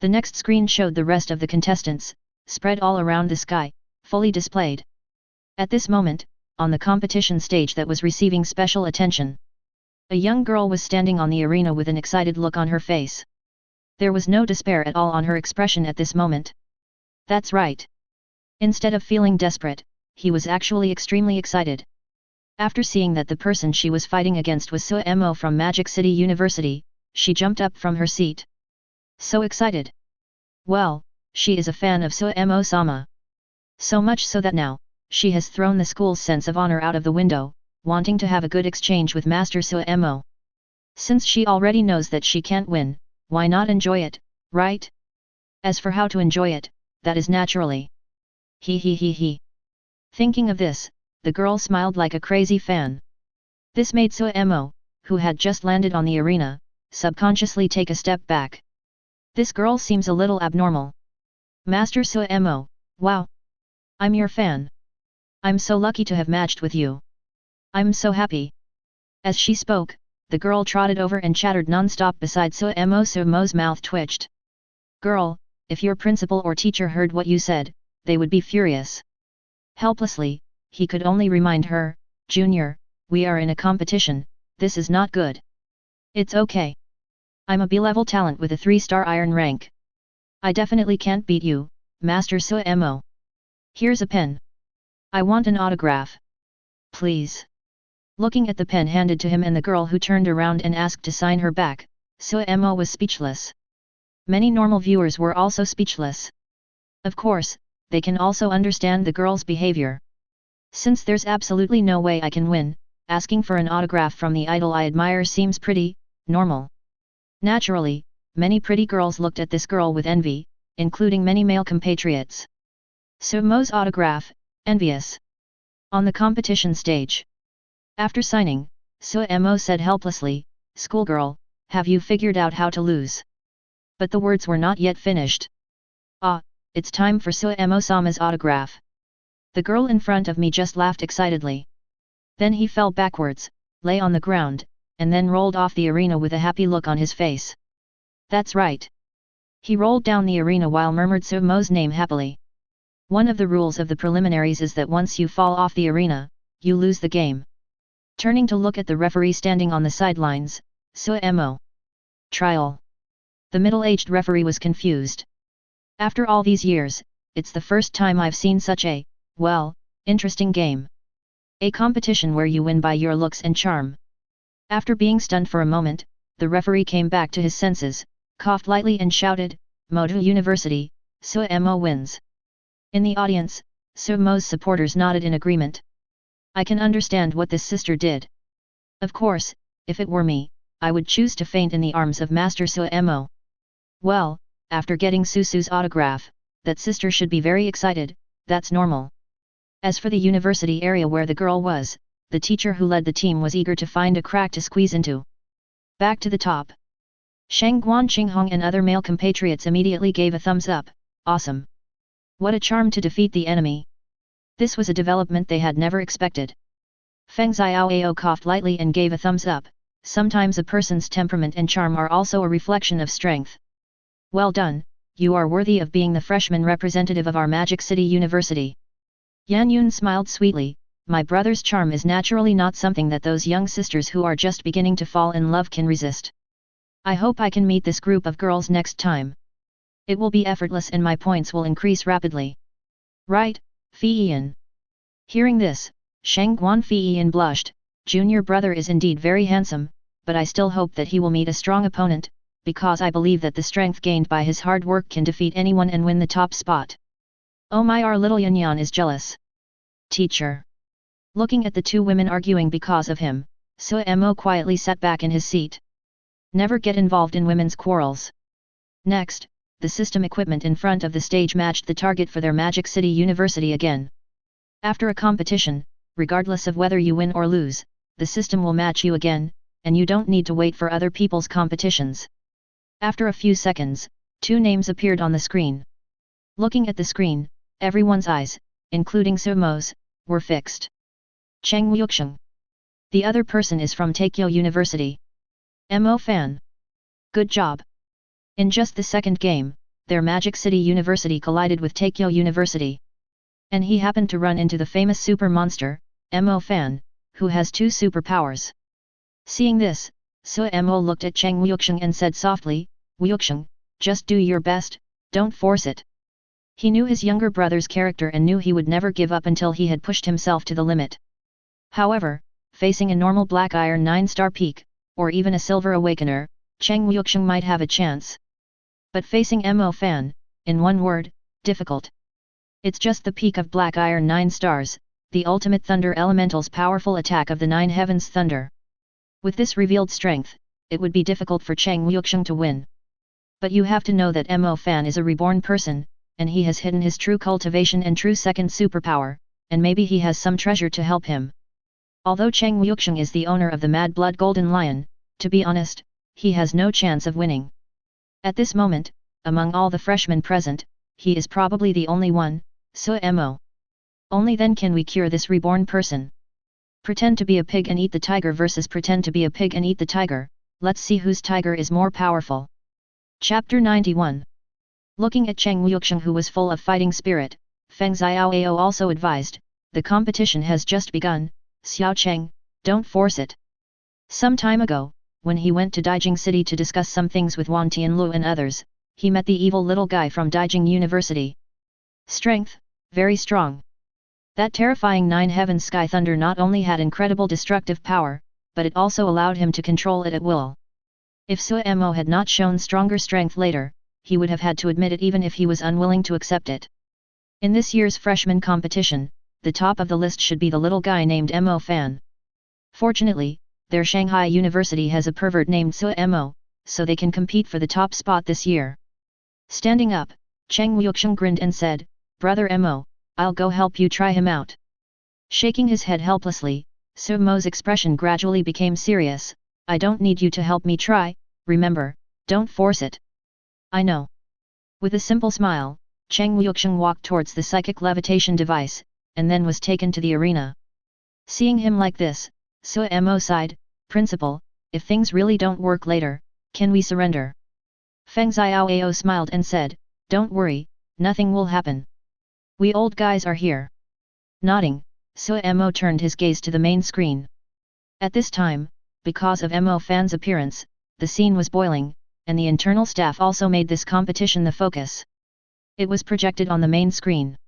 The next screen showed the rest of the contestants, spread all around the sky, fully displayed. At this moment, on the competition stage that was receiving special attention, a young girl was standing on the arena with an excited look on her face. There was no despair at all on her expression at this moment. That's right. Instead of feeling desperate, he was actually extremely excited. After seeing that the person she was fighting against was Suemo from Magic City University, she jumped up from her seat. So excited. Well, she is a fan of Suemo-sama. So much so that now, she has thrown the school's sense of honor out of the window, wanting to have a good exchange with Master Suemo. Since she already knows that she can't win, why not enjoy it, right? As for how to enjoy it, that is naturally. He. Thinking of this, the girl smiled like a crazy fan. This made Suemo, who had just landed on the arena, subconsciously take a step back. This girl seems a little abnormal. Master Suemo, wow! I'm your fan. I'm so lucky to have matched with you. I'm so happy. As she spoke, the girl trotted over and chattered non-stop beside Suemo. Suemo's mouth twitched. Girl, if your principal or teacher heard what you said, they would be furious. Helplessly, he could only remind her, Junior, we are in a competition, this is not good. It's okay. I'm a B-level talent with a 3-star iron rank. I definitely can't beat you, Master Suemo. Here's a pen. I want an autograph. Please. Looking at the pen handed to him and the girl who turned around and asked to sign her back, Suemo was speechless. Many normal viewers were also speechless. Of course, they can also understand the girl's behavior. Since there's absolutely no way I can win, asking for an autograph from the idol I admire seems pretty normal. Naturally, many pretty girls looked at this girl with envy, including many male compatriots. Sumo's autograph, envious. On the competition stage. After signing, Sumo said helplessly, "Schoolgirl, have you figured out how to lose?" But the words were not yet finished. "Ah, it's time for Sumo-sama's autograph." The girl in front of me just laughed excitedly. Then he fell backwards, lay on the ground, and then rolled off the arena with a happy look on his face. That's right. He rolled down the arena while murmured Sumo's name happily. One of the rules of the preliminaries is that once you fall off the arena, you lose the game. Turning to look at the referee standing on the sidelines, Sumo. Trial. The middle-aged referee was confused. After all these years, it's the first time I've seen such a, well, interesting game. A competition where you win by your looks and charm. After being stunned for a moment, the referee came back to his senses, coughed lightly and shouted, "Modu University, Sumo wins." In the audience, Sumo's supporters nodded in agreement. I can understand what this sister did. Of course, if it were me, I would choose to faint in the arms of Master Sumo. Well, after getting Susu's autograph, that sister should be very excited, that's normal. As for the university area where the girl was, the teacher who led the team was eager to find a crack to squeeze into. Back to the top. Shangguan Qinghong and other male compatriots immediately gave a thumbs up, awesome. What a charm to defeat the enemy. This was a development they had never expected. Feng Xiaoao coughed lightly and gave a thumbs up, sometimes a person's temperament and charm are also a reflection of strength. Well done, you are worthy of being the freshman representative of our Magic City University. Yan Yun smiled sweetly, my brother's charm is naturally not something that those young sisters who are just beginning to fall in love can resist. I hope I can meet this group of girls next time. It will be effortless and my points will increase rapidly. Right, Fiyin. Hearing this, Shangguan Fiyin blushed, junior brother is indeed very handsome, but I still hope that he will meet a strong opponent, because I believe that the strength gained by his hard work can defeat anyone and win the top spot. Oh my, our little Yanyan is jealous. Teacher. Looking at the two women arguing because of him, Sumo quietly sat back in his seat. Never get involved in women's quarrels. Next, the system equipment in front of the stage matched the target for their Magic City University again. After a competition, regardless of whether you win or lose, the system will match you again, and you don't need to wait for other people's competitions. After a few seconds, two names appeared on the screen. Looking at the screen, everyone's eyes, including Sumo's, were fixed. Cheng Yuxiang. The other person is from Tokyo University. Mo Fan. Good job. In just the second game, their Magic City University collided with Tokyo University. And he happened to run into the famous super monster, Mo Fan, who has two superpowers. Seeing this, Sumo looked at Cheng Yuxiang and said softly, "Yuxiang, just do your best, don't force it." He knew his younger brother's character and knew he would never give up until he had pushed himself to the limit. However, facing a normal Black Iron 9-star peak, or even a Silver Awakener, Cheng Yuxiang might have a chance. But facing Mo Fan, in one word, difficult. It's just the peak of Black Iron 9 stars, the ultimate Thunder Elemental's powerful attack of the 9 Heavens Thunder. With this revealed strength, it would be difficult for Cheng Yuxiang to win. But you have to know that Mo Fan is a reborn person, and he has hidden his true cultivation and true second superpower, and maybe he has some treasure to help him. Although Cheng Yuxiang is the owner of the Mad Blood Golden Lion, to be honest, he has no chance of winning. At this moment, among all the freshmen present, he is probably the only one, Sumo. Only then can we cure this reborn person. Pretend to be a pig and eat the tiger versus pretend to be a pig and eat the tiger, let's see whose tiger is more powerful. Chapter 91. Looking at Cheng Yuxiang who was full of fighting spirit, Feng Xiaoao also advised, the competition has just begun, Xiao Cheng, don't force it. Some time ago, when he went to Daijing City to discuss some things with Wan Tianlu and others, he met the evil little guy from Daijing University. Strength, very strong. That terrifying 9 Heavens Sky Thunder not only had incredible destructive power, but it also allowed him to control it at will. If Sumo had not shown stronger strength later, he would have had to admit it even if he was unwilling to accept it. In this year's freshman competition, the top of the list should be the little guy named Mo Fan. Fortunately, their Shanghai University has a pervert named Mo, so they can compete for the top spot this year. Standing up, Cheng Wuxiang grinned and said, "Brother Mo, I'll go help you try him out." Shaking his head helplessly, Mo's expression gradually became serious. "I don't need you to help me try, remember, don't force it." "I know." With a simple smile, Cheng Wuxiang walked towards the psychic levitation device, and then was taken to the arena. Seeing him like this, Mo sighed, "Principal, if things really don't work later, can we surrender?" Feng Xiaoao smiled and said, "Don't worry, nothing will happen. We old guys are here." Nodding, Mo turned his gaze to the main screen. At this time, because of Mo Fan's appearance, the scene was boiling, and the internal staff also made this competition the focus. It was projected on the main screen.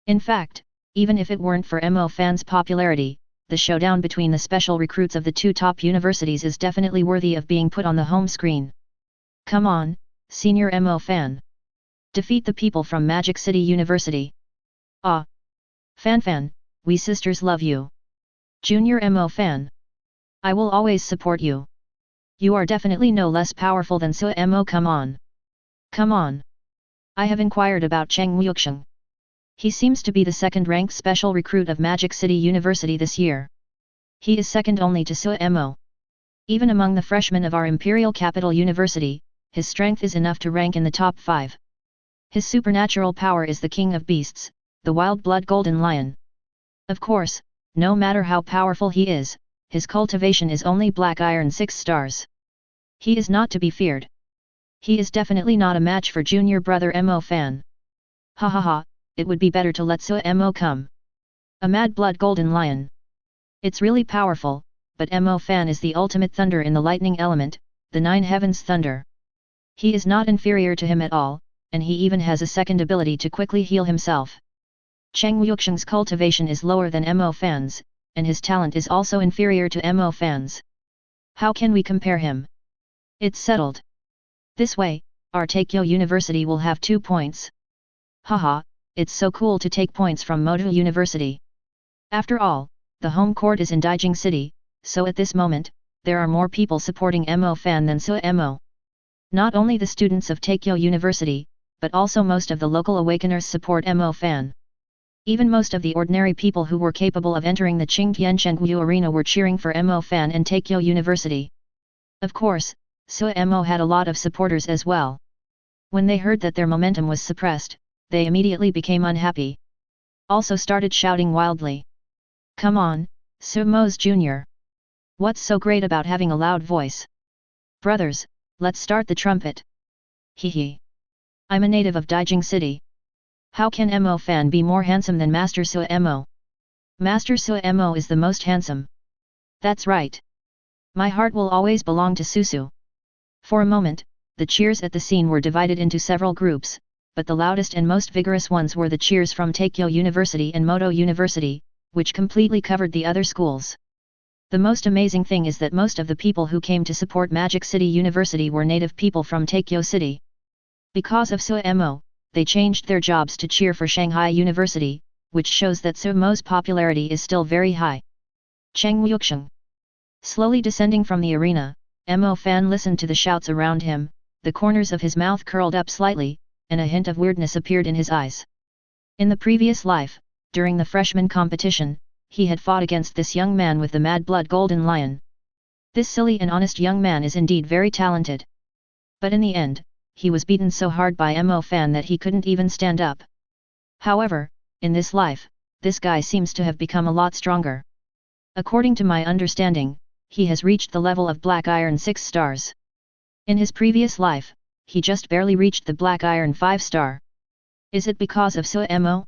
In fact, even if it weren't for Mo Fan's popularity, the showdown between the special recruits of the two top universities is definitely worthy of being put on the home screen. Come on, Senior Mo Fan. Defeat the people from Magic City University. Ah! Fan, we sisters love you. Junior Mo Fan. I will always support you. You are definitely no less powerful than Mo. Come on. Come on. I have inquired about Cheng Wuxiang. He seems to be the second-ranked special recruit of Magic City University this year. He is second only to Mo. Even among the freshmen of our Imperial Capital University, his strength is enough to rank in the top 5. His supernatural power is the king of beasts, the wild blood golden lion. Of course, no matter how powerful he is, his cultivation is only black iron 6 stars. He is not to be feared. He is definitely not a match for junior brother Mo Fan. Ha ha ha, it would be better to let Mo come. A mad blood golden lion. It's really powerful, but Mo Fan is the ultimate thunder in the lightning element, the 9 heavens thunder. He is not inferior to him at all, and he even has a second ability to quickly heal himself. Cheng Wuxiang's cultivation is lower than Mo Fan's, and his talent is also inferior to Mo Fan's. How can we compare him? It's settled. This way, our Takeo University will have 2 points. Haha, it's so cool to take points from Moto University. After all, the home court is in Daijing City, so at this moment, there are more people supporting Mo Fan than Mo. Not only the students of Takeo University, but also most of the local awakeners support Mo Fan. Even most of the ordinary people who were capable of entering the Qingtianchengyu arena were cheering for Mo Fan and Takeo University. Of course, Mo had a lot of supporters as well. When they heard that their momentum was suppressed, they immediately became unhappy. Also started shouting wildly. Come on, Mo's Jr. What's so great about having a loud voice? Brothers, let's start the trumpet. Hehe. I'm a native of Daijing City. How can Mo Fan be more handsome than Master Mo? Master Mo is the most handsome. That's right. My heart will always belong to Susu. For a moment, the cheers at the scene were divided into several groups, but the loudest and most vigorous ones were the cheers from Takeo University and Moto University, which completely covered the other schools. The most amazing thing is that most of the people who came to support Magic City University were native people from Takeo City. Because of Mo, they changed their jobs to cheer for Shanghai University, which shows that Mo's popularity is still very high. Cheng Wuxiang. Slowly descending from the arena, Mo Fan listened to the shouts around him, the corners of his mouth curled up slightly, and a hint of weirdness appeared in his eyes. In the previous life, during the freshman competition, he had fought against this young man with the mad blood golden lion. This silly and honest young man is indeed very talented. But in the end, he was beaten so hard by Mo Fan that he couldn't even stand up. However, in this life, this guy seems to have become a lot stronger. According to my understanding, he has reached the level of Black Iron 6 stars. In his previous life, he just barely reached the Black Iron 5 star. Is it because of Mo?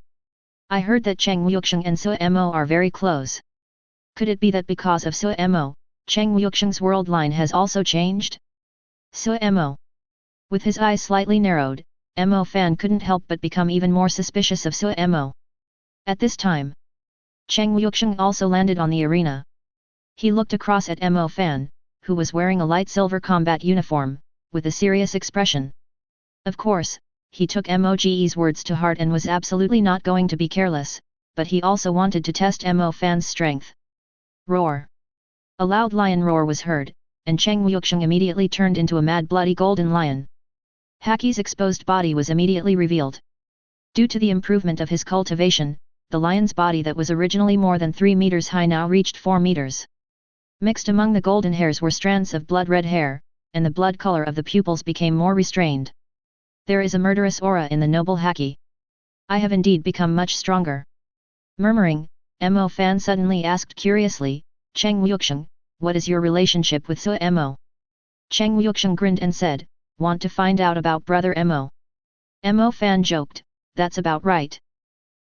I heard that Cheng Wuxiang and Mo are very close. Could it be that because of Mo, Cheng Wuxiang's world line has also changed? Mo. With his eyes slightly narrowed, Mo Fan couldn't help but become even more suspicious of Mo. At this time, Cheng Wuxiang also landed on the arena. He looked across at Mo Fan, who was wearing a light silver combat uniform, with a serious expression. Of course, he took Moge's words to heart and was absolutely not going to be careless, but he also wanted to test Mo Fan's strength. Roar! A loud lion roar was heard, and Cheng Wuxiang immediately turned into a mad bloody golden lion. Haki's exposed body was immediately revealed. Due to the improvement of his cultivation, the lion's body that was originally more than 3 meters high now reached 4 meters. Mixed among the golden hairs were strands of blood-red hair, and the blood color of the pupils became more restrained. There is a murderous aura in the noble Haki. I have indeed become much stronger. Murmuring, Mo Fan suddenly asked curiously, Cheng Wuxiang, what is your relationship with Sui Mo? Cheng Wuxiang grinned and said, want to find out about brother Mo? Mo Fan joked, that's about right.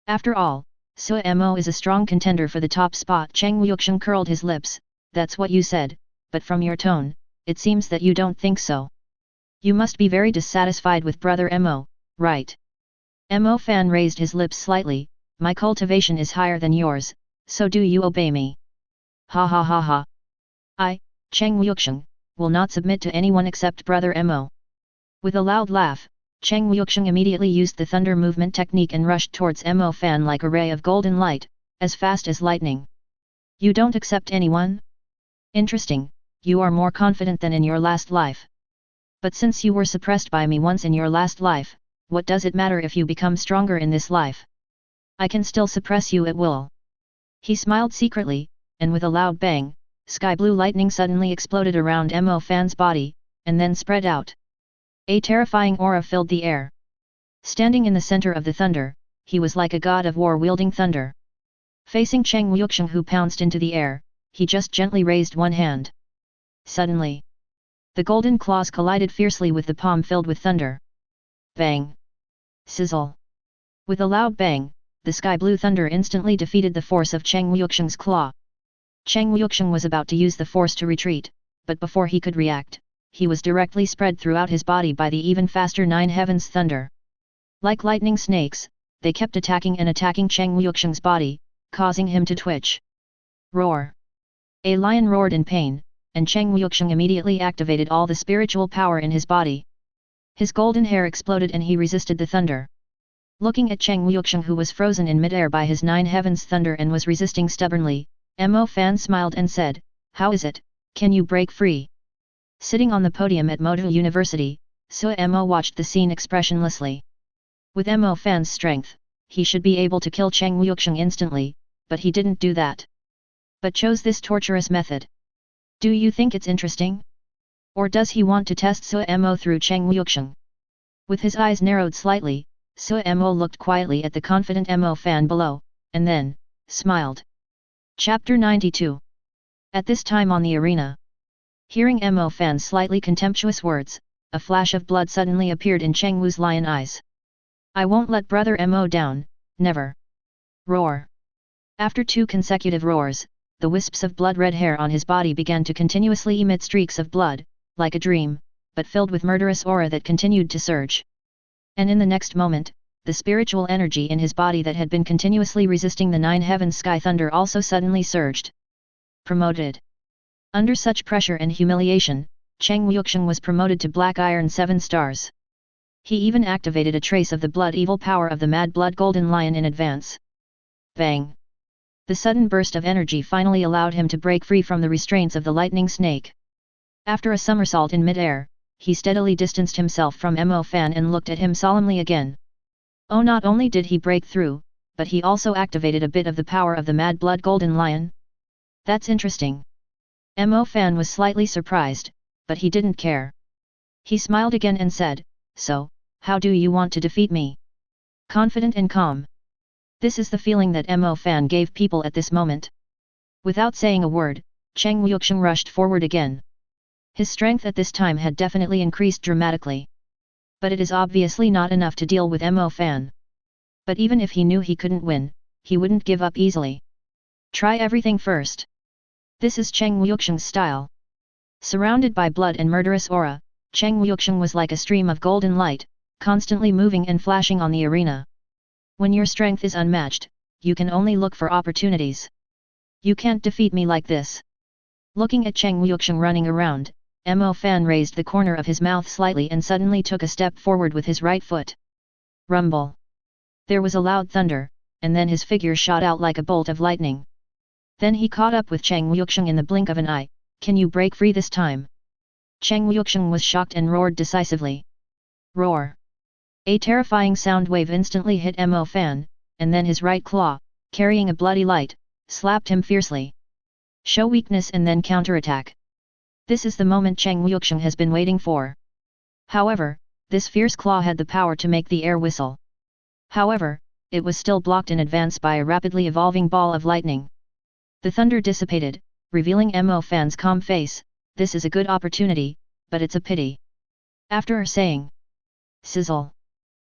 After all, Sui Mo is a strong contender for the top spot. Cheng Wuxiang curled his lips, that's what you said, but from your tone, it seems that you don't think so. You must be very dissatisfied with brother Mo, right? Mo Fan raised his lips slightly, my cultivation is higher than yours, so do you obey me? Ha ha ha ha. I, Cheng Wuxiang, will not submit to anyone except brother Mo. With a loud laugh, Cheng Wuxiang immediately used the thunder movement technique and rushed towards Mo Fan like a ray of golden light, as fast as lightning. You don't accept anyone? Interesting, you are more confident than in your last life. But since you were suppressed by me once in your last life, what does it matter if you become stronger in this life? I can still suppress you at will. He smiled secretly, and with a loud bang, sky blue lightning suddenly exploded around Mo Fan's body, and then spread out. A terrifying aura filled the air. Standing in the center of the thunder, he was like a god of war wielding thunder. Facing Cheng Wuxiang who pounced into the air, he just gently raised one hand. Suddenly, the golden claws collided fiercely with the palm filled with thunder. Bang! Sizzle! With a loud bang, the sky blue thunder instantly defeated the force of Cheng Wuxiang's claw. Cheng Wuxiang was about to use the force to retreat, but before he could react, he was directly spread throughout his body by the even faster 9 heavens thunder. Like lightning snakes, they kept attacking and attacking Cheng Wuxiang's body, causing him to twitch. Roar! A lion roared in pain, and Cheng Wuxiang immediately activated all the spiritual power in his body. His golden hair exploded and he resisted the thunder. Looking at Cheng Wuxiang who was frozen in midair by his 9 heavens thunder and was resisting stubbornly, Mo Fan smiled and said, how is it, can you break free? Sitting on the podium at Moto University, Sui Mo watched the scene expressionlessly. With Mo Fan's strength, he should be able to kill Cheng Wuxiang instantly, but he didn't do that. But chose this torturous method. Do you think it's interesting? Or does he want to test Sui Mo through Cheng Wuxiang? With his eyes narrowed slightly, Sui Mo looked quietly at the confident Mo Fan below, and then, smiled. Chapter 92. At this time on the arena. Hearing Mo Fan's slightly contemptuous words, a flash of blood suddenly appeared in Cheng Wu's lion eyes. I won't let brother Mo down, never. Roar. After 2 consecutive roars, the wisps of blood-red hair on his body began to continuously emit streaks of blood, like a dream, but filled with murderous aura that continued to surge. And in the next moment, the spiritual energy in his body that had been continuously resisting the 9 heavens sky thunder also suddenly surged. Promoted. Under such pressure and humiliation, Cheng Wuxiang was promoted to Black Iron 7 stars. He even activated a trace of the blood evil power of the Mad Blood Golden Lion in advance. Bang! The sudden burst of energy finally allowed him to break free from the restraints of the lightning snake. After a somersault in mid-air, he steadily distanced himself from Mo Fan and looked at him solemnly again. Oh, not only did he break through, but he also activated a bit of the power of the Mad Blood Golden Lion. That's interesting. Mo Fan was slightly surprised, but he didn't care. He smiled again and said, so, how do you want to defeat me? Confident and calm. This is the feeling that Mo Fan gave people at this moment. Without saying a word, Cheng Wuxiang rushed forward again. His strength at this time had definitely increased dramatically. But it is obviously not enough to deal with Mo Fan. But even if he knew he couldn't win, he wouldn't give up easily. Try everything first. This is Cheng Wuxiang's style. Surrounded by blood and murderous aura, Cheng Wuxiang was like a stream of golden light, constantly moving and flashing on the arena. When your strength is unmatched, you can only look for opportunities. You can't defeat me like this. Looking at Cheng Wuxiang running around, Mo Fan raised the corner of his mouth slightly and suddenly took a step forward with his right foot. Rumble. There was a loud thunder, and then his figure shot out like a bolt of lightning. Then he caught up with Cheng Wuxiang in the blink of an eye. Can you break free this time? Cheng Wuxiang was shocked and roared decisively. Roar! A terrifying sound wave instantly hit Mo Fan, and then his right claw, carrying a bloody light, slapped him fiercely. Show weakness and then counterattack. This is the moment Cheng Wuxiang has been waiting for. However, this fierce claw had the power to make the air whistle. However, it was still blocked in advance by a rapidly evolving ball of lightning. The thunder dissipated, revealing Mo Fan's calm face. This is a good opportunity, but it's a pity. After saying, sizzle,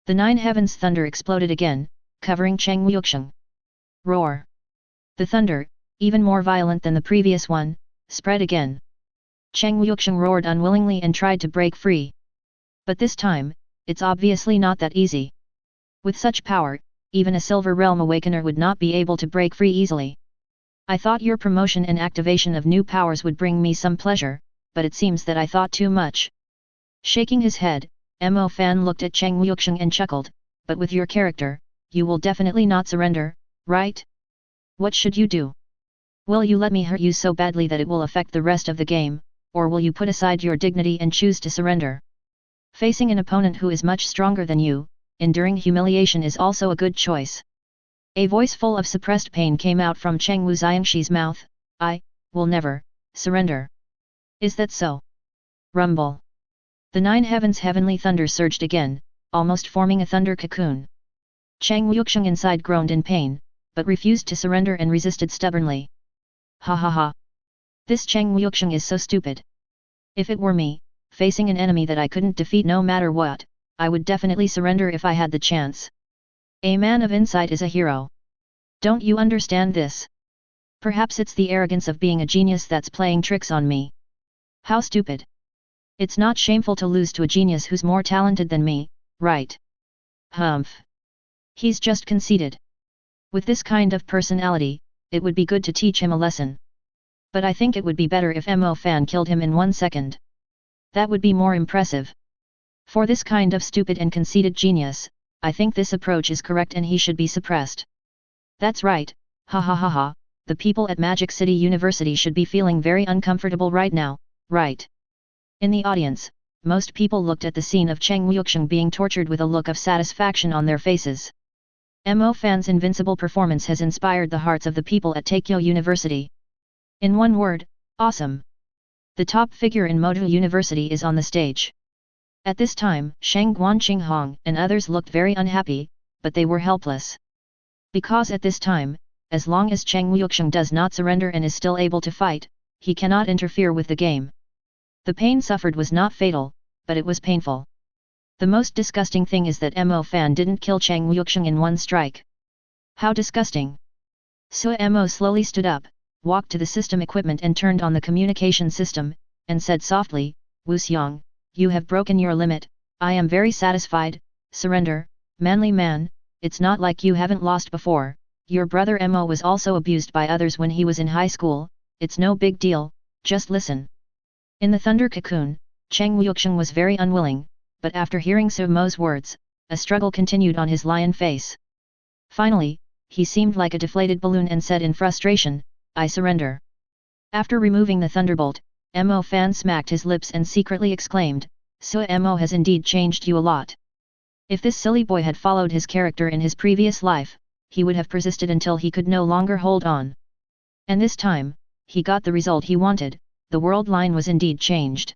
the nine heavens thunder exploded again, covering Cheng Wuxiang. Roar! The thunder, even more violent than the previous one, spread again. Cheng Wuxiang roared unwillingly and tried to break free. But this time, it's obviously not that easy. With such power, even a Silver Realm Awakener would not be able to break free easily. I thought your promotion and activation of new powers would bring me some pleasure, but it seems that I thought too much. Shaking his head, Mo Fan looked at Cheng Wuxiang and chuckled, but with your character, you will definitely not surrender, right? What should you do? Will you let me hurt you so badly that it will affect the rest of the game, or will you put aside your dignity and choose to surrender? Facing an opponent who is much stronger than you, enduring humiliation is also a good choice. A voice full of suppressed pain came out from Cheng Wuxiang's mouth. I will never surrender. Is that so? Rumble. The nine heavens heavenly thunder surged again, almost forming a thunder cocoon. Cheng Wuxiang inside groaned in pain, but refused to surrender and resisted stubbornly. Ha ha ha. This Cheng Wuxiang is so stupid. If it were me, facing an enemy that I couldn't defeat no matter what, I would definitely surrender if I had the chance. A man of insight is a hero. Don't you understand this? Perhaps it's the arrogance of being a genius that's playing tricks on me. How stupid. It's not shameful to lose to a genius who's more talented than me, right? Humph. He's just conceited. With this kind of personality, it would be good to teach him a lesson. But I think it would be better if Mo Fan killed him in 1 second. That would be more impressive. For this kind of stupid and conceited genius, I think this approach is correct and he should be suppressed. That's right, ha ha ha ha, the people at Magic City University should be feeling very uncomfortable right now, right? In the audience, most people looked at the scene of Cheng Wuxiang being tortured with a look of satisfaction on their faces. Mo Fan's invincible performance has inspired the hearts of the people at Tokyo University. In one word, awesome. The top figure in Moto University is on the stage. At this time, Shang Guanqinghong and others looked very unhappy, but they were helpless. Because at this time, as long as Cheng Wuxiang does not surrender and is still able to fight, he cannot interfere with the game. The pain suffered was not fatal, but it was painful. The most disgusting thing is that Mo Fan didn't kill Cheng Wuxiang in 1 strike. How disgusting! So Mo slowly stood up, walked to the system equipment and turned on the communication system, and said softly, Wuxiang, you have broken your limit, I am very satisfied, surrender, manly man, it's not like you haven't lost before, your brother Mo was also abused by others when he was in high school, it's no big deal, just listen. In the thunder cocoon, Cheng Wuxiang was very unwilling, but after hearing Su Mo's words, a struggle continued on his lion face. Finally, he seemed like a deflated balloon and said in frustration, I surrender. After removing the thunderbolt, Mo Fan smacked his lips and secretly exclaimed, Su Mo has indeed changed you a lot. If this silly boy had followed his character in his previous life, he would have persisted until he could no longer hold on. And this time, he got the result he wanted, the world line was indeed changed.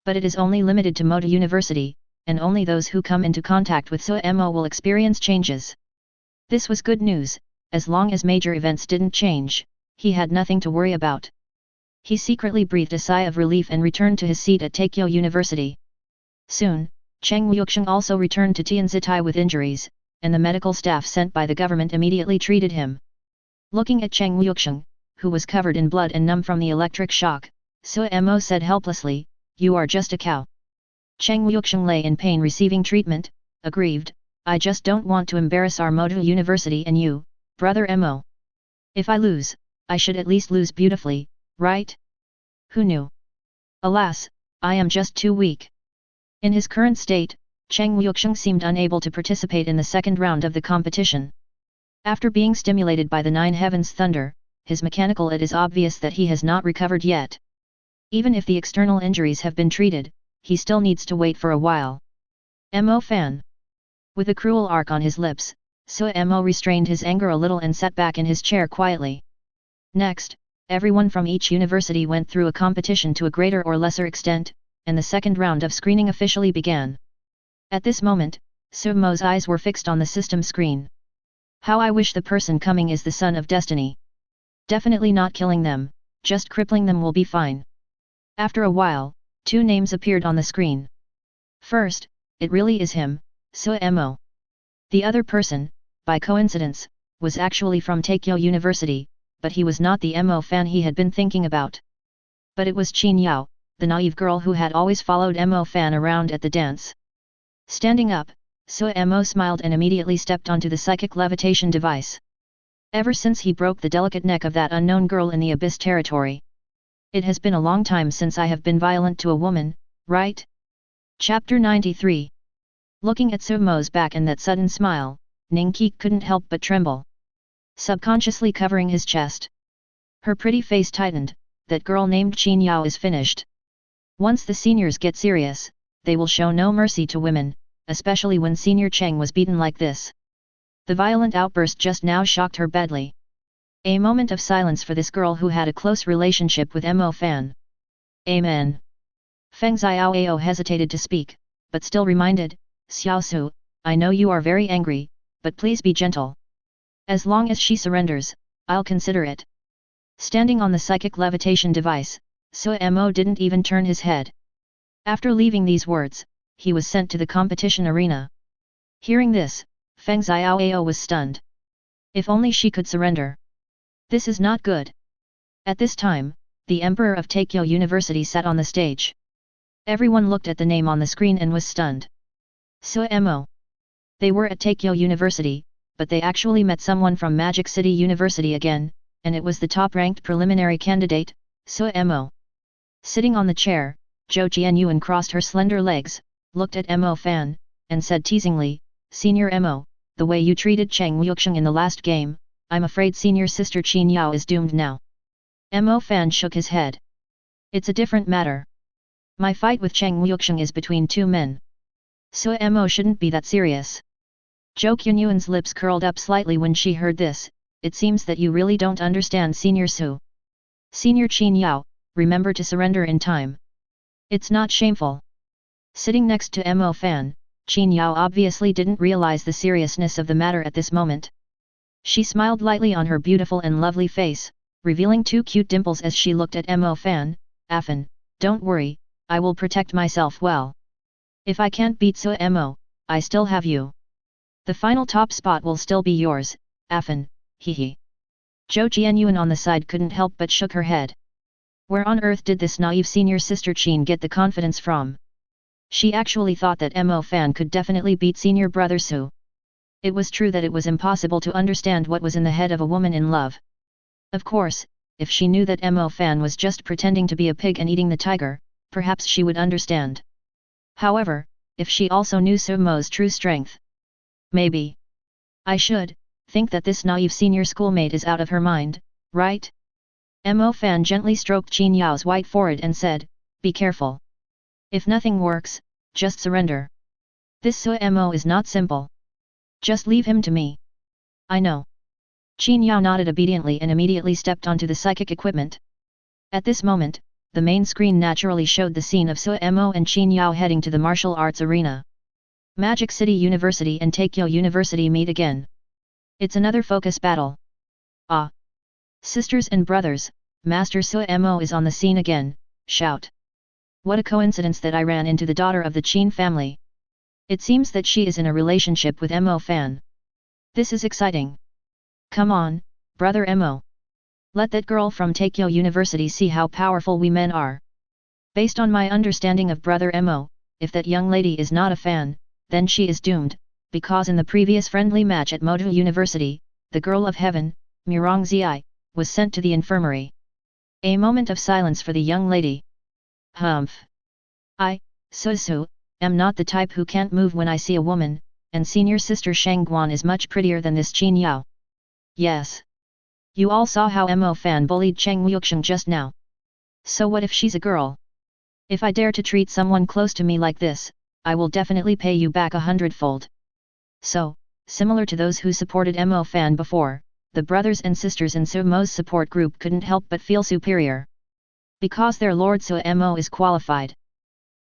But it is only limited to Moto University, and only those who come into contact with Su Mo will experience changes. This was good news, as long as major events didn't change, he had nothing to worry about. He secretly breathed a sigh of relief and returned to his seat at Tokyo University. Soon, Cheng Wuxiang also returned to Tianzitai with injuries, and the medical staff sent by the government immediately treated him. Looking at Cheng Wuxiang, who was covered in blood and numb from the electric shock, Su Mo said helplessly, you are just a cow. Cheng Wuxiang lay in pain receiving treatment, aggrieved, I just don't want to embarrass our Moto University and you, brother Mo. If I lose, I should at least lose beautifully, right? Who knew? Alas, I am just too weak. In his current state, Cheng Wuxiang seemed unable to participate in the second round of the competition. After being stimulated by the nine heavens thunder, his mechanical it is obvious that he has not recovered yet. Even if the external injuries have been treated, he still needs to wait for a while. Mo fan. With a cruel arc on his lips, Mo restrained his anger a little and sat back in his chair quietly. Next, everyone from each university went through a competition to a greater or lesser extent, and the second round of screening officially began. At this moment, Mo's eyes were fixed on the system screen. How I wish the person coming is the son of destiny. Definitely not killing them, just crippling them will be fine. After a while, two names appeared on the screen. First, it really is him, Mo. The other person, by coincidence, was actually from Tokyo University, but he was not the Mo fan he had been thinking about. But it was Qin Yao, the naive girl who had always followed Mo fan around at the dance. Standing up, Mo smiled and immediately stepped onto the psychic levitation device. Ever since he broke the delicate neck of that unknown girl in the Abyss territory. It has been a long time since I have been violent to a woman, right? Chapter 93. Looking at Mo's back and that sudden smile, Ningqi couldn't help but tremble. Subconsciously covering his chest. Her pretty face tightened, that girl named Qin Yao is finished. Once the seniors get serious, they will show no mercy to women, especially when Senior Cheng was beaten like this. The violent outburst just now shocked her badly. A moment of silence for this girl who had a close relationship with Mo fan. Amen. Feng Xiaoao hesitated to speak, but still reminded, Xiaosu, I know you are very angry, but please be gentle. As long as she surrenders, I'll consider it. Standing on the psychic levitation device, Mo didn't even turn his head. After leaving these words, he was sent to the competition arena. Hearing this, Feng Xiaoao was stunned. If only she could surrender. This is not good. At this time, the Emperor of Tokyo University sat on the stage. Everyone looked at the name on the screen and was stunned. Mo. They were at Tokyo University, but they actually met someone from Magic City University again, and it was the top-ranked preliminary candidate, Mo. Sitting on the chair, Zhou Jianyuan crossed her slender legs, looked at Mo fan, and said teasingly, Senior Mo, the way you treated Cheng Wuxiang in the last game, I'm afraid senior sister Qin Yao is doomed now. Mo fan shook his head. It's a different matter. My fight with Cheng Wuxiang is between two men. Mo shouldn't be that serious. Zhou Qianyuan's lips curled up slightly when she heard this. It seems that you really don't understand Senior Su. Senior Qin Yao, remember to surrender in time. It's not shameful. Sitting next to Mo fan, Qin Yao obviously didn't realize the seriousness of the matter at this moment. She smiled lightly on her beautiful and lovely face, revealing two cute dimples as she looked at Mo fan. Afan, don't worry, I will protect myself well. If I can't beat Mo, I still have you. The final top spot will still be yours, Afan, hehe. Zhou Jianyuan on the side couldn't help but shook her head. Where on earth did this naive senior sister Qin get the confidence from? She actually thought that Mo fan could definitely beat senior brother Su. It was true that it was impossible to understand what was in the head of a woman in love. Of course, if she knew that Mo fan was just pretending to be a pig and eating the tiger, perhaps she would understand. However, if she also knew Mo's true strength. Maybe. I should think that this naive senior schoolmate is out of her mind, right? Mo fan gently stroked Qin Yao's white forehead and said, be careful. If nothing works, just surrender. This Mo is not simple. Just leave him to me. I know. Qin Yao nodded obediently and immediately stepped onto the psychic equipment. At this moment, the main screen naturally showed the scene of Mo and Qin Yao heading to the martial arts arena. Magic City University and Tokyo University meet again. It's another focus battle. Ah! Sisters and brothers, Master Mo is on the scene again, shout. What a coincidence that I ran into the daughter of the Qin family. It seems that she is in a relationship with Mo fan. This is exciting. Come on, brother Mo. Let that girl from Tokyo University see how powerful we men are. Based on my understanding of brother Mo, if that young lady is not a fan, then she is doomed, because in the previous friendly match at Moto University, the girl of heaven, Murong Zi, was sent to the infirmary. A moment of silence for the young lady. Humph. I, Su, am not the type who can't move when I see a woman, and senior sister Shang Guan is much prettier than this Qin Yao. Yes. You all saw how Mo Fan bullied Cheng Wuxiang just now. So what if she's a girl? If I dare to treat someone close to me like this, I will definitely pay you back 100-fold. So, similar to those who supported Mo Fan before, the brothers and sisters in Sumo's support group couldn't help but feel superior. Because their Lord Sumo is qualified.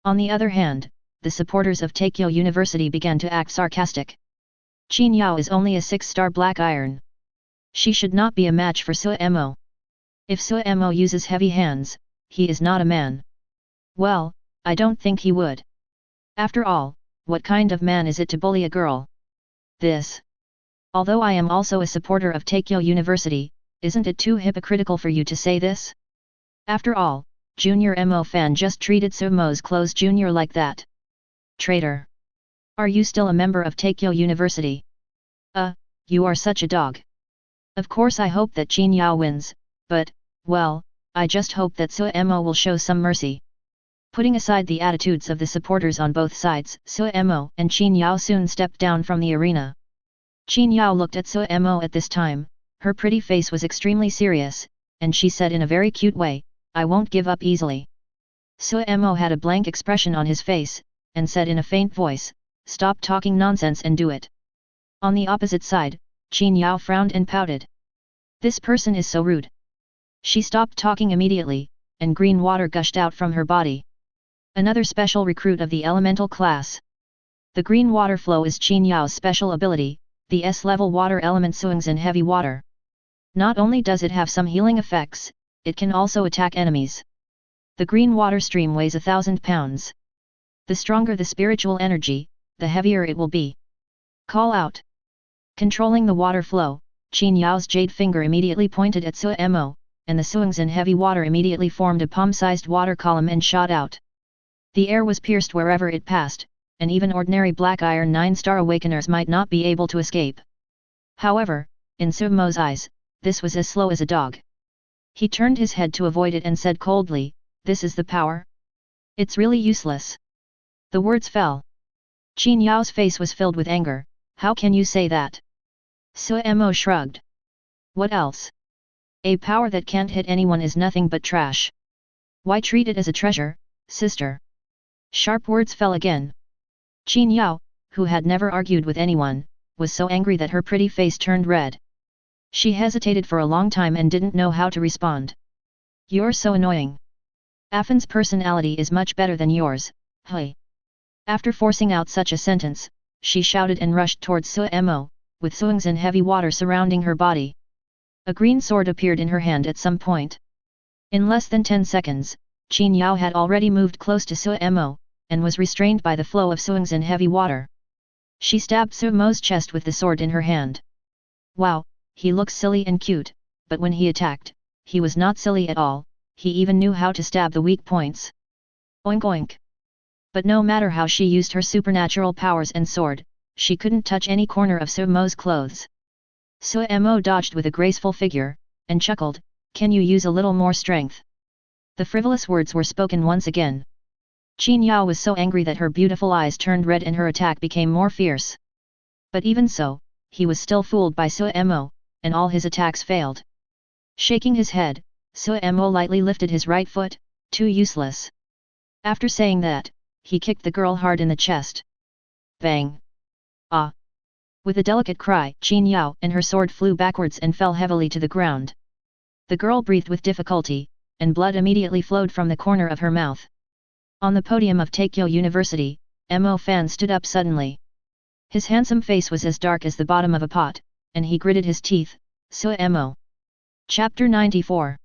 On the other hand, the supporters of Taikyo University began to act sarcastic. Qin Yao is only a 6-star black iron. She should not be a match for Sumo. If Sumo uses heavy hands, he is not a man. Well, I don't think he would. After all, what kind of man is it to bully a girl? This. Although I am also a supporter of Taikyo University, isn't it too hypocritical for you to say this? After all, Junior Mo Fan just treated Sumo's close junior like that. Traitor. Are you still a member of Taikyo University? You are such a dog. Of course I hope that Qin Yao wins, but, well, I just hope that Sumo will show some mercy. Putting aside the attitudes of the supporters on both sides, Sumo and Qin Yao soon stepped down from the arena. Qin Yao looked at Sumo at this time, her pretty face was extremely serious, and she said in a very cute way, I won't give up easily. Sumo had a blank expression on his face, and said in a faint voice, stop talking nonsense and do it. On the opposite side, Qin Yao frowned and pouted. This person is so rude. She stopped talking immediately, and green water gushed out from her body. Another special recruit of the elemental class. The green water flow is Qin Yao's special ability, the S-level water element swings in heavy water. Not only does it have some healing effects, it can also attack enemies. The green water stream weighs 1,000 pounds. The stronger the spiritual energy, the heavier it will be. Call out. Controlling the water flow, Qin Yao's jade finger immediately pointed at Sumo, and the swings in heavy water immediately formed a palm-sized water column and shot out. The air was pierced wherever it passed, and even ordinary black iron 9-star awakeners might not be able to escape. However, in Sumo's eyes, this was as slow as a dog. He turned his head to avoid it and said coldly, this is the power? It's really useless. The words fell. Qin Yao's face was filled with anger, how can you say that? Sumo shrugged. What else? A power that can't hit anyone is nothing but trash. Why treat it as a treasure, sister? Sharp words fell again. Qin Yao, who had never argued with anyone, was so angry that her pretty face turned red. She hesitated for a long time and didn't know how to respond. You're so annoying. Afen's personality is much better than yours, hey. After forcing out such a sentence, she shouted and rushed towards Sumo, with swings in heavy water surrounding her body. A green sword appeared in her hand at some point. In less than 10 seconds, Qin Yao had already moved close to Sumo, and was restrained by the flow of swings in heavy water. She stabbed Sumo's chest with the sword in her hand. Wow, he looks silly and cute, but when he attacked, he was not silly at all, he even knew how to stab the weak points. Oink oink. But no matter how she used her supernatural powers and sword, she couldn't touch any corner of Sumo's clothes. Sumo dodged with a graceful figure, and chuckled, can you use a little more strength? The frivolous words were spoken once again. Qin Yao was so angry that her beautiful eyes turned red and her attack became more fierce. But even so, he was still fooled by Sumo, and all his attacks failed. Shaking his head, Sumo lightly lifted his right foot, too useless. After saying that, he kicked the girl hard in the chest. Bang! Ah! With a delicate cry, Qin Yao and her sword flew backwards and fell heavily to the ground. The girl breathed with difficulty, and blood immediately flowed from the corner of her mouth. On the podium of Taikyo University, Mo Fan stood up suddenly. His handsome face was as dark as the bottom of a pot, and he gritted his teeth, Sumo. Chapter 94.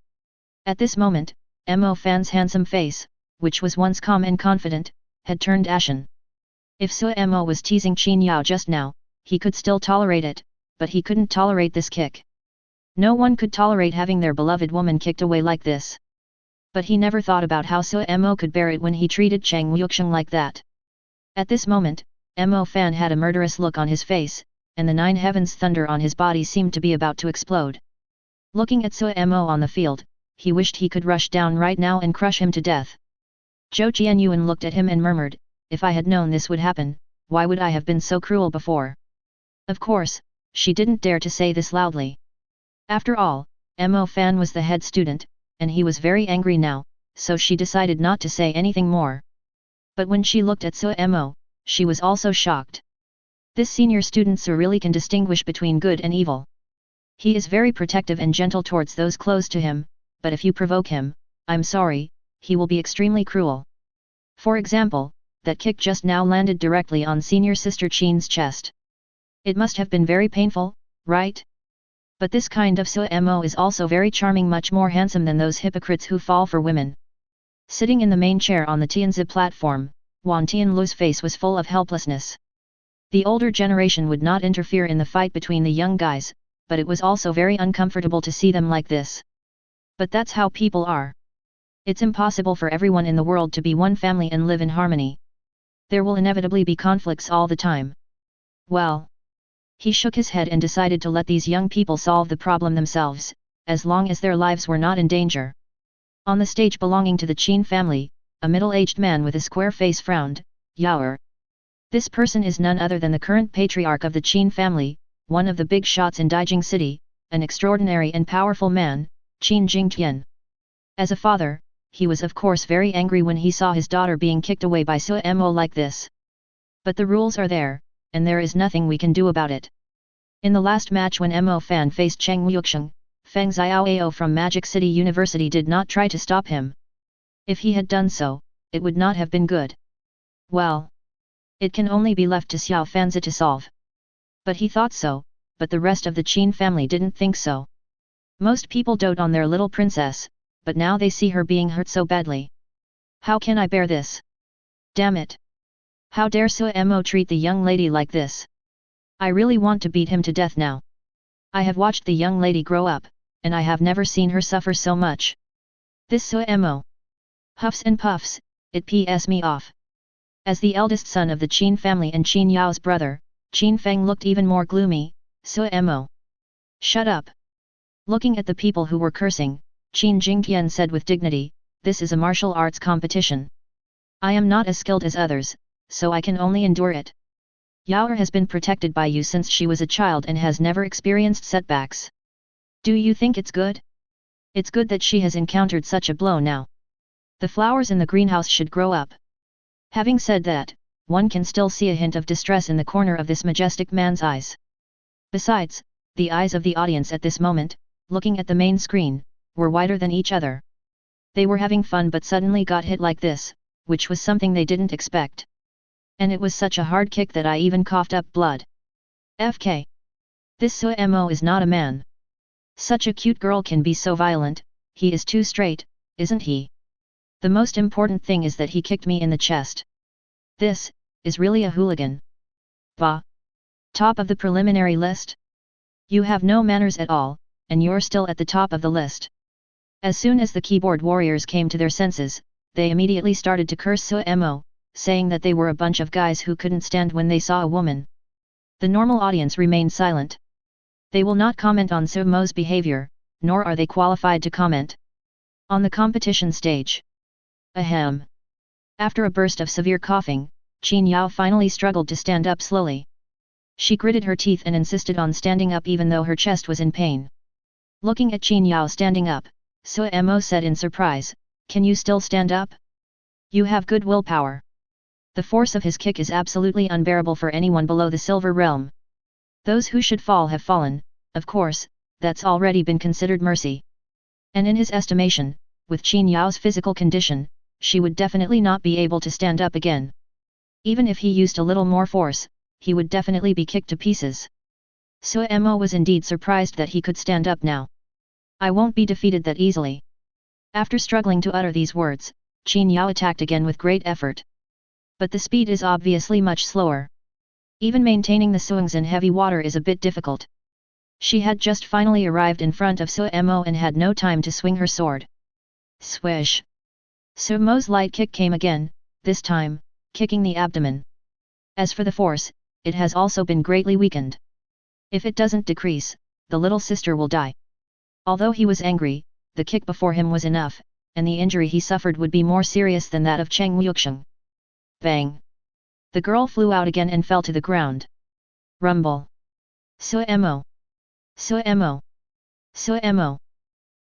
At this moment, Mo Fan's handsome face, which was once calm and confident, had turned ashen. If Sumo was teasing Qin Yao just now, he could still tolerate it, but he couldn't tolerate this kick. No one could tolerate having their beloved woman kicked away like this. But he never thought about how Sumo could bear it when he treated Cheng Wuxiang like that. At this moment, Mo Fan had a murderous look on his face, and the 9 heavens thunder on his body seemed to be about to explode. Looking at Sumo on the field, he wished he could rush down right now and crush him to death. Zhou Qianyuan looked at him and murmured, if I had known this would happen, why would I have been so cruel before? Of course, she didn't dare to say this loudly. After all, Mo Fan was the head student, and he was very angry now, so she decided not to say anything more. But when she looked at Mo, she was also shocked. This senior student really can distinguish between good and evil. He is very protective and gentle towards those close to him, but if you provoke him, I'm sorry, he will be extremely cruel. For example, that kick just now landed directly on senior sister Chin's chest. It must have been very painful, right? But this kind of Mo is also very charming, much more handsome than those hypocrites who fall for women. Sitting in the main chair on the Tianzi platform, Wan Tianlu's face was full of helplessness. The older generation would not interfere in the fight between the young guys, but it was also very uncomfortable to see them like this. But that's how people are. It's impossible for everyone in the world to be one family and live in harmony. There will inevitably be conflicts all the time. Well. He shook his head and decided to let these young people solve the problem themselves, as long as their lives were not in danger. On the stage belonging to the Qin family, a middle-aged man with a square face frowned, Yaoer. This person is none other than the current patriarch of the Qin family, one of the big shots in Daijing City, an extraordinary and powerful man, Qin Jingtian. As a father, he was of course very angry when he saw his daughter being kicked away by Mo like this. But the rules are there, and there is nothing we can do about it. In the last match when Mo Fan faced Cheng Yuxiang, Feng Xiaoao from Magic City University did not try to stop him. If he had done so, it would not have been good. Well. It can only be left to Xiao Fanzi to solve. But he thought so, but the rest of the Qin family didn't think so. Most people dote on their little princess, but now they see her being hurt so badly. How can I bear this? Damn it! How dare Mo treat the young lady like this? I really want to beat him to death now. I have watched the young lady grow up, and I have never seen her suffer so much. This Mo. Huffs and puffs, it ps me off. As the eldest son of the Qin family and Qin Yao's brother, Qin Feng looked even more gloomy. Mo. Shut up. Looking at the people who were cursing, Qin Jingtian said with dignity, this is a martial arts competition. I am not as skilled as others, so I can only endure it. Yaoer has been protected by you since she was a child and has never experienced setbacks. Do you think it's good? It's good that she has encountered such a blow now. The flowers in the greenhouse should grow up. Having said that, one can still see a hint of distress in the corner of this majestic man's eyes. Besides, the eyes of the audience at this moment, looking at the main screen, were wider than each other. They were having fun but suddenly got hit like this, which was something they didn't expect. And it was such a hard kick that I even coughed up blood. FK. This Mo is not a man. Such a cute girl can be so violent, he is too straight, isn't he? The most important thing is that he kicked me in the chest. This is really a hooligan. Bah! Top of the preliminary list? You have no manners at all, and you're still at the top of the list. As soon as the keyboard warriors came to their senses, they immediately started to curse Mo, saying that they were a bunch of guys who couldn't stand when they saw a woman. The normal audience remained silent. They will not comment on Mo's behavior, nor are they qualified to comment. On the competition stage. Ahem. After a burst of severe coughing, Qin Yao finally struggled to stand up slowly. She gritted her teeth and insisted on standing up even though her chest was in pain. Looking at Qin Yao standing up, Mo said in surprise, "Can you still stand up? You have good willpower." The force of his kick is absolutely unbearable for anyone below the silver realm. Those who should fall have fallen, of course, that's already been considered mercy. And in his estimation, with Qin Yao's physical condition, she would definitely not be able to stand up again. Even if he used a little more force, he would definitely be kicked to pieces. Mo was indeed surprised that he could stand up now. I won't be defeated that easily. After struggling to utter these words, Qin Yao attacked again with great effort. But the speed is obviously much slower. Even maintaining the swings in heavy water is a bit difficult. She had just finally arrived in front of Mo and had no time to swing her sword. Swish! Mo's light kick came again, this time, kicking the abdomen. As for the force, it has also been greatly weakened. If it doesn't decrease, the little sister will die. Although he was angry, the kick before him was enough, and the injury he suffered would be more serious than that of Cheng Yuxiang. Bang! The girl flew out again and fell to the ground. Rumble! Mo! Mo.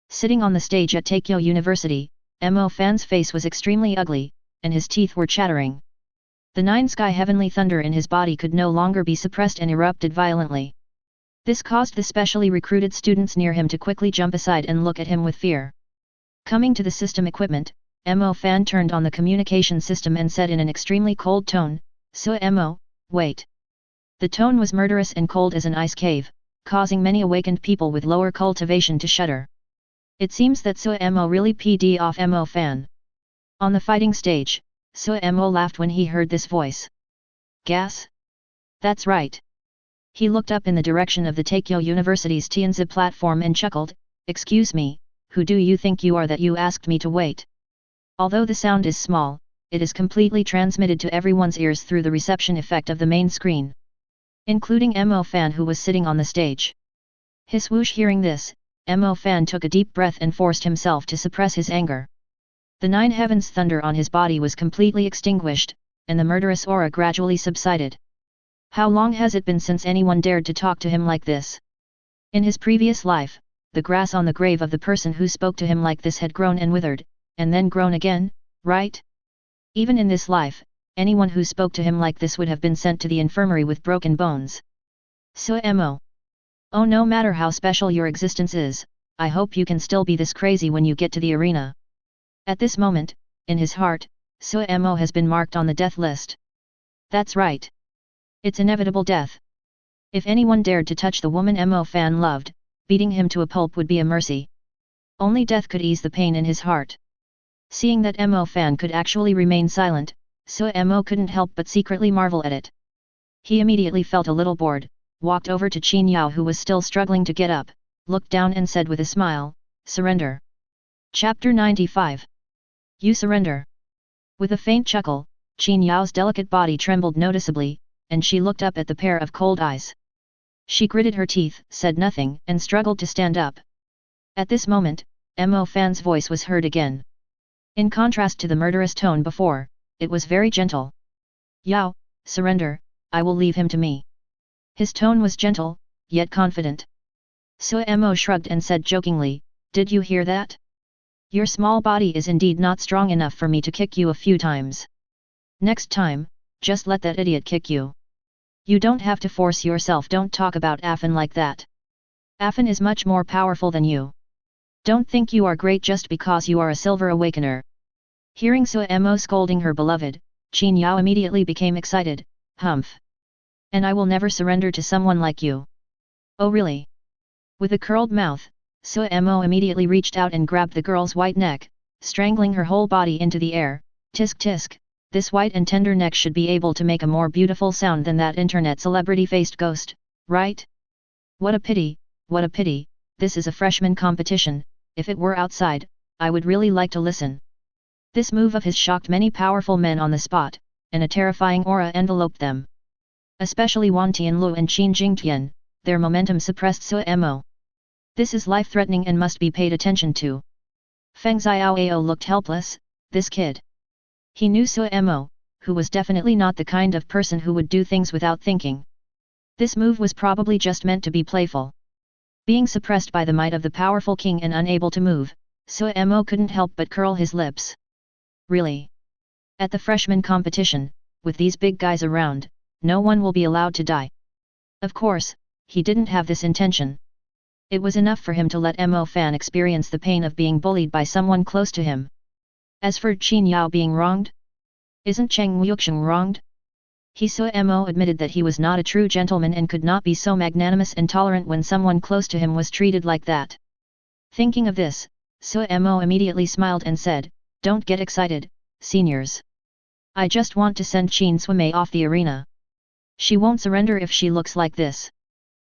Sitting on the stage at Tokyo University, Mo Fan's face was extremely ugly, and his teeth were chattering. The nine-sky heavenly thunder in his body could no longer be suppressed and erupted violently. This caused the specially recruited students near him to quickly jump aside and look at him with fear. Coming to the system equipment, Mo Fan turned on the communication system and said in an extremely cold tone, Mo, wait. The tone was murderous and cold as an ice cave, causing many awakened people with lower cultivation to shudder. It seems that Mo really pd off Mo Fan. On the fighting stage, Mo laughed when he heard this voice. Gas? That's right. He looked up in the direction of the Tokyo University's Tianzi platform and chuckled, Excuse me, who do you think you are that you asked me to wait? Although the sound is small, it is completely transmitted to everyone's ears through the reception effect of the main screen, including Mo Fan who was sitting on the stage. His whoosh. Hearing this, Mo Fan took a deep breath and forced himself to suppress his anger. The nine heavens thunder on his body was completely extinguished, and the murderous aura gradually subsided. How long has it been since anyone dared to talk to him like this? In his previous life, the grass on the grave of the person who spoke to him like this had grown and withered, and then grown again, right? Even in this life, anyone who spoke to him like this would have been sent to the infirmary with broken bones. Mo. Oh, no matter how special your existence is, I hope you can still be this crazy when you get to the arena. At this moment, in his heart, Mo has been marked on the death list. That's right. It's inevitable death. If anyone dared to touch the woman Mo Fan loved, beating him to a pulp would be a mercy. Only death could ease the pain in his heart. Seeing that Mo Fan could actually remain silent, Mo couldn't help but secretly marvel at it. He immediately felt a little bored, walked over to Qin Yao who was still struggling to get up, looked down and said with a smile, Surrender. Chapter 95. You surrender. With a faint chuckle, Qin Yao's delicate body trembled noticeably, and she looked up at the pair of cold eyes. She gritted her teeth, said nothing, and struggled to stand up. At this moment, Mo Fan's voice was heard again. In contrast to the murderous tone before, it was very gentle. Yao, surrender, I will leave him to me. His tone was gentle, yet confident. Mo shrugged and said jokingly, Did you hear that? Your small body is indeed not strong enough for me to kick you a few times. Next time, just let that idiot kick you. You don't have to force yourself. Don't talk about Afin like that. Afin is much more powerful than you. Don't think you are great just because you are a silver awakener. Hearing Mo scolding her beloved, Qin Yao immediately became excited, Humph. And I will never surrender to someone like you. Oh really? With a curled mouth, Mo immediately reached out and grabbed the girl's white neck, strangling her whole body into the air. Tisk tisk, this white and tender neck should be able to make a more beautiful sound than that internet celebrity-faced ghost, right? What a pity, this is a freshman competition. If it were outside, I would really like to listen. This move of his shocked many powerful men on the spot, and a terrifying aura enveloped them. Especially Wan Tianlu and Qin Jingtian, their momentum suppressed Mo. This is life-threatening and must be paid attention to. Feng Xiaoao looked helpless. This kid. He knew Mo, who was definitely not the kind of person who would do things without thinking. This move was probably just meant to be playful. Being suppressed by the might of the powerful king and unable to move, Mo couldn't help but curl his lips. Really? At the freshman competition, with these big guys around, no one will be allowed to die. Of course, he didn't have this intention. It was enough for him to let Mo Fan experience the pain of being bullied by someone close to him. As for Qin Yao being wronged? Isn't Cheng Wuxiang wronged? Mo admitted that he was not a true gentleman and could not be so magnanimous and tolerant when someone close to him was treated like that. Thinking of this, Mo immediately smiled and said, Don't get excited, seniors. I just want to send Qin Swimei off the arena. She won't surrender if she looks like this.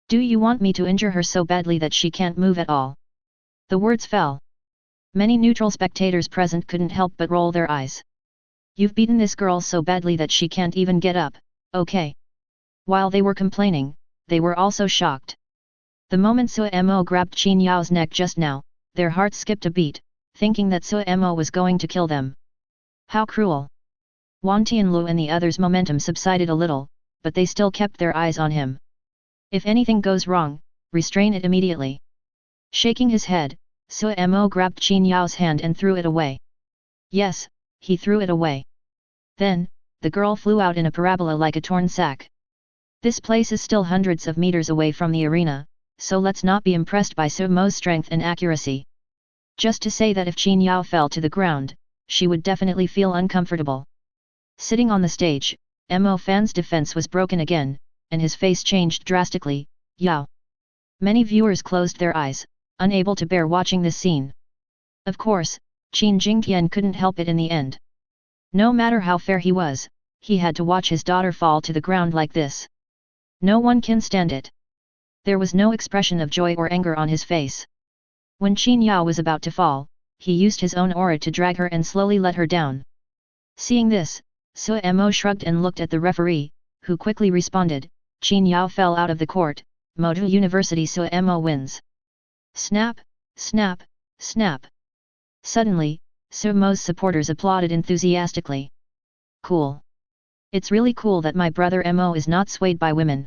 Do you want me to injure her so badly that she can't move at all? The words fell. Many neutral spectators present couldn't help but roll their eyes. You've beaten this girl so badly that she can't even get up, okay? While they were complaining, they were also shocked. The moment Mo grabbed Qin Yao's neck just now, their hearts skipped a beat, thinking that Mo was going to kill them. How cruel! Wan Tianlu and the others' momentum subsided a little, but they still kept their eyes on him. If anything goes wrong, restrain it immediately. Shaking his head, Suemo grabbed Qin Yao's hand and threw it away. Yes, he threw it away. Then, the girl flew out in a parabola like a torn sack. This place is still hundreds of meters away from the arena, so let's not be impressed by Suemo's strength and accuracy. Just to say that if Qin Yao fell to the ground, she would definitely feel uncomfortable. Sitting on the stage, Mo Fan's defense was broken again, and his face changed drastically. Yao. Many viewers closed their eyes, unable to bear watching this scene. Of course, Qin Jingtian couldn't help it in the end. No matter how fair he was, he had to watch his daughter fall to the ground like this. No one can stand it. There was no expression of joy or anger on his face. When Qin Yao was about to fall, he used his own aura to drag her and slowly let her down. Seeing this, Suemo shrugged and looked at the referee, who quickly responded, Qin Yao fell out of the court, Moju University Suemo wins. Snap, snap, snap. Suddenly, Suemo's supporters applauded enthusiastically. Cool. It's really cool that my brother Mo is not swayed by women.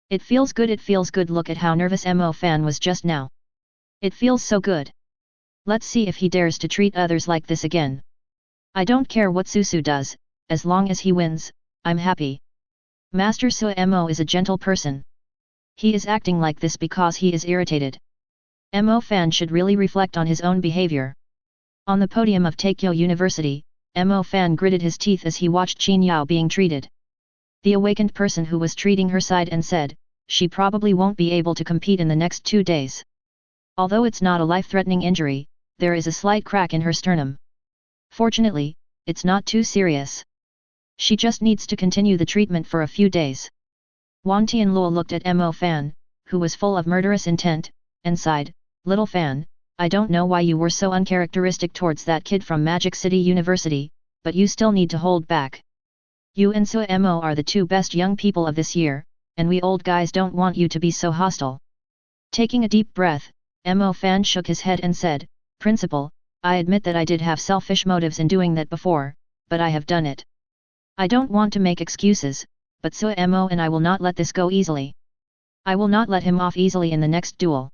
It feels good, look at how nervous Mo Fan was just now. It feels so good. Let's see if he dares to treat others like this again. I don't care what Susu does, as long as he wins, I'm happy. Master Suemo is a gentle person. He is acting like this because he is irritated. Mo Fan should really reflect on his own behavior. On the podium of Taikyo University, Mo Fan gritted his teeth as he watched Qin Yao being treated. The awakened person who was treating her sighed and said, she probably won't be able to compete in the next 2 days. Although it's not a life-threatening injury, there is a slight crack in her sternum. Fortunately, it's not too serious. She just needs to continue the treatment for a few days. Wan Tianluo looked at Mo Fan, who was full of murderous intent, and sighed, Little Fan, I don't know why you were so uncharacteristic towards that kid from Magic City University, but you still need to hold back. You and Suemo are the 2 best young people of this year, and we old guys don't want you to be so hostile. Taking a deep breath, Mo Fan shook his head and said, Principal, I admit that I did have selfish motives in doing that before, but I have done it. I don't want to make excuses, but Suemo and I will not let this go easily. I will not let him off easily in the next duel.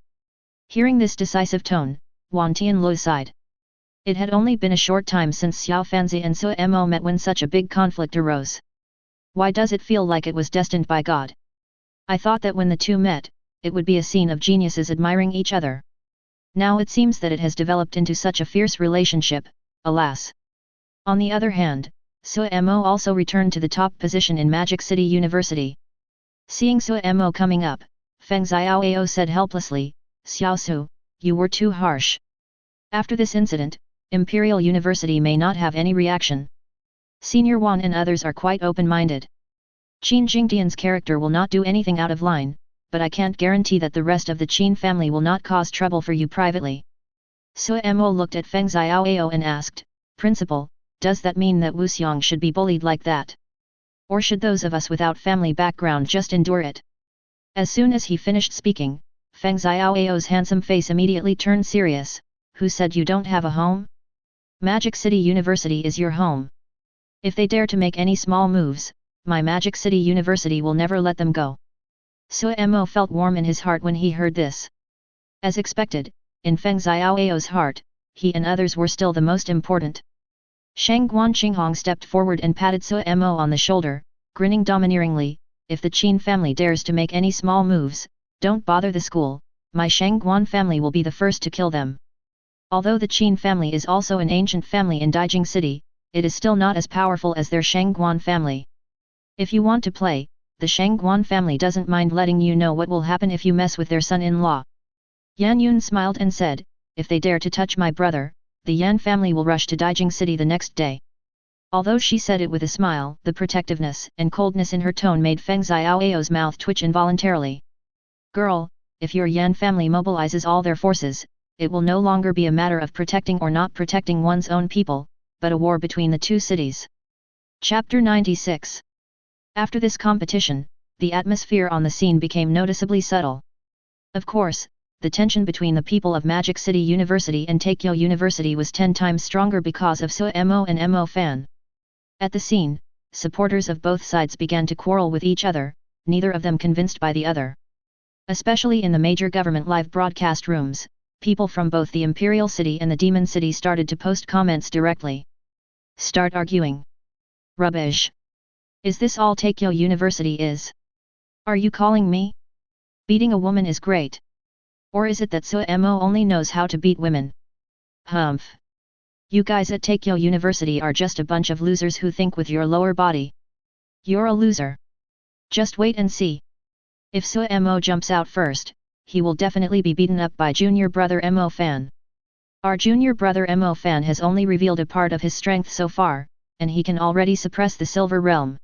Hearing this decisive tone, Wan Tianluo sighed. It had only been a short time since Xiao Fanzi and Suemo met when such a big conflict arose. Why does it feel like it was destined by God? I thought that when the two met, it would be a scene of geniuses admiring each other. Now it seems that it has developed into such a fierce relationship, alas. On the other hand, Suemo also returned to the top position in Magic City University. Seeing Suemo coming up, Feng Xiaoao said helplessly, Xiaosu, you were too harsh. After this incident, Imperial University may not have any reaction. Senior Wan and others are quite open-minded. Qin Jingtian's character will not do anything out of line, but I can't guarantee that the rest of the Qin family will not cause trouble for you privately. Suemo looked at Feng Xiaoao and asked, Principal, does that mean that Wuxiang should be bullied like that? Or should those of us without family background just endure it? As soon as he finished speaking, Feng Xiaoao's handsome face immediately turned serious. Who said you don't have a home? Magic City University is your home. If they dare to make any small moves, my Magic City University will never let them go. Suemo felt warm in his heart when he heard this. As expected, in Feng Xiaoao's heart, he and others were still the most important. Shang Guan Qinghong stepped forward and patted Suemo on the shoulder, grinning domineeringly, if the Qin family dares to make any small moves, don't bother the school, my Shang Guan family will be the first to kill them. Although the Qin family is also an ancient family in Daijing City, it is still not as powerful as their Shang Guan family. If you want to play, the Shang Guan family doesn't mind letting you know what will happen if you mess with their son-in-law. Yan Yun smiled and said, if they dare to touch my brother, the Yan family will rush to Daijing City the next day. Although she said it with a smile, the protectiveness and coldness in her tone made Feng Xiaoao's mouth twitch involuntarily. Girl, if your Yan family mobilizes all their forces, it will no longer be a matter of protecting or not protecting one's own people, but a war between the two cities. Chapter 96. After this competition, the atmosphere on the scene became noticeably subtle. Of course, the tension between the people of Magic City University and Taikyo University was 10 times stronger because of Suemo and Mo Fan. At the scene, supporters of both sides began to quarrel with each other, neither of them convinced by the other. Especially in the major government live broadcast rooms, people from both the Imperial City and the Demon City started to post comments directly. Start arguing. Rubbish. Is this all Tokyo University is? Are you calling me? Beating a woman is great. Or is it that Suemo only knows how to beat women? Humph. You guys at Tokyo University are just a bunch of losers who think with your lower body. You're a loser. Just wait and see. If Suemo jumps out first, he will definitely be beaten up by junior brother Mo Fan. Our junior brother Mo Fan has only revealed a part of his strength so far, and he can already suppress the Silver Realm.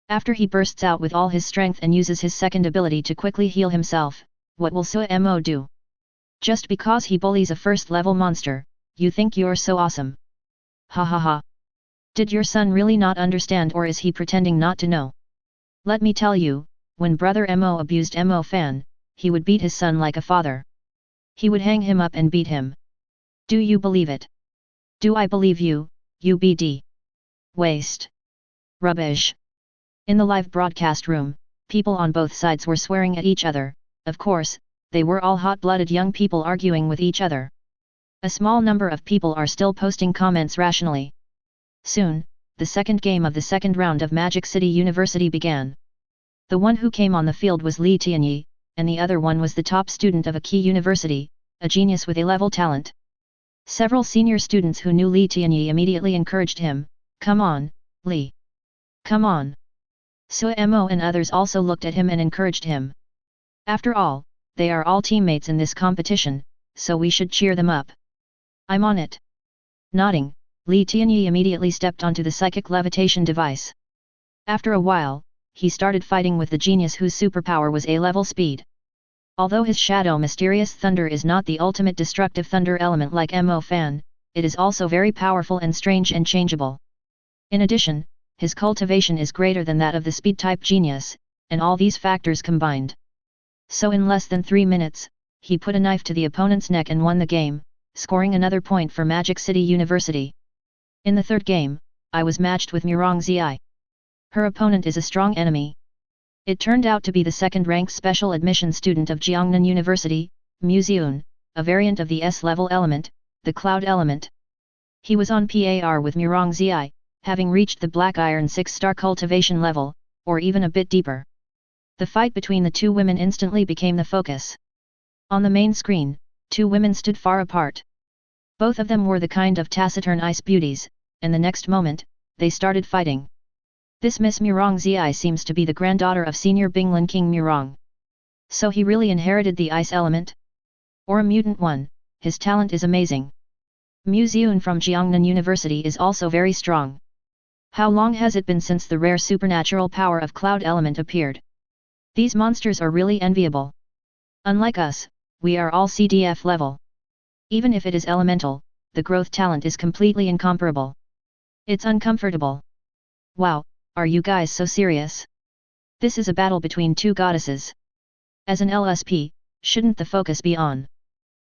After he bursts out with all his strength and uses his second ability to quickly heal himself, what will Suemo do? Just because he bullies a first-level monster, you think you're so awesome. Ha ha ha. Did your son really not understand, or is he pretending not to know? Let me tell you, when brother Mo abused Mo Fan, he would beat his son like a father. He would hang him up and beat him. Do you believe it? Do I believe you, UBD? Waste. Rubbish. In the live broadcast room, people on both sides were swearing at each other. Of course, they were all hot-blooded young people arguing with each other. A small number of people are still posting comments rationally. Soon, the second game of the second round of Magic City University began. The one who came on the field was Li Tianyi, and the other one was the top student of a key university, a genius with A-level talent. Several senior students who knew Li Tianyi immediately encouraged him, "Come on, Li. Come on." Suemo and others also looked at him and encouraged him. After all, they are all teammates in this competition, so we should cheer them up. I'm on it. Nodding, Li Tianyi immediately stepped onto the psychic levitation device. After a while, he started fighting with the genius whose superpower was A-level speed. Although his shadow mysterious thunder is not the ultimate destructive thunder element like Mo Fan, it is also very powerful and strange and changeable. In addition, his cultivation is greater than that of the speed-type genius, and all these factors combined. So in less than 3 minutes, he put a knife to the opponent's neck and won the game, scoring another point for Magic City University. In the third game, I was matched with Murong Zi. Her opponent is a strong enemy. It turned out to be the second-ranked special admission student of Jiangnan University, Museun, a variant of the S-level element, the cloud element. He was on par with Murong Zi, having reached the Black Iron 6-star cultivation level, or even a bit deeper. The fight between the two women instantly became the focus. On the main screen, two women stood far apart. Both of them were the kind of taciturn ice beauties, and the next moment, they started fighting. This Miss Murong Zi seems to be the granddaughter of Senior Binglan King Murong. So he really inherited the ice element? Or a mutant one, his talent is amazing. Museun from Jiangnan University is also very strong. How long has it been since the rare supernatural power of cloud element appeared? These monsters are really enviable. Unlike us, we are all CDF level. Even if it is elemental, the growth talent is completely incomparable. It's uncomfortable. Wow, are you guys so serious? This is a battle between two goddesses. As an LSP, shouldn't the focus be on?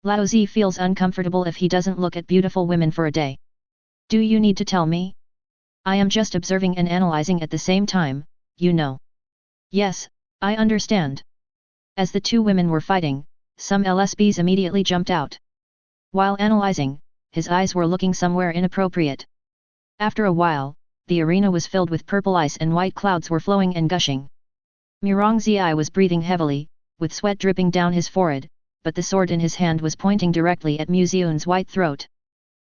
Lao Zi feels uncomfortable if he doesn't look at beautiful women for a day. Do you need to tell me? I am just observing and analyzing at the same time, you know. Yes, I understand. As the two women were fighting, some LSPs immediately jumped out. While analyzing, his eyes were looking somewhere inappropriate. After a while, the arena was filled with purple ice and white clouds were flowing and gushing. Murong Zi was breathing heavily, with sweat dripping down his forehead, but the sword in his hand was pointing directly at Museun's white throat.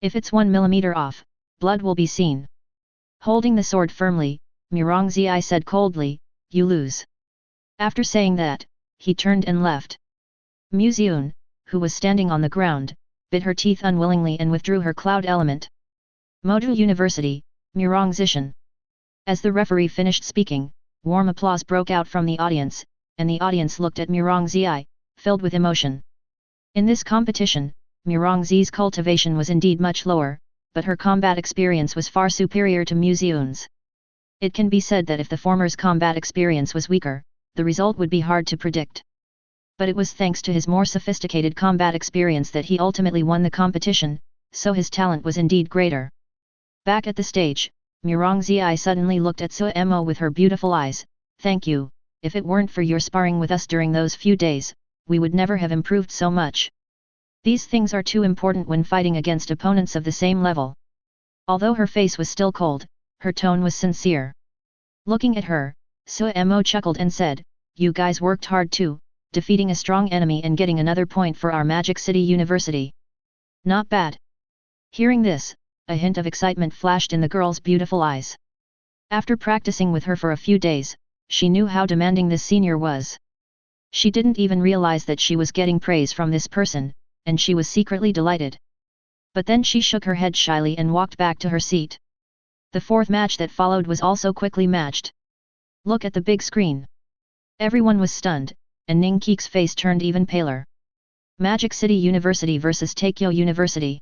If it's 1 millimeter off, blood will be seen. Holding the sword firmly, Murong Zi said coldly, "You lose." After saying that, he turned and left. Museun, who was standing on the ground, bit her teeth unwillingly and withdrew her cloud element. Moju University, Murong Zishan. As the referee finished speaking, warm applause broke out from the audience, and the audience looked at Murong Zi, filled with emotion. In this competition, Murong Zi's cultivation was indeed much lower, but her combat experience was far superior to Museun's. It can be said that if the former's combat experience was weaker, the result would be hard to predict. But it was thanks to his more sophisticated combat experience that he ultimately won the competition, so his talent was indeed greater. Back at the stage, Murong Zi suddenly looked at Suemo with her beautiful eyes. "Thank you, if it weren't for your sparring with us during those few days, we would never have improved so much." These things are too important when fighting against opponents of the same level. Although her face was still cold, her tone was sincere. Looking at her, Suemo chuckled and said, "You guys worked hard too, defeating a strong enemy and getting another point for our Magic City University. Not bad." Hearing this, a hint of excitement flashed in the girl's beautiful eyes. After practicing with her for a few days, she knew how demanding this senior was. She didn't even realize that she was getting praise from this person, and she was secretly delighted. But then she shook her head shyly and walked back to her seat. The fourth match that followed was also quickly matched. Look at the big screen. Everyone was stunned, and Ninkeek's face turned even paler. Magic City University vs Tokyo University.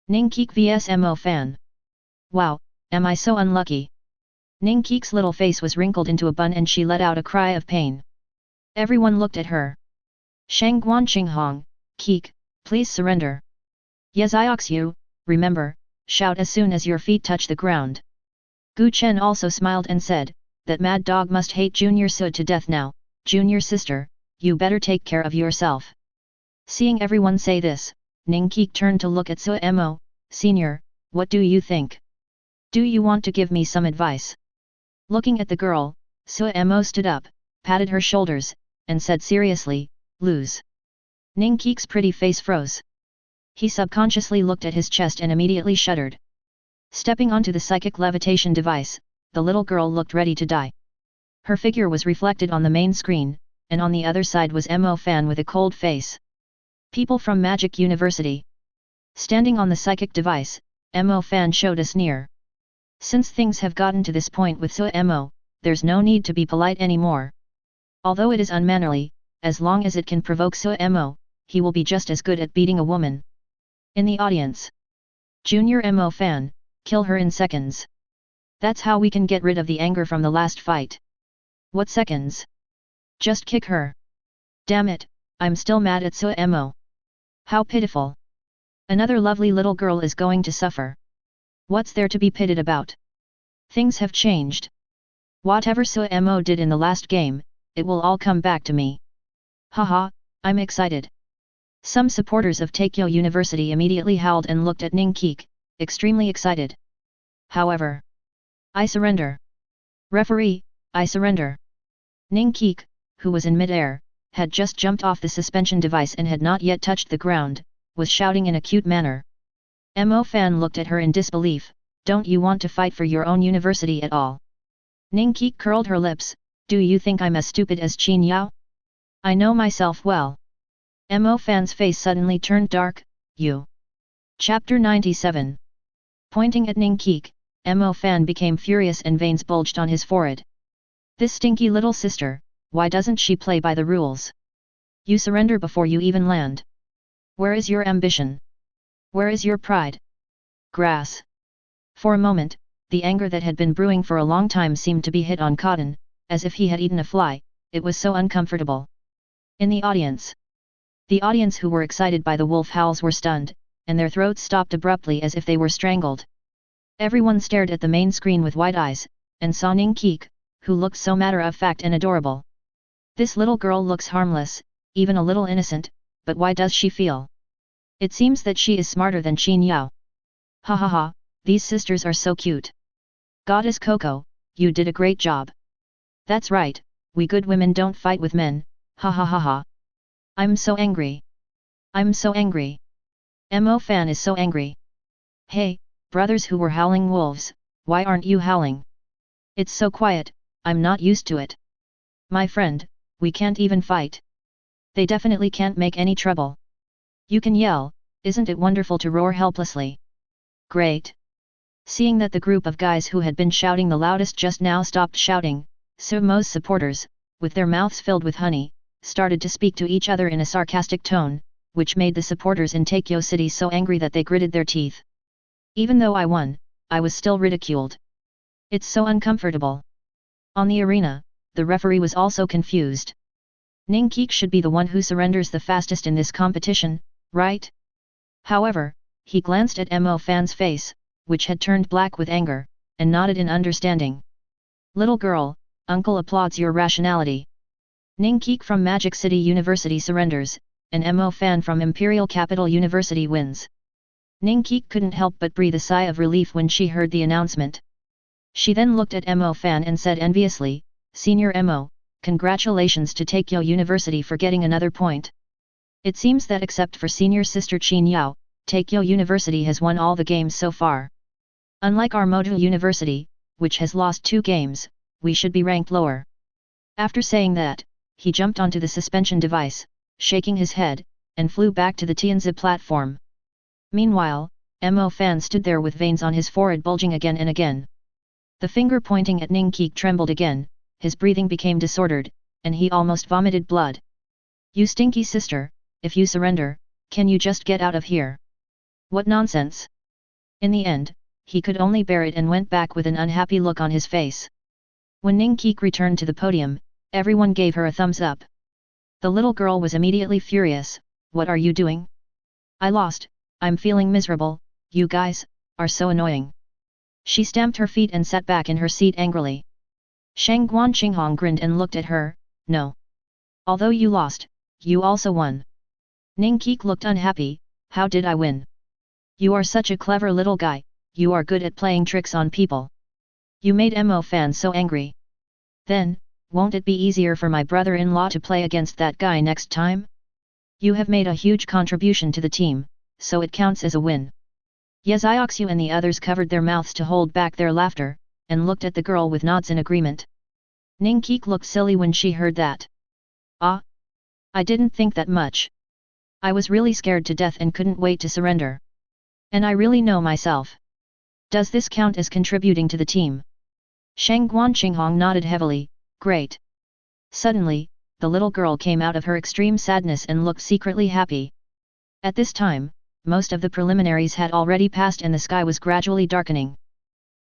Ninkeek vs Mo Fan. Wow, am I so unlucky? Ninkeek's little face was wrinkled into a bun and she let out a cry of pain. Everyone looked at her. Shangguan Qinghong, Keek, please surrender. Yes, I ox you, remember, shout as soon as your feet touch the ground. Gu Chen also smiled and said, that mad dog must hate Junior Sud to death now. Junior sister, you better take care of yourself. Seeing everyone say this, Ninkeek turned to look at Suemo. Senior, what do you think? Do you want to give me some advice? Looking at the girl, Suemo stood up, patted her shoulders, and said seriously, lose. Ninkeek's pretty face froze. He subconsciously looked at his chest and immediately shuddered. Stepping onto the psychic levitation device, the little girl looked ready to die. Her figure was reflected on the main screen, and on the other side was Mo Fan with a cold face. People from Magic University. Standing on the psychic device, Mo Fan showed a sneer. Since things have gotten to this point with Suemo, there's no need to be polite anymore. Although it is unmannerly, as long as it can provoke Suemo, he will be just as good at beating a woman. In the audience. Junior Mo Fan, kill her in seconds. That's how we can get rid of the anger from the last fight. What seconds? Just kick her. Damn it, I'm still mad at Suemo. How pitiful. Another lovely little girl is going to suffer. What's there to be pitied about? Things have changed. Whatever Suemo did in the last game, it will all come back to me. Haha, I'm excited. Some supporters of Tokyo University immediately howled and looked at Ninkeek, extremely excited. However, I surrender. Referee, I surrender. Ninkeek, who was in mid-air, had just jumped off the suspension device and had not yet touched the ground, was shouting in a cute manner. Mo Fan looked at her in disbelief. Don't you want to fight for your own university at all? Ninkeek curled her lips. Do you think I'm as stupid as Qin Yao? I know myself well. Mo Fan's face suddenly turned dark. You. Chapter 97. Pointing at Ninkeek, Mo Fan became furious and veins bulged on his forehead. This stinky little sister, why doesn't she play by the rules? You surrender before you even land. Where is your ambition? Where is your pride? Grass. For a moment, the anger that had been brewing for a long time seemed to be hit on cotton, as if he had eaten a fly. It was so uncomfortable. In the audience who were excited by the wolf howls were stunned, and their throats stopped abruptly as if they were strangled. Everyone stared at the main screen with wide eyes, and saw Ninkeek, who looked so matter-of-fact and adorable. This little girl looks harmless, even a little innocent, but why does she feel? It seems that she is smarter than Qin Yao. Ha ha ha, these sisters are so cute. Goddess Coco, you did a great job. That's right, we good women don't fight with men, ha ha ha ha. I'm so angry. I'm so angry. Mo Fan is so angry. Hey, brothers who were howling wolves, why aren't you howling? It's so quiet, I'm not used to it. My friend, we can't even fight. They definitely can't make any trouble. You can yell, isn't it wonderful to roar helplessly? Great. Seeing that the group of guys who had been shouting the loudest just now stopped shouting, Sumo's supporters, with their mouths filled with honey, started to speak to each other in a sarcastic tone, which made the supporters in Tokyo City so angry that they gritted their teeth. Even though I won, I was still ridiculed. It's so uncomfortable. On the arena, the referee was also confused. Ninkeek should be the one who surrenders the fastest in this competition, right? However, he glanced at Mo Fan's face, which had turned black with anger, and nodded in understanding. Little girl, uncle applauds your rationality. Ninkeek from Magic City University surrenders, an MO fan from Imperial Capital University wins. Ningqi couldn't help but breathe a sigh of relief when she heard the announcement. She then looked at MO fan and said enviously, Senior MO, congratulations to Takeo University for getting another point. It seems that except for senior sister Qin Yao, Takeo University has won all the games so far. Unlike our Moju University, which has lost 2 games, we should be ranked lower. After saying that, he jumped onto the suspension device, shaking his head, and flew back to the Tianzi platform. Meanwhile, Mo Fan stood there with veins on his forehead bulging again and again. The finger pointing at Ningqi trembled again, his breathing became disordered, and he almost vomited blood. You stinky sister, if you surrender, can you just get out of here? What nonsense! In the end, he could only bear it and went back with an unhappy look on his face. When Ningqi returned to the podium, everyone gave her a thumbs up. The little girl was immediately furious. What are you doing? I lost, I'm feeling miserable, you guys are so annoying. She stamped her feet and sat back in her seat angrily. Shang Guan Qinghong grinned and looked at her, no. Although you lost, you also won. Ningqi looked unhappy, how did I win? You are such a clever little guy, you are good at playing tricks on people. You made Mo Fan so angry. Then, won't it be easier for my brother-in-law to play against that guy next time? You have made a huge contribution to the team, so it counts as a win. Yezioxu and the others covered their mouths to hold back their laughter, and looked at the girl with nods in agreement. Ningqi looked silly when she heard that. Ah! I didn't think that much. I was really scared to death and couldn't wait to surrender. And I really know myself. Does this count as contributing to the team? Shang Guan Qinghong nodded heavily, great. Suddenly, the little girl came out of her extreme sadness and looked secretly happy. At this time, most of the preliminaries had already passed and the sky was gradually darkening.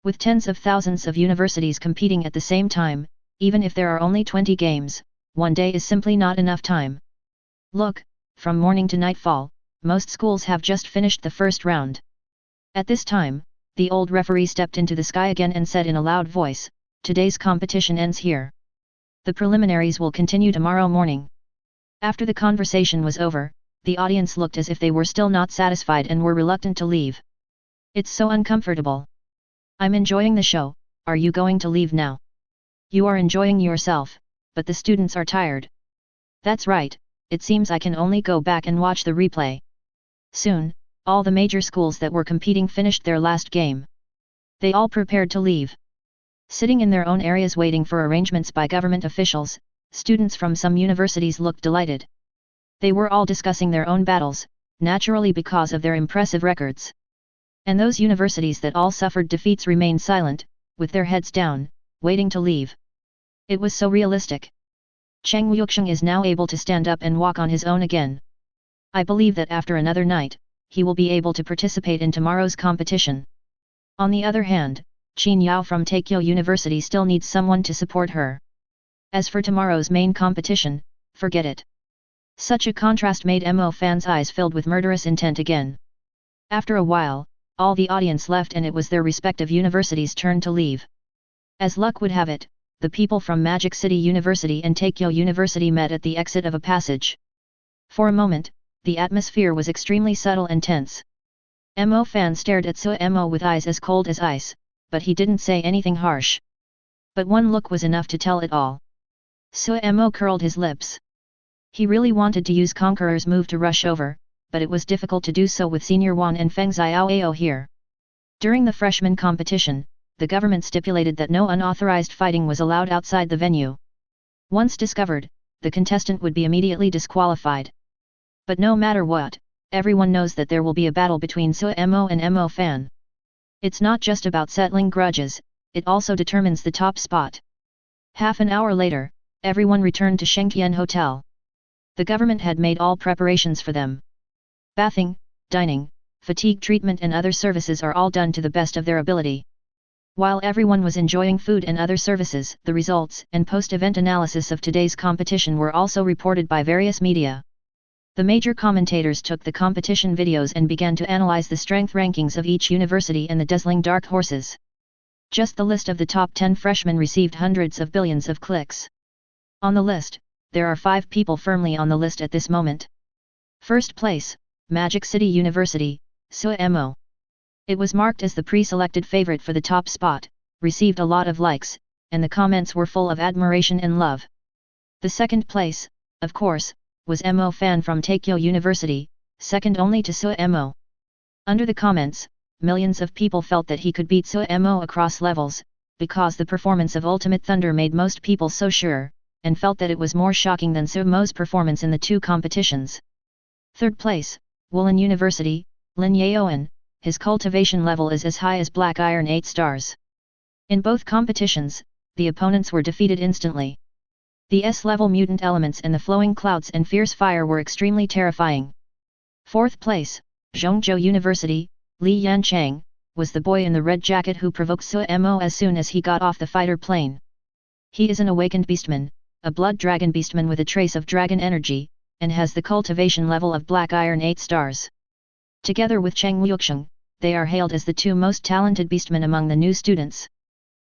With tens of thousands of universities competing at the same time, even if there are only 20 games, one day is simply not enough time. Look, from morning to nightfall, most schools have just finished the first round. At this time, the old referee stepped into the sky again and said in a loud voice, today's competition ends here. The preliminaries will continue tomorrow morning. After the conversation was over, the audience looked as if they were still not satisfied and were reluctant to leave. It's so uncomfortable. I'm enjoying the show, are you going to leave now? You are enjoying yourself, but the students are tired. That's right, it seems I can only go back and watch the replay. Soon, all the major schools that were competing finished their last game. They all prepared to leave. Sitting in their own areas waiting for arrangements by government officials, students from some universities looked delighted. They were all discussing their own battles, naturally because of their impressive records. And those universities that all suffered defeats remained silent, with their heads down, waiting to leave. It was so realistic. Cheng Yuxiang is now able to stand up and walk on his own again. I believe that after another night, he will be able to participate in tomorrow's competition. On the other hand, Qin Yao from Takeo University still needs someone to support her. As for tomorrow's main competition, forget it. Such a contrast made Mo Fan's eyes filled with murderous intent again. After a while, all the audience left and it was their respective universities' turn to leave. As luck would have it, the people from Magic City University and Takeo University met at the exit of a passage. For a moment, the atmosphere was extremely subtle and tense. Mo Fan stared at Mo with eyes as cold as ice, but he didn't say anything harsh. But one look was enough to tell it all. Mo curled his lips. He really wanted to use Conqueror's move to rush over, but it was difficult to do so with Senior Wan and Feng Xiaoao here. During the freshman competition, the government stipulated that no unauthorized fighting was allowed outside the venue. Once discovered, the contestant would be immediately disqualified. But no matter what, everyone knows that there will be a battle between Mo and Mo Fan. It's not just about settling grudges, it also determines the top spot. Half an hour later, everyone returned to Shengqian Hotel. The government had made all preparations for them. Bathing, dining, fatigue treatment and other services are all done to the best of their ability. While everyone was enjoying food and other services, the results and post-event analysis of today's competition were also reported by various media. The major commentators took the competition videos and began to analyze the strength rankings of each university and the dazzling dark horses. Just the list of the top 10 freshmen received hundreds of billions of clicks. On the list, there are 5 people firmly on the list at this moment. First place, Magic City University, Suemo. It was marked as the pre-selected favorite for the top spot, received a lot of likes, and the comments were full of admiration and love. The second place, of course, was Mo Fan from Takyo University, second only to Suemo. Under the comments, millions of people felt that he could beat Suemo across levels, because the performance of Ultimate Thunder made most people so sure, and felt that it was more shocking than Suemo's performance in the two competitions. Third place, Woolen University, Lin Yaoan, his cultivation level is as high as Black Iron 8 stars. In both competitions, the opponents were defeated instantly. The S-level mutant elements and the flowing clouds and fierce fire were extremely terrifying. Fourth place, Zhongzhou University, Li Yanchang, was the boy in the red jacket who provoked Suemo as soon as he got off the fighter plane. He is an awakened beastman, a blood dragon beastman with a trace of dragon energy, and has the cultivation level of Black Iron 8 stars. Together with Cheng Wuxiang, they are hailed as the two most talented beastmen among the new students.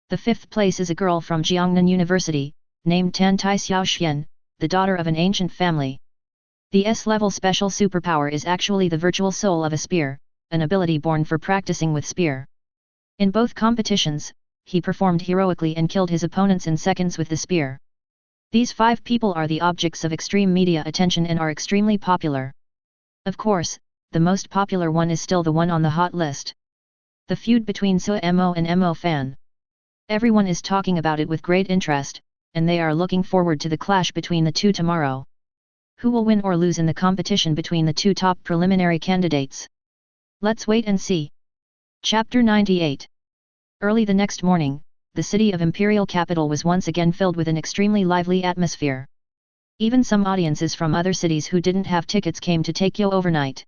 The fifth place is a girl from Jiangnan University, named Tan Tai Xiaoxian, the daughter of an ancient family. The S-level special superpower is actually the virtual soul of a spear, an ability born for practicing with spear. In both competitions, he performed heroically and killed his opponents in seconds with the spear. These 5 people are the objects of extreme media attention and are extremely popular. Of course, the most popular one is still the one on the hot list. The feud between Suemo and Mo Fan. Everyone is talking about it with great interest, and they are looking forward to the clash between the two tomorrow. Who will win or lose in the competition between the two top preliminary candidates? Let's wait and see. Chapter 98. Early the next morning, the city of Imperial Capital was once again filled with an extremely lively atmosphere. Even some audiences from other cities who didn't have tickets came to Takyo overnight.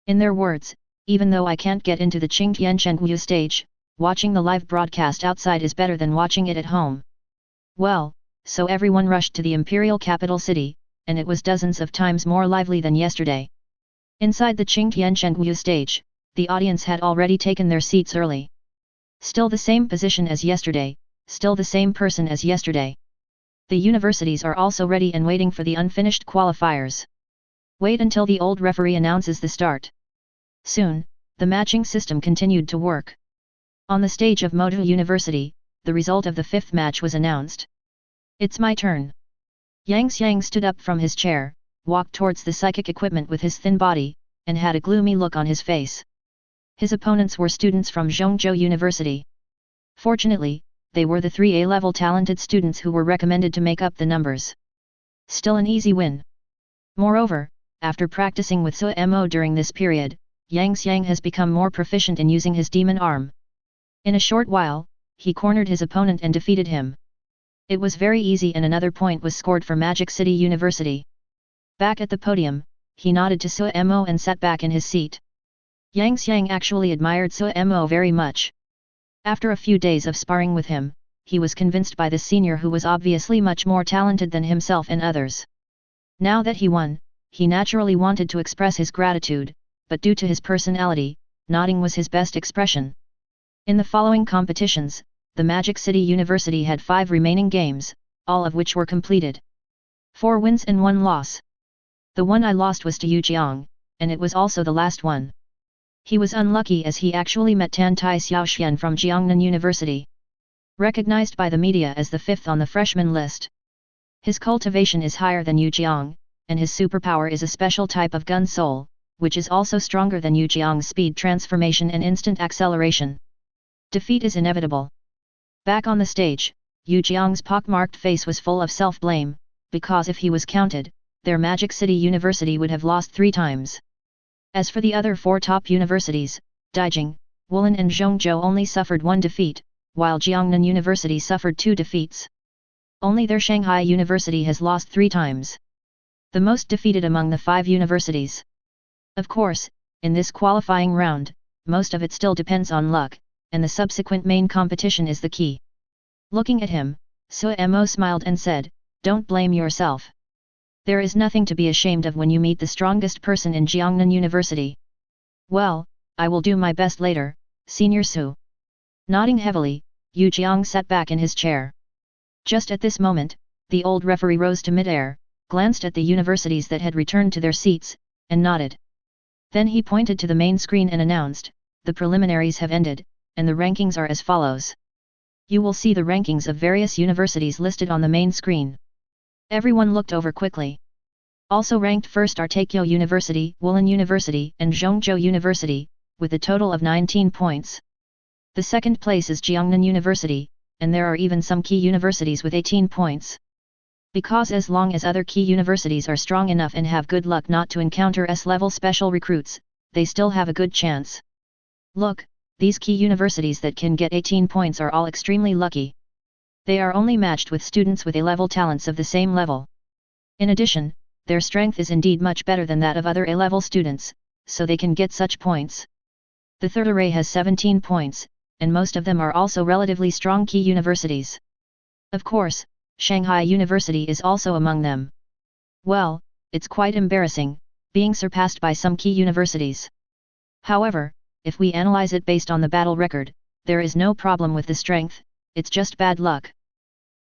In their words, even though I can't get into the Qingtianchengyu stage, watching the live broadcast outside is better than watching it at home. Well, so everyone rushed to the Imperial Capital City, and it was dozens of times more lively than yesterday. Inside the Qingtianchengyu stage, the audience had already taken their seats early. Still the same position as yesterday, still the same person as yesterday. The universities are also ready and waiting for the unfinished qualifiers. Wait until the old referee announces the start. Soon, the matching system continued to work. On the stage of Motu University, the result of the 5th match was announced. It's my turn. Yang Xiang stood up from his chair, walked towards the psychic equipment with his thin body, and had a gloomy look on his face. His opponents were students from Zhongzhou University. Fortunately, they were the 3 A-level talented students who were recommended to make up the numbers. Still an easy win. Moreover, after practicing with Suemo during this period, Yang Xiang has become more proficient in using his demon arm. In a short while, he cornered his opponent and defeated him. It was very easy and another point was scored for Magic City University. Back at the podium, he nodded to Suemo and sat back in his seat. Yang Xiang actually admired Suemo very much. After a few days of sparring with him, he was convinced by this senior who was obviously much more talented than himself and others. Now that he won, he naturally wanted to express his gratitude, but due to his personality, nodding was his best expression. In the following competitions, the Magic City University had 5 remaining games, all of which were completed. 4 wins and 1 loss. The one I lost was to Yu Jiang, and it was also the last one. He was unlucky as he actually met Tan Tai Xiaoxian from Jiangnan University. Recognized by the media as the 5th on the freshman list. His cultivation is higher than Yu Jiang, and his superpower is a special type of gun soul, which is also stronger than Yu Jiang's speed transformation and instant acceleration. Defeat is inevitable. Back on the stage, Yu Jiang's pockmarked face was full of self-blame, because if he was counted, their Magic City University would have lost 3 times. As for the other 4 top universities, Daijing, Woolen and Zhongzhou only suffered 1 defeat, while Jiangnan University suffered 2 defeats. Only their Shanghai University has lost 3 times. The most defeated among the 5 universities. Of course, in this qualifying round, most of it still depends on luck, and the subsequent main competition is the key. Looking at him, Suemo smiled and said, "Don't blame yourself. There is nothing to be ashamed of when you meet the strongest person in Jiangnan University." "Well, I will do my best later, Senior Su." Nodding heavily, Yu Jiang sat back in his chair. Just at this moment, the old referee rose to midair, glanced at the universities that had returned to their seats, and nodded. Then he pointed to the main screen and announced, "The preliminaries have ended, and the rankings are as follows. You will see the rankings of various universities listed on the main screen." Everyone looked over quickly. Also ranked first are Takeo University, Woolen University, and Zhongzhou University, with a total of 19 points. The second place is Jiangnan University, and there are even some key universities with 18 points. Because as long as other key universities are strong enough and have good luck not to encounter S-level special recruits, they still have a good chance. Look, these key universities that can get 18 points are all extremely lucky. They are only matched with students with A-level talents of the same level. In addition, their strength is indeed much better than that of other A-level students, so they can get such points. The third array has 17 points, and most of them are also relatively strong key universities. Of course, Shanghai University is also among them. Well, it's quite embarrassing, being surpassed by some key universities. However, if we analyze it based on the battle record, there is no problem with the strength, it's just bad luck.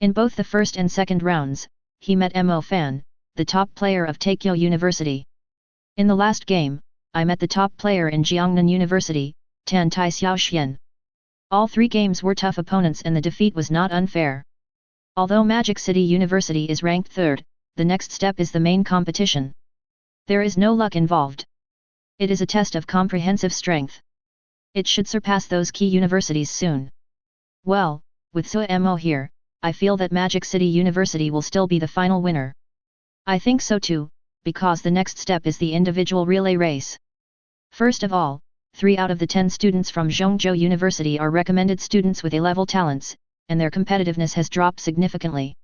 In both the first and second rounds, he met Mo Fan, the top player of Takeo University. In the last game, I met the top player in Jiangnan University, Tan Tai Xiaoxian. All three games were tough opponents and the defeat was not unfair. Although Magic City University is ranked third, the next step is the main competition. There is no luck involved. It is a test of comprehensive strength. It should surpass those key universities soon. Well, with Suemo here, I feel that Magic City University will still be the final winner. I think so too, because the next step is the individual relay race. First of all, 3 out of the 10 students from Zhongzhou University are recommended students with A-level talents, and their competitiveness has dropped significantly.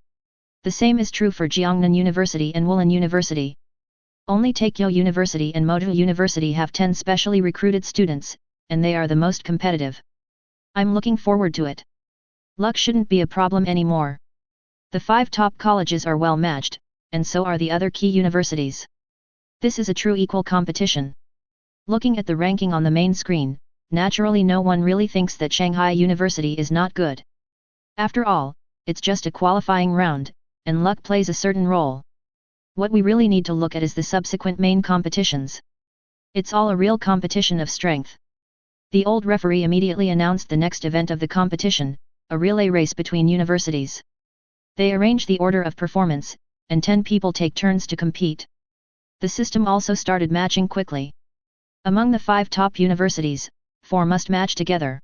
The same is true for Jiangnan University and Woolen University. Only Takeo University and Moto University have 10 specially recruited students, and they are the most competitive. I'm looking forward to it. Luck shouldn't be a problem anymore. The 5 top colleges are well matched, and so are the other key universities. This is a true equal competition. Looking at the ranking on the main screen, naturally no one really thinks that Shanghai University is not good. After all, it's just a qualifying round, and luck plays a certain role. What we really need to look at is the subsequent main competitions. It's all a real competition of strength. The old referee immediately announced the next event of the competition, a relay race between universities. They arrange the order of performance, and 10 people take turns to compete. The system also started matching quickly. Among the 5 top universities, 4 must match together.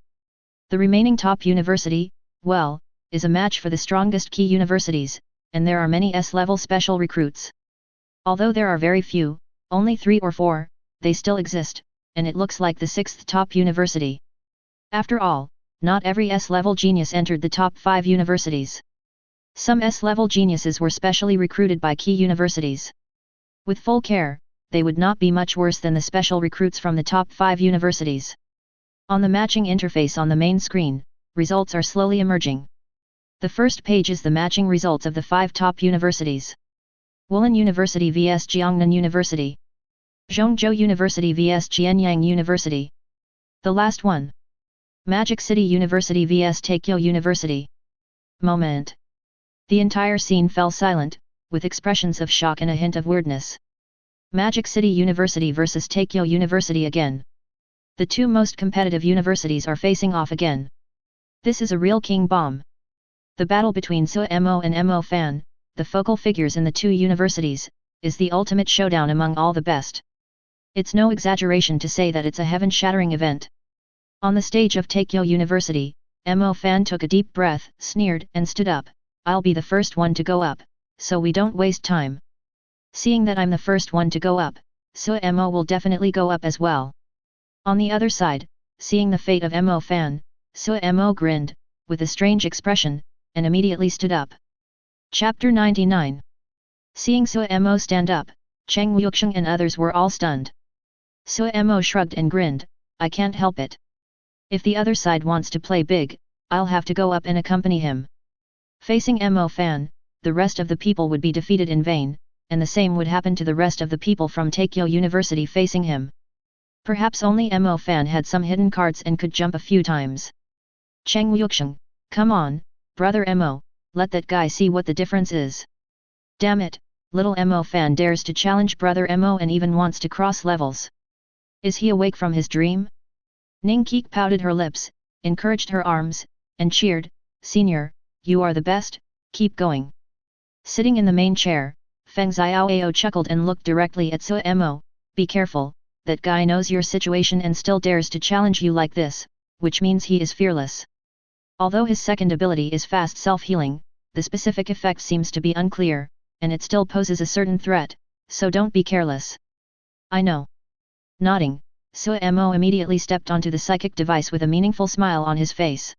The remaining top university, well, is a match for the strongest key universities, and there are many S-level special recruits. Although there are very few, only 3 or 4, they still exist, and it looks like the 6th top university. After all, not every S-level genius entered the top 5 universities. Some S-level geniuses were specially recruited by key universities. With full care, they would not be much worse than the special recruits from the top 5 universities. On the matching interface on the main screen, results are slowly emerging. The first page is the matching results of the 5 top universities. Woolen University vs Jiangnan University. Zhongzhou University vs Jianyang University. The last one. Magic City University vs Takeo University. Moment. The entire scene fell silent, with expressions of shock and a hint of weirdness. Magic City University vs Takeo University again. The 2 most competitive universities are facing off again. This is a real king bomb. The battle between Suemo and Mo Fan, the focal figures in the 2 universities, is the ultimate showdown among all the best. It's no exaggeration to say that it's a heaven-shattering event. On the stage of Takeo University, Mo Fan took a deep breath, sneered, and stood up. "I'll be the first one to go up, so we don't waste time." Seeing that I'm the first one to go up, Suemo will definitely go up as well. On the other side, seeing the fate of Mo Fan, Suemo grinned, with a strange expression, and immediately stood up. Chapter 99. Seeing Suemo stand up, Cheng Wuxiang and others were all stunned. Suemo shrugged and grinned, "I can't help it. If the other side wants to play big, I'll have to go up and accompany him." Facing Mo Fan, the rest of the people would be defeated in vain, and the same would happen to the rest of the people from Takeo University facing him. Perhaps only Mo Fan had some hidden cards and could jump a few times. Cheng Wuxiang, come on, brother Mo, let that guy see what the difference is. Damn it, little Mo fan dares to challenge brother Mo and even wants to cross levels. Is he awake from his dream? Ning Keek pouted her lips, encouraged her arms, and cheered, Senior, you are the best, keep going. Sitting in the main chair, Feng Xiaoao chuckled and looked directly at Mo. Be careful, that guy knows your situation and still dares to challenge you like this, which means he is fearless. Although his second ability is fast self-healing, the specific effect seems to be unclear, and it still poses a certain threat, so don't be careless. I know. Nodding, Mo immediately stepped onto the psychic device with a meaningful smile on his face.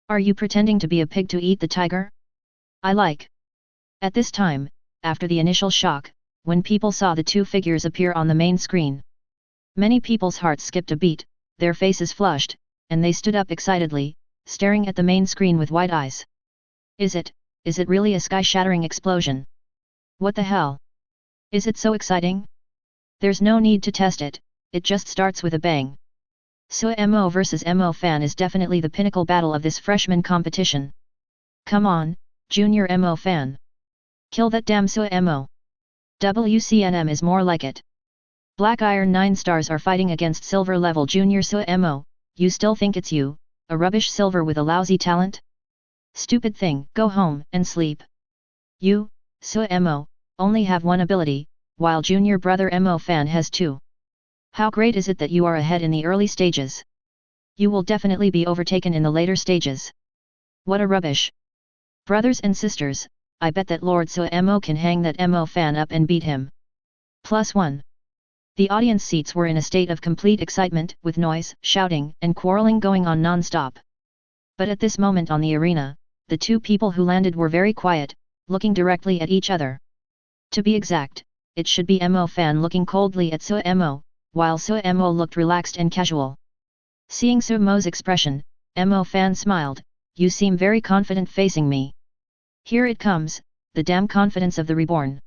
Are you pretending to be a pig to eat the tiger? I like. At this time, after the initial shock, when people saw the two figures appear on the main screen, many people's hearts skipped a beat, their faces flushed, and they stood up excitedly, staring at the main screen with wide eyes. Is it really a sky-shattering explosion? What the hell? Is it so exciting? There's no need to test it, it just starts with a bang. Mo vs Mo fan is definitely the pinnacle battle of this freshman competition. Come on, junior Mo fan. Kill that damn Mo. WCNM is more like it. Black Iron 9 stars are fighting against silver level junior Mo, you still think it's you, a rubbish silver with a lousy talent? Stupid thing, go home and sleep. You, Mo, only have one ability, while junior brother Mo fan has two. How great is it that you are ahead in the early stages? You will definitely be overtaken in the later stages. What a rubbish. Brothers and sisters, I bet that Lord Mo can hang that Mo fan up and beat him. +1. The audience seats were in a state of complete excitement, with noise, shouting, and quarreling going on non-stop. But at this moment on the arena, the two people who landed were very quiet, looking directly at each other. To be exact, it should be Mo fan looking coldly at Mo, while Mo looked relaxed and casual. Seeing Mo's expression, Mo fan smiled, you seem very confident facing me. Here it comes, the damn confidence of the reborn.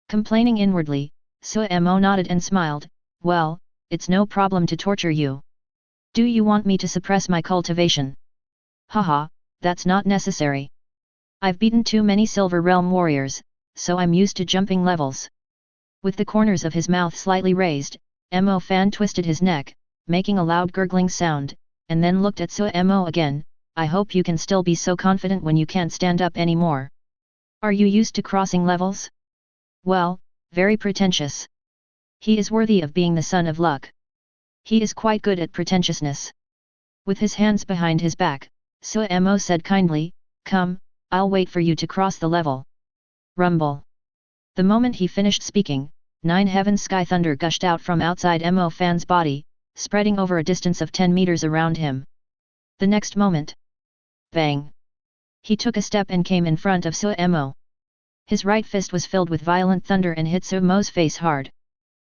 Complaining inwardly, Mo nodded and smiled, well, it's no problem to torture you. Do you want me to suppress my cultivation? Haha, that's not necessary. I've beaten too many Silver Realm warriors, so I'm used to jumping levels. With the corners of his mouth slightly raised, Mo fan twisted his neck, making a loud gurgling sound, and then looked at Mo again. I hope you can still be so confident when you can't stand up anymore. Are you used to crossing levels? Well, very pretentious. He is worthy of being the son of luck. He is quite good at pretentiousness. With his hands behind his back, Mo said kindly, come, I'll wait for you to cross the level. Rumble. The moment he finished speaking, 9 heavens sky thunder gushed out from outside Mo fan's body, spreading over a distance of 10 meters around him. The next moment, bang! He took a step and came in front of Mo. His right fist was filled with violent thunder and hit Mo's face hard.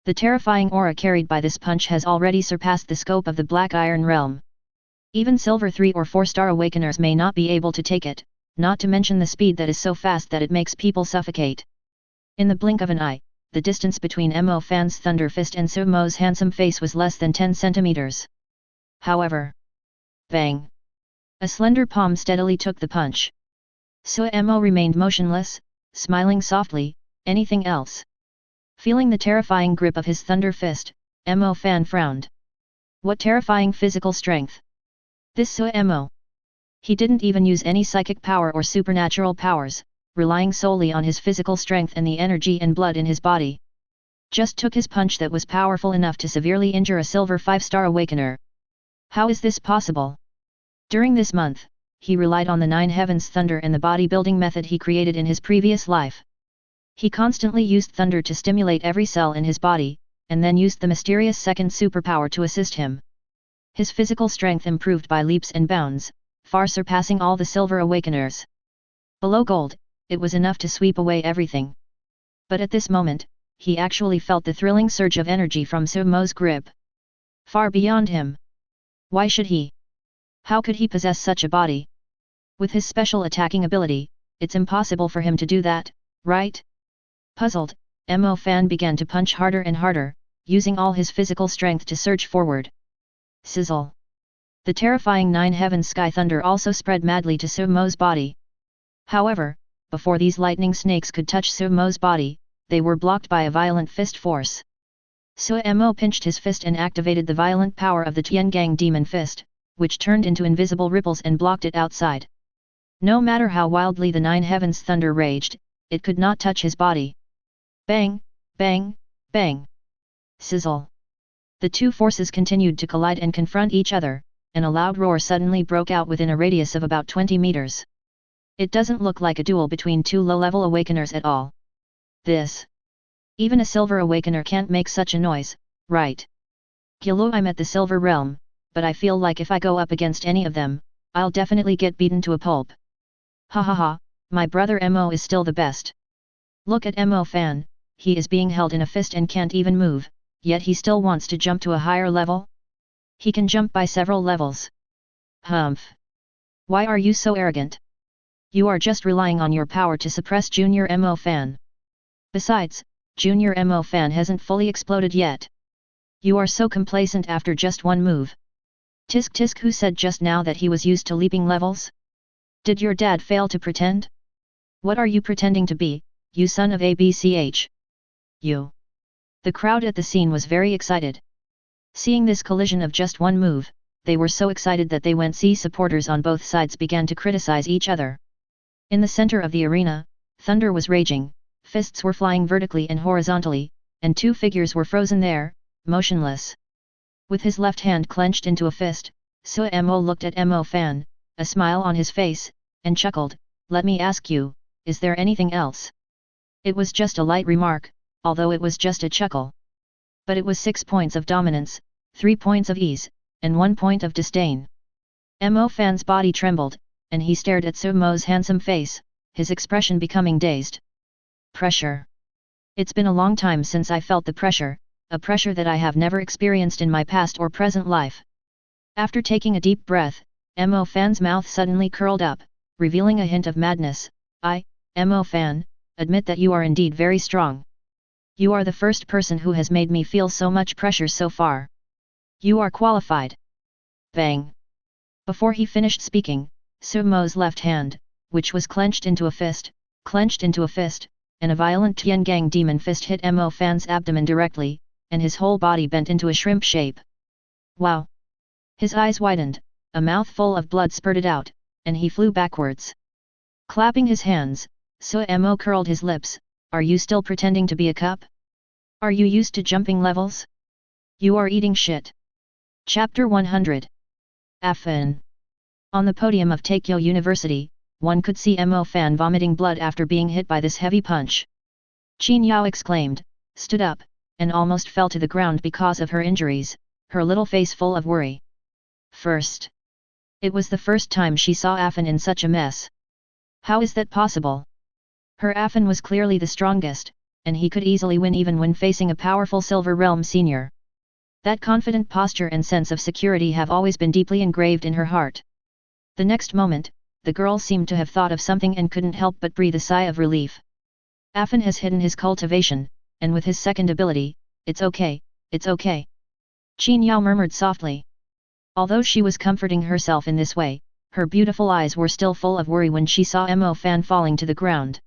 The terrifying aura carried by this punch has already surpassed the scope of the Black Iron Realm. Even Silver 3 or 4-star Awakeners may not be able to take it, not to mention the speed that is so fast that it makes people suffocate. In the blink of an eye, the distance between Mo fan's thunder fist and Mo's handsome face was less than 10 centimeters. However, bang! A slender palm steadily took the punch. Mo remained motionless, smiling softly, anything else? Feeling the terrifying grip of his thunder fist, Mo fan frowned. What terrifying physical strength! This Mo! He didn't even use any psychic power or supernatural powers, relying solely on his physical strength and the energy and blood in his body. Just took his punch that was powerful enough to severely injure a Silver 5-star Awakener. How is this possible? During this month, he relied on the 9 heavens thunder and the bodybuilding method he created in his previous life. He constantly used thunder to stimulate every cell in his body, and then used the mysterious second superpower to assist him. His physical strength improved by leaps and bounds, far surpassing all the Silver Awakeners. Below gold, it was enough to sweep away everything. But at this moment, he actually felt the thrilling surge of energy from Mo's grip. Far beyond him. Why should he? How could he possess such a body? With his special attacking ability, it's impossible for him to do that, right? Puzzled, Mo fan began to punch harder and harder, using all his physical strength to surge forward. Sizzle. The terrifying 9 heavens sky thunder also spread madly to Mo's body. However, before these lightning snakes could touch Sumo's body, they were blocked by a violent fist force. Sumo pinched his fist and activated the violent power of the Tiangang Demon Fist, which turned into invisible ripples and blocked it outside. No matter how wildly the nine heavens thunder raged, it could not touch his body. Bang, bang, bang. Sizzle. The two forces continued to collide and confront each other, and a loud roar suddenly broke out within a radius of about 20 meters. It doesn't look like a duel between two low-level awakeners at all. Even a silver awakener can't make such a noise, right? Gilo, I'm at the silver realm, but I feel like if I go up against any of them, I'll definitely get beaten to a pulp. Ha ha ha, my brother Mo is still the best. Look at Mo Fan, he is being held in a fist and can't even move, yet he still wants to jump to a higher level? He can jump by several levels. Humph. Why are you so arrogant? You are just relying on your power to suppress Junior Mo Fan. Besides, Junior Mo Fan hasn't fully exploded yet. You are so complacent after just one move. Tisk tisk, who said just now that he was used to leaping levels? Did your dad fail to pretend? What are you pretending to be, you son of ABCH? You. The crowd at the scene was very excited. Seeing this collision of just one move, they were so excited that they went see supporters on both sides began to criticize each other. In the center of the arena, thunder was raging, fists were flying vertically and horizontally, and two figures were frozen there, motionless. With his left hand clenched into a fist, Sumo looked at Mo Fan, a smile on his face, and chuckled, "Let me ask you, is there anything else?" It was just a light remark, although it was just a chuckle. But it was 6 points of dominance, 3 points of ease, and 1 point of disdain. Mo Fan's body trembled, and he stared at Sumo's handsome face, his expression becoming dazed. Pressure. It's been a long time since I felt the pressure, a pressure that I have never experienced in my past or present life. After taking a deep breath, Mo Fan's mouth suddenly curled up, revealing a hint of madness. Mo Fan, admit that you are indeed very strong. You are the first person who has made me feel so much pressure so far. You are qualified. Bang. Before he finished speaking, Sumo's left hand, which was clenched into a fist, and a violent Tiangang demon fist hit Mo Fan's abdomen directly, and his whole body bent into a shrimp shape. Wow! His eyes widened, a mouthful of blood spurted out, and he flew backwards. Clapping his hands, Sumo curled his lips. Are you still pretending to be a cup? Are you used to jumping levels? You are eating shit. Chapter 100. Afen. On the podium of Taikyo University, one could see Mo Fan vomiting blood after being hit by this heavy punch. Qin Yao exclaimed, stood up, and almost fell to the ground because of her injuries, her little face full of worry. First. It was the first time she saw Afen in such a mess. How is that possible? Her Afen was clearly the strongest, and he could easily win even when facing a powerful Silver Realm senior. That confident posture and sense of security have always been deeply engraved in her heart. The next moment, the girl seemed to have thought of something and couldn't help but breathe a sigh of relief. Afen has hidden his cultivation, and with his second ability, it's okay, it's okay. Qin Yao murmured softly. Although she was comforting herself in this way, her beautiful eyes were still full of worry when she saw Mo Fan falling to the ground.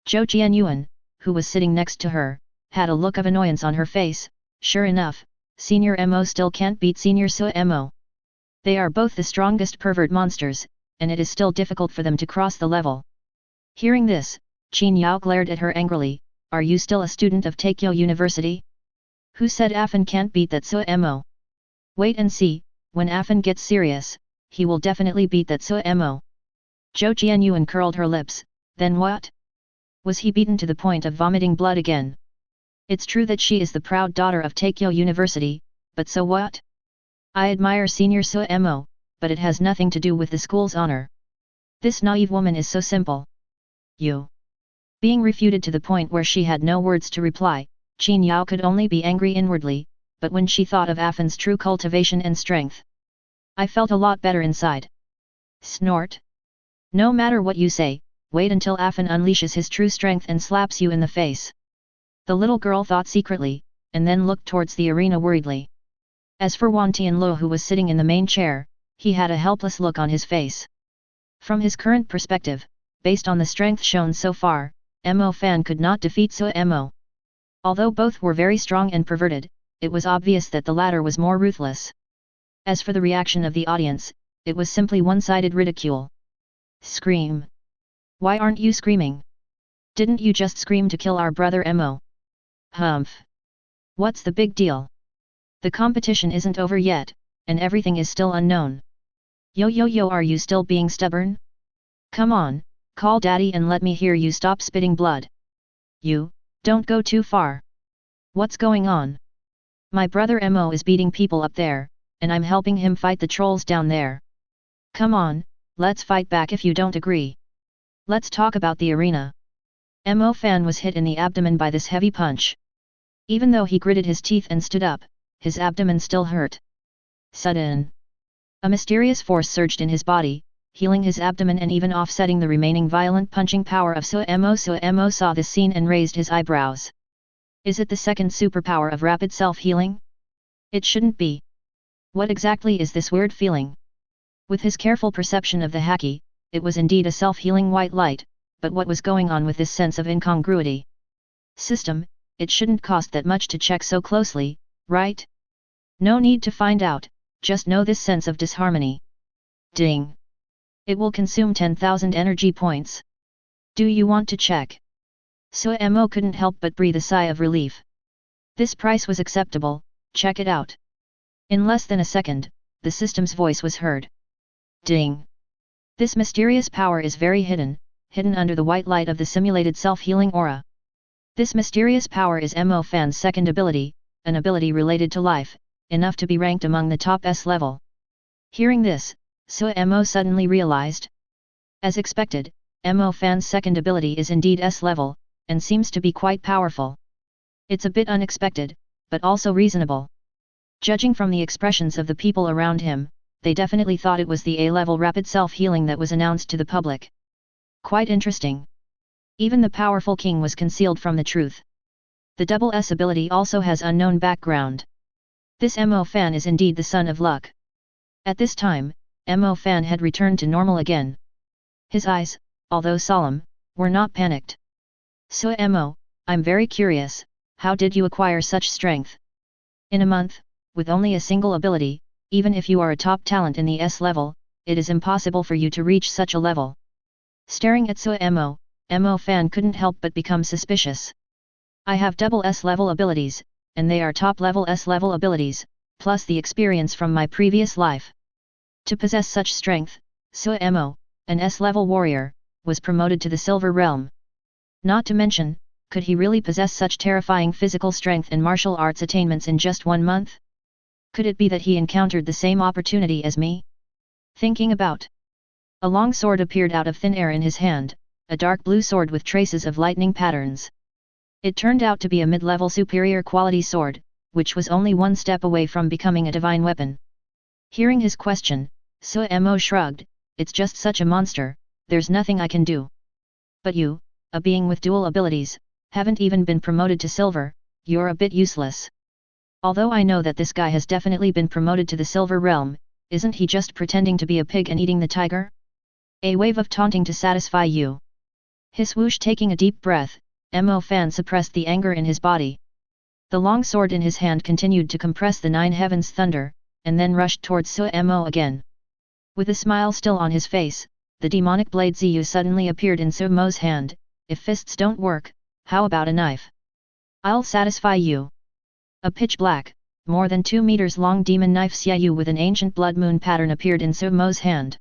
Zhou Jianyuan, who was sitting next to her, had a look of annoyance on her face. Sure enough, Senior Mo still can't beat Senior Sumo. They are both the strongest pervert monsters, and it is still difficult for them to cross the level. Hearing this, Qin Yao glared at her angrily. Are you still a student of Taikyo University? Who said Afen can't beat that Sumo? Wait and see, when Afen gets serious, he will definitely beat that Sumo. Zhou Jianyuan curled her lips. Then what? Was he beaten to the point of vomiting blood again? It's true that she is the proud daughter of Taikyo University, but so what? I admire Senior Sumo, but it has nothing to do with the school's honor. This naive woman is so simple. You. Being refuted to the point where she had no words to reply, Qin Yao could only be angry inwardly, but when she thought of Afen's true cultivation and strength, I felt a lot better inside. Snort. No matter what you say, wait until Afen unleashes his true strength and slaps you in the face. The little girl thought secretly, and then looked towards the arena worriedly. As for Wan Tianluo, who was sitting in the main chair, he had a helpless look on his face. From his current perspective, based on the strength shown so far, Mo Fan could not defeat Mo. Although both were very strong and perverted, it was obvious that the latter was more ruthless. As for the reaction of the audience, it was simply one-sided ridicule. Scream! Why aren't you screaming? Didn't you just scream to kill our brother Mo? Humph! What's the big deal? The competition isn't over yet, and everything is still unknown. Yo, are you still being stubborn? Come on, call daddy and let me hear you stop spitting blood. You, don't go too far. What's going on? My brother Mo is beating people up there, and I'm helping him fight the trolls down there. Come on, let's fight back if you don't agree. Let's talk about the arena. Mo Fan was hit in the abdomen by this heavy punch. Even though he gritted his teeth and stood up, his abdomen still hurt. Sudden. A mysterious force surged in his body, healing his abdomen and even offsetting the remaining violent punching power of Mo. Mo saw this scene and raised his eyebrows. Is it the second superpower of rapid self-healing? It shouldn't be. What exactly is this weird feeling? With his careful perception of the Haki, it was indeed a self-healing white light, but what was going on with this sense of incongruity? System, it shouldn't cost that much to check so closely, right? No need to find out, just know this sense of disharmony. Ding! It will consume 10,000 energy points. Do you want to check? Mo couldn't help but breathe a sigh of relief. This price was acceptable, check it out. In less than a second, the system's voice was heard. Ding! This mysterious power is very hidden under the white light of the simulated self-healing aura. This mysterious power is Mo Fan's second ability, an ability related to life, enough to be ranked among the top S level. Hearing this, Mo suddenly realized. As expected, Mo Fan's second ability is indeed S level, and seems to be quite powerful. It's a bit unexpected, but also reasonable. Judging from the expressions of the people around him, they definitely thought it was the A-level rapid self-healing that was announced to the public. Quite interesting. Even the powerful king was concealed from the truth. The double S ability also has unknown background. This Mo Fan is indeed the son of luck. At this time, Mo Fan had returned to normal again. His eyes, although solemn, were not panicked. Mo, I'm very curious, how did you acquire such strength? In a month, with only a single ability, even if you are a top talent in the S level, it is impossible for you to reach such a level. Staring at Mo Fan couldn't help but become suspicious. I have double S level abilities, and they are top level S level abilities, plus the experience from my previous life. To possess such strength, Mo, an S level warrior, was promoted to the Silver Realm. Not to mention, could he really possess such terrifying physical strength and martial arts attainments in just 1 month? Could it be that he encountered the same opportunity as me? Thinking about. A long sword appeared out of thin air in his hand, a dark blue sword with traces of lightning patterns. It turned out to be a mid-level superior quality sword, which was only 1 step away from becoming a divine weapon. Hearing his question, Mo shrugged, it's just such a monster, there's nothing I can do. But you, a being with dual abilities, haven't even been promoted to silver, you're a bit useless. Although I know that this guy has definitely been promoted to the Silver Realm, isn't he just pretending to be a pig and eating the tiger? A wave of taunting to satisfy you. His whoosh. Taking a deep breath, Mo Fan suppressed the anger in his body. The long sword in his hand continued to compress the 9 heavens thunder, and then rushed towards Mo again. With a smile still on his face, the demonic blade Ziyu suddenly appeared in Mo's hand. If fists don't work, how about a knife? I'll satisfy you. A pitch-black, more than 2 meters long demon knife Xiaoyu with an ancient blood moon pattern appeared in Mo's hand.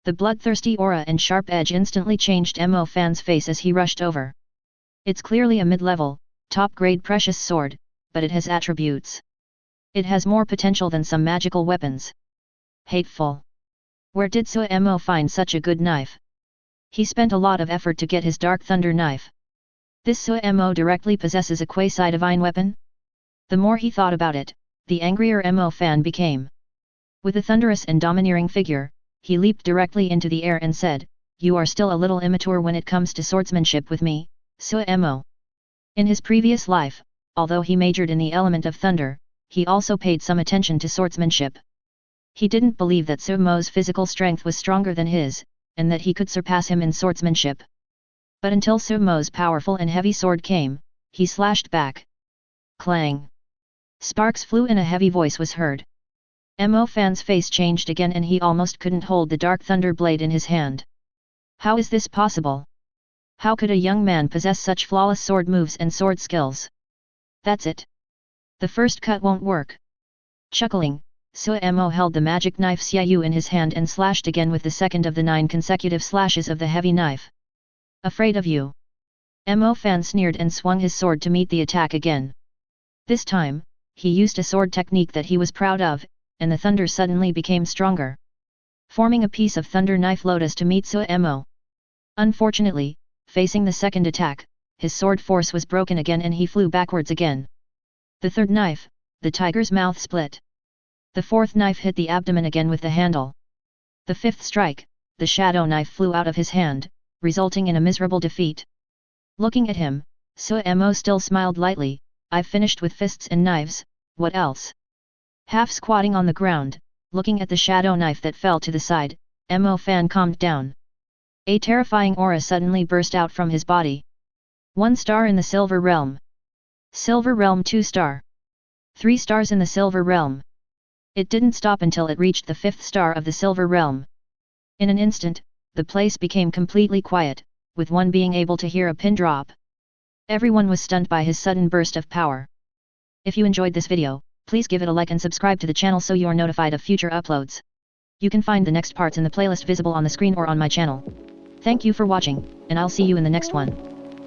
The bloodthirsty aura and sharp edge instantly changed Mo Fan's face as he rushed over. It's clearly a mid-level, top-grade precious sword, but it has attributes. It has more potential than some magical weapons. Hateful. Where did Mo find such a good knife? He spent a lot of effort to get his Dark Thunder knife. This Mo directly possesses a quasi-divine weapon? The more he thought about it, the angrier Mo Fan became. With a thunderous and domineering figure, he leaped directly into the air and said, "You are still a little immature when it comes to swordsmanship with me, Mo." In his previous life, although he majored in the element of thunder, he also paid some attention to swordsmanship. He didn't believe that Mo's physical strength was stronger than his, and that he could surpass him in swordsmanship. But until Sumo's powerful and heavy sword came, he slashed back. Clang! Sparks flew and a heavy voice was heard. Mo Fan's face changed again and he almost couldn't hold the dark thunder blade in his hand. How is this possible? How could a young man possess such flawless sword moves and sword skills? That's it. The first cut won't work. Chuckling, Mo held the magic knife Xiaoyu in his hand and slashed again with the second of the 9 consecutive slashes of the heavy knife. Afraid of you? Mo Fan sneered and swung his sword to meet the attack again. This time, he used a sword technique that he was proud of, and the thunder suddenly became stronger, forming a piece of thunder knife lotus to meet Mo. Unfortunately, facing the second attack, his sword force was broken again and he flew backwards again. The third knife, the tiger's mouth split. The fourth knife hit the abdomen again with the handle. The fifth strike, the shadow knife flew out of his hand, resulting in a miserable defeat. Looking at him, Mo still smiled lightly. I've finished with fists and knives, what else? Half squatting on the ground, looking at the shadow knife that fell to the side, Mo Fan calmed down. A terrifying aura suddenly burst out from his body. 1 star in the Silver Realm. Silver Realm 2 star. 3 stars in the Silver Realm. It didn't stop until it reached the 5th star of the Silver Realm. In an instant, the place became completely quiet, with one being able to hear a pin drop. Everyone was stunned by his sudden burst of power. If you enjoyed this video, please give it a like and subscribe to the channel so you're notified of future uploads. You can find the next parts in the playlist visible on the screen or on my channel. Thank you for watching, and I'll see you in the next one.